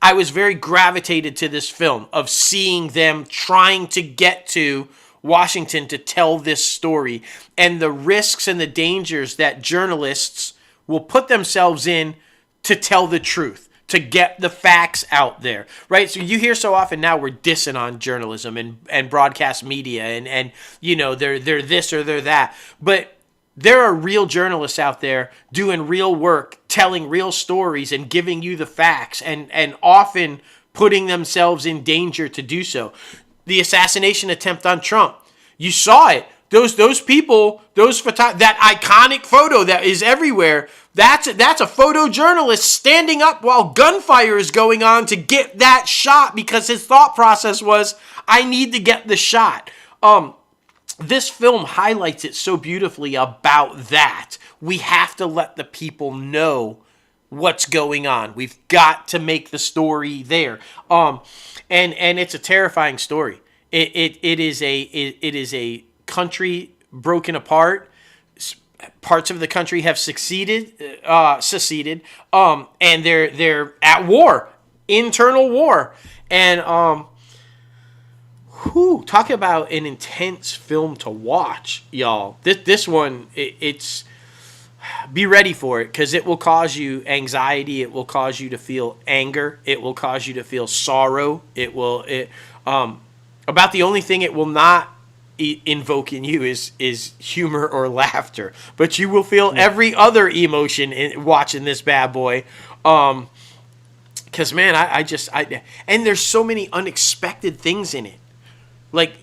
I was very gravitated to this film of seeing them trying to get to Washington to tell this story and the risks and the dangers that journalists will put themselves in to tell the truth, to get the facts out there, right? So you hear so often now we're dissing on journalism and broadcast media and they're this or they're that. But there are real journalists out there doing real work, telling real stories and giving you the facts and often putting themselves in danger to do so. The assassination attempt on Trump, you saw it. Those people, that iconic photo that is everywhere, that's a photojournalist standing up while gunfire is going on to get that shot because his thought process was, I need to get the shot. This film highlights it so beautifully about that. We have to let the people know what's going on. We've got to make the story there. And it's a terrifying story. It is a country broken apart. parts of the country have seceded, and they're at war, internal war, and talk about an intense film to watch, y'all. This one, it's be ready for it, because it will cause you anxiety. It will cause you to feel anger. It will cause you to feel sorrow. About the only thing it will not invoke in you is humor or laughter, but you will feel every other emotion in watching this bad boy. Because man, and there's so many unexpected things in it, like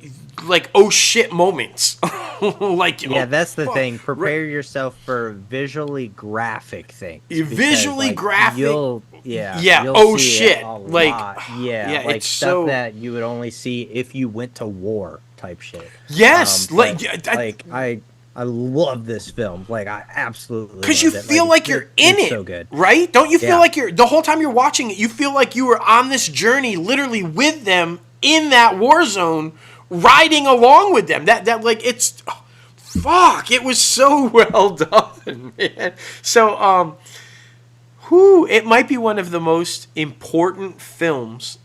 oh shit moments. That's the thing. Prepare yourself for visually graphic things. Visually graphic. You'll oh shit. It's stuff that you would only see if you went to war type shit. Yes, I love this film. Like, I absolutely, because you feel like you're in it. So good, right? Don't you feel like the whole time you're watching it, you feel like you were on this journey, literally with them in that war zone, riding along with them. It was so well done, man. So, it might be one of the most important films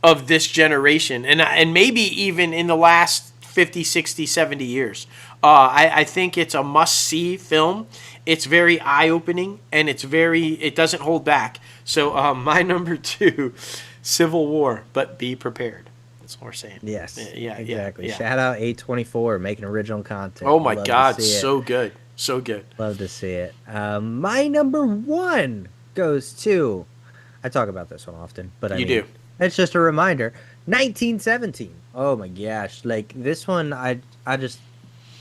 of this generation, and maybe even in the last 50, 60, 70 years. I think it's a must-see film. It's very eye-opening, and it doesn't hold back. So my number 2, Civil War, but be prepared. That's what we're saying. Yes, exactly. Yeah. Shout out A24 making original content. Oh my God, so good. So good. Love to see it. My number 1 goes to, I talk about this one often, but I mean, it's just a reminder, 1917. Oh my gosh. Like, this one, I just,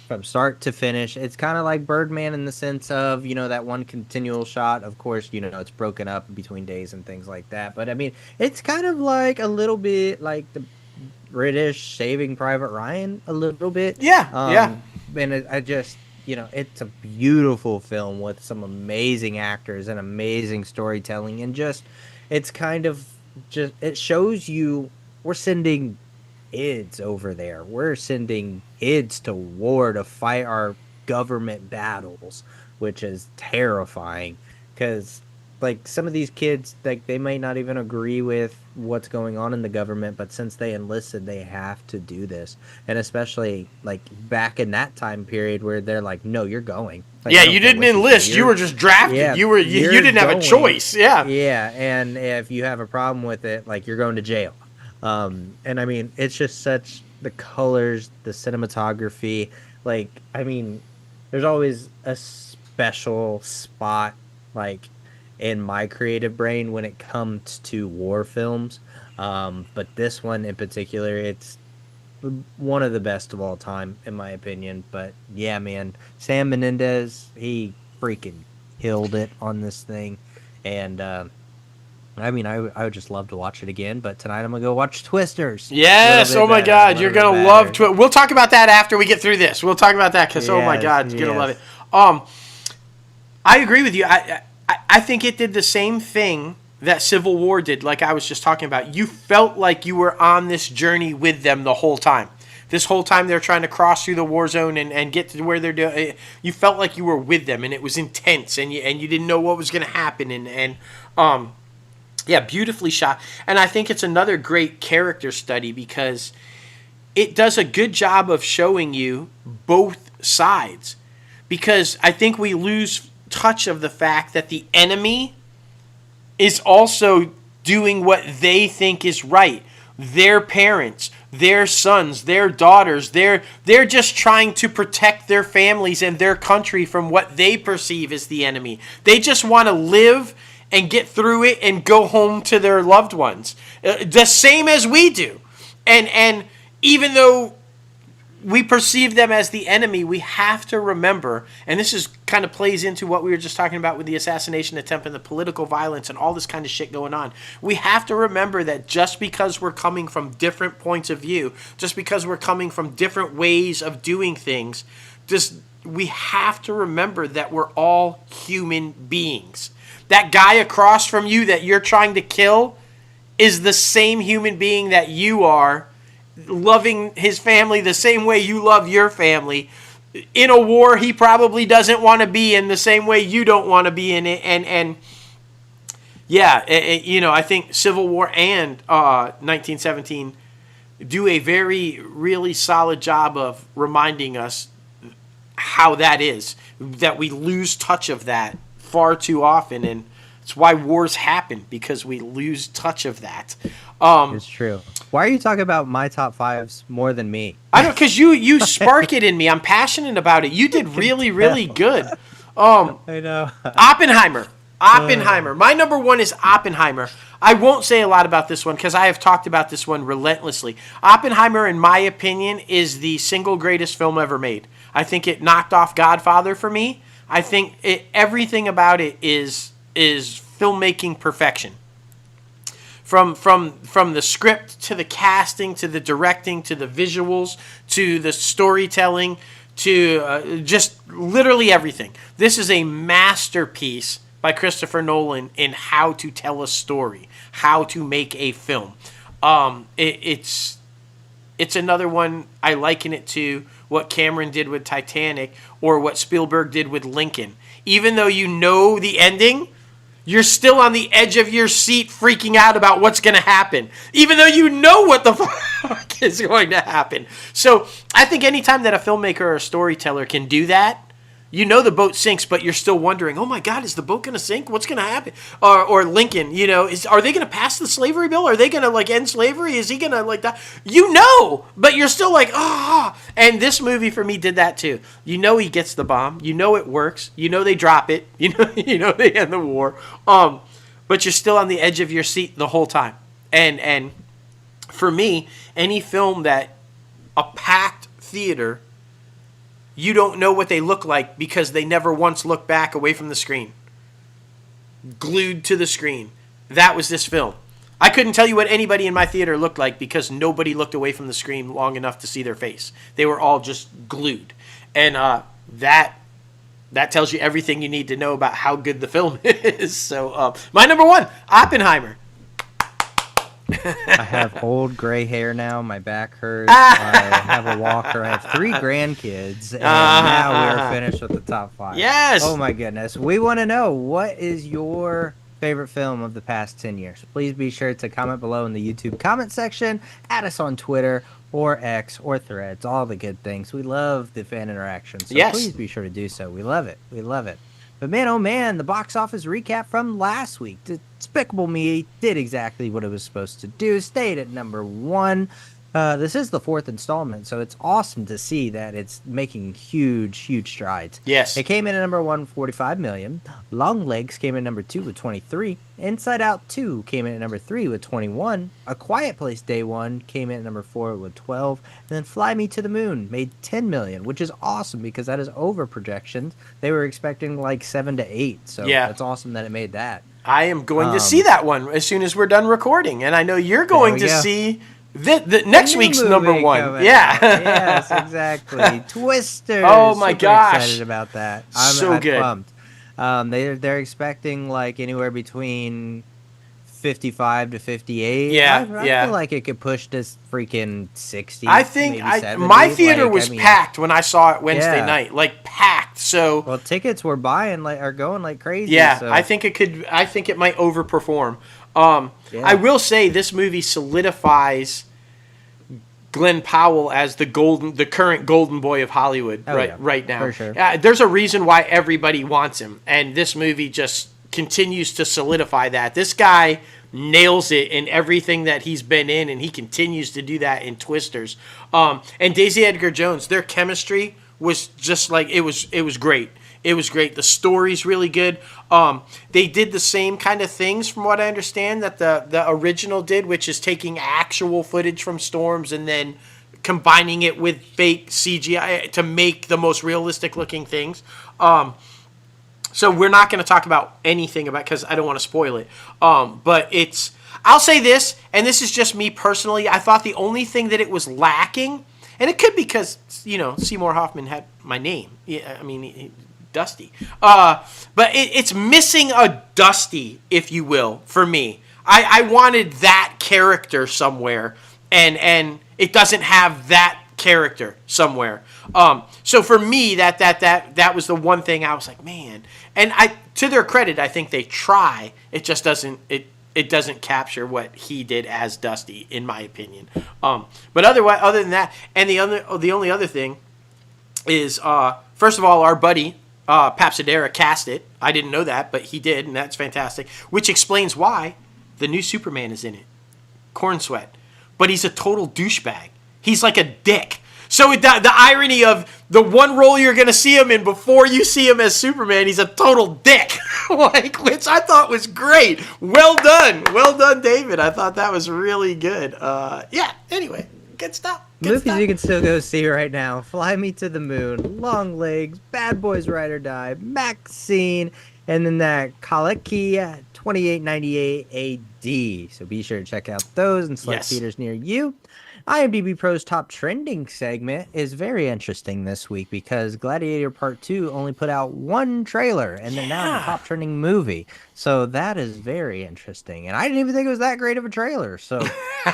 from start to finish, it's kind of like Birdman in the sense of, that one continual shot. Of course, it's broken up between days and things like that. But I mean, it's kind of like a little bit like the British Saving Private Ryan, a little bit. Yeah. And I just, it's a beautiful film with some amazing actors and amazing storytelling. And it's kind of it shows you we're sending kids over there. We're sending kids to war to fight our government battles, which is terrifying, because like some of these kids, like, they might not even agree with what's going on in the government, but since they enlisted, they have to do this. And especially like back in that time period where they're like, no, you're going. Like, you didn't enlist. You were just drafted. Yeah, you didn't have a choice. Yeah. And if you have a problem with it, like, you're going to jail. And I mean, it's just such, the colors, the cinematography, like, I mean, there's always a special spot, like, in my creative brain when it comes to war films. But this one in particular, it's one of the best of all time, in my opinion. But yeah, man, Sam Menendez, he freaking killed it on this thing. And, I mean, I would just love to watch it again, but tonight I'm going to go watch Twisters. Yes, oh my God, you're going to love Twisters. We'll talk about that after we get through this. We'll talk about that because, oh my God, you're going to love it. I agree with you. I think it did the same thing that Civil War did, like I was just talking about. You felt like you were on this journey with them the whole time. This whole time they're trying to cross through the war zone and get to where they're doing. You felt like you were with them, and it was intense, and you didn't know what was going to happen, yeah, beautifully shot. And I think it's another great character study because it does a good job of showing you both sides. Because I think we lose touch of the fact that the enemy is also doing what they think is right. Their parents, their sons, their daughters, they're just trying to protect their families and their country from what they perceive as the enemy. They just want to live and get through it and go home to their loved ones. The same as we do. And even though we perceive them as the enemy, we have to remember, and this is kind of plays into what we were just talking about with the assassination attempt and the political violence and all this kind of shit going on. We have to remember that just because we're coming from different points of view, just because we're coming from different ways of doing things, we have to remember that we're all human beings. That guy across from you that you're trying to kill is the same human being that you are, loving his family the same way you love your family. in a war he probably doesn't want to be in, the same way you don't want to be in it. And yeah, I think Civil War and 1917 do a really solid job of reminding us how that is, that we lose touch of that far too often, and it's why wars happen, because we lose touch of that. It's true. Why are you talking about my top fives more than me? I don't, because you spark it in me. I'm passionate about it. You did really good. I know. Oppenheimer. My number one is Oppenheimer. I won't say a lot about this one because I have talked about this one relentlessly. Oppenheimer, in my opinion, is the single greatest film ever made. I think it knocked off Godfather for me. I think everything about it is filmmaking perfection. From the script to the casting to the directing to the visuals to the storytelling to just literally everything. This is a masterpiece by Christopher Nolan in how to tell a story, how to make a film. It's another one. I liken it to what Cameron did with Titanic or what Spielberg did with Lincoln. Even though you know the ending, you're still on the edge of your seat freaking out about what's going to happen, even though you know what the fuck is going to happen. So I think anytime that a filmmaker or a storyteller can do that, you know the boat sinks, but you're still wondering, oh my God, is the boat going to sink? What's going to happen? Or Lincoln, are they going to pass the slavery bill? Are they going to end slavery? Is he going to that? But you're still like, ah. And this movie for me did that too. He gets the bomb. It works. They drop it. They end the war. But you're still on the edge of your seat the whole time. And for me, any film that a packed theater, you don't know what they look like because they never once look back away from the screen. Glued to the screen. That was this film. I couldn't tell you what anybody in my theater looked like because nobody looked away from the screen long enough to see their face. They were all just glued. And that tells you everything you need to know about how good the film is. So my number one, Oppenheimer. I have old gray hair now. My back hurts. I have a walker. I have 3 grandkids. And now we're finished with the top 5. Yes. Oh, my goodness. We want to know, what is your favorite film of the past 10 years? Please be sure to comment below in the YouTube comment section. Add us on Twitter or X or Threads. All the good things. We love the fan interaction. So please be sure to do so. We love it. We love it. But man, oh man, the box office recap from last week. Despicable Me did exactly what it was supposed to do. Stayed at number 1. This is the 4th installment, so it's awesome to see that it's making huge strides. Yes. It came in at number 1, 45 million. Long Legs came in at number 2 with 23. Inside Out 2 came in at number 3 with 21. A Quiet Place Day 1 came in at number 4 with 12. And then Fly Me to the Moon made 10 million, which is awesome because that is over projections. They were expecting like 7 to 8, so it's awesome that it made that. I am going to see that one as soon as we're done recording, and I know you're going to see the next week's number 1. Yeah. Yes, exactly. Twisters. Oh my gosh. Excited about that. I'm good. Pumped. They're expecting like anywhere between 55 to 58. Yeah, I feel like it could push to freaking 60. I think maybe 70. my theater was packed when I saw it Wednesday night, packed. So well, tickets were going like crazy. Yeah, so. I think it might overperform. I will say this movie solidifies Glenn Powell as the current golden boy of Hollywood right now. For sure. There's a reason why everybody wants him, and this movie just continues to solidify that. This guy nails it in everything that he's been in, and he continues to do that in Twisters. And Daisy Edgar Jones, their chemistry was just it was great. It was great. The story's really good. They did the same kind of things, from what I understand, that the original did, which is taking actual footage from storms and then combining it with fake CGI to make the most realistic looking things. So we're not going to talk about anything about, because I don't want to spoil it. But I'll say this, and this is just me personally. I thought the only thing that it was lacking, and it could be because Seymour Hoffman had my name. Yeah, I mean. Dusty. But it's missing a Dusty, if you will, for me. I wanted that character somewhere, and it doesn't have that character somewhere. So for me, that was the one thing I was like, man. And to their credit, I think they try. It just doesn't. It doesn't capture what he did as Dusty, in my opinion. But other than that, and the only other thing is, first of all, our buddy Papsadera cast it. I didn't know that, but he did, and that's fantastic. Which explains why the new Superman is in it, Corn Sweat. But he's a total douchebag. He's like a dick. So the irony of the one role you're going to see him in before you see him as Superman, he's a total dick, which I thought was great. Well done, David. I thought that was really good. Anyway, good stuff. Movies you can still go see right now: Fly Me to the Moon, Long Legs, Bad Boys Ride or Die, Maxine, and then that Kaleki 2898 AD. So be sure to check out those and select theaters near you. IMDbPro's top trending segment is very interesting this week because Gladiator Part 2 only put out one trailer, and they're now the top trending movie. So that is very interesting. And I didn't even think it was that great of a trailer. So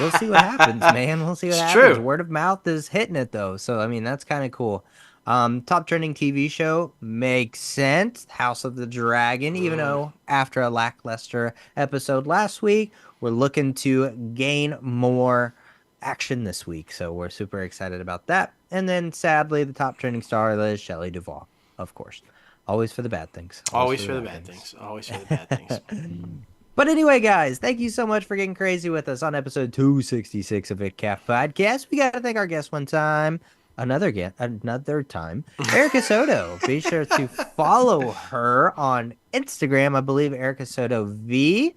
we'll see what happens, man. We'll see what happens. True. Word of mouth is hitting it, though. So, I mean, that's kind of cool. Top trending TV show makes sense. House of the Dragon, even though after a lackluster episode last week, we're looking to gain more action this week, so we're super excited about that. And then sadly, the top trending star is Shelley Duvall, of course. Always for the bad things. Always for the bad things. But anyway, guys, thank you so much for getting crazy with us on episode 266 of ITCAF Podcast. We got to thank our guest one time. Another time, Erika Soto. Be sure to follow her on Instagram. I believe Erika Soto V.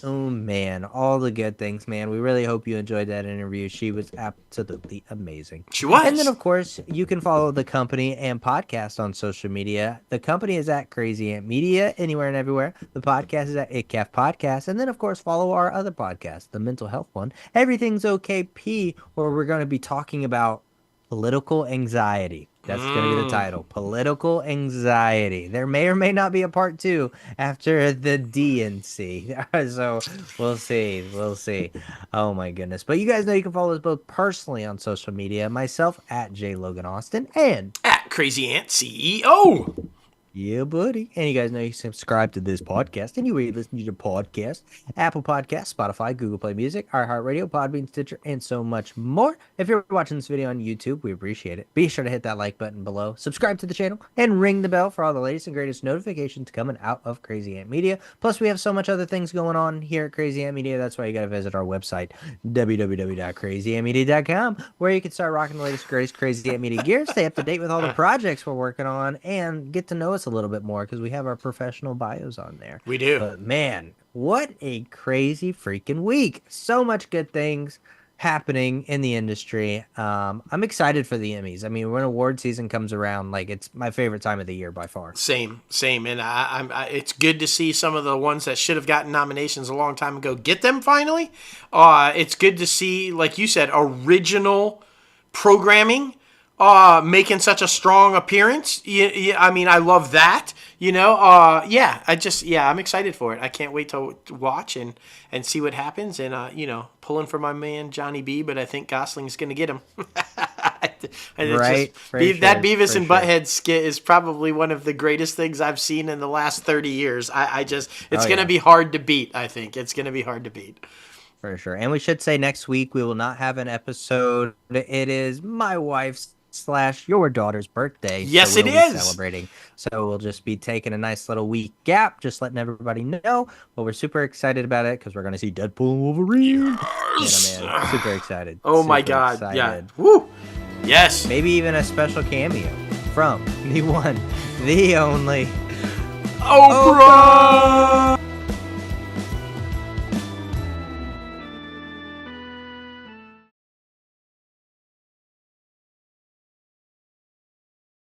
Oh man, all the good things, man. We really hope you enjoyed that interview. She was absolutely amazing. She was. And then, of course, you can follow the company and podcast on social media. The company is at Crazy Ant Media, anywhere and everywhere. The podcast is at ITCAFpodcast. And then, of course, follow our other podcast, the mental health one, Everything's Okay P, where we're going to be talking about political anxiety. That's going to be the title. Political anxiety. There may or may not be a part 2 after the DNC. So we'll see. Oh my goodness. But you guys know you can follow us both personally on social media. Myself at Logan Austin and at Crazy Ant CEO. Yeah, buddy. And you guys know you can subscribe to this podcast anywhere you listen to your podcast. Apple Podcasts, Spotify, Google Play Music, iHeartRadio, Podbean, Stitcher, and so much more. If you're watching this video on YouTube, we appreciate it. Be sure to hit that like button below, subscribe to the channel, and ring the bell for all the latest and greatest notifications coming out of Crazy Ant Media. Plus, we have so much other things going on here at Crazy Ant Media. That's why you got to visit our website, www.crazyantmedia.com, where you can start rocking the latest, greatest Crazy Ant Media gear, stay up to date with all the projects we're working on, and get to know us a little bit more because we have our professional bios on there. We do. But man, what a crazy freaking week. So much good things happening in the industry. I'm excited for the Emmys. I mean, when award season comes around, like, it's my favorite time of the year by far. Same. And it's good to see some of the ones that should have gotten nominations a long time ago get them finally. It's good to see, like you said, original programming making such a strong appearance. I mean, I love that, I'm excited for it. I can't wait to watch and see what happens, and pulling for my man Johnny B, but I think Gosling's going to get him. Right. That Beavis and Butthead skit is probably one of the greatest things I've seen in the last 30 years. It's going to be hard to beat. I think it's going to be hard to beat. For sure. And we should say next week we will not have an episode. It is my wife's / your daughter's birthday. Yes, so it is. Celebrating. So we'll just be taking a nice little week gap, just letting everybody know. But we're super excited about it because we're going to see Deadpool and Wolverine. Yes. Man, super excited. Oh my super God. excited. Yeah. Woo. Yes. Maybe even a special cameo from the one, the only Oprah.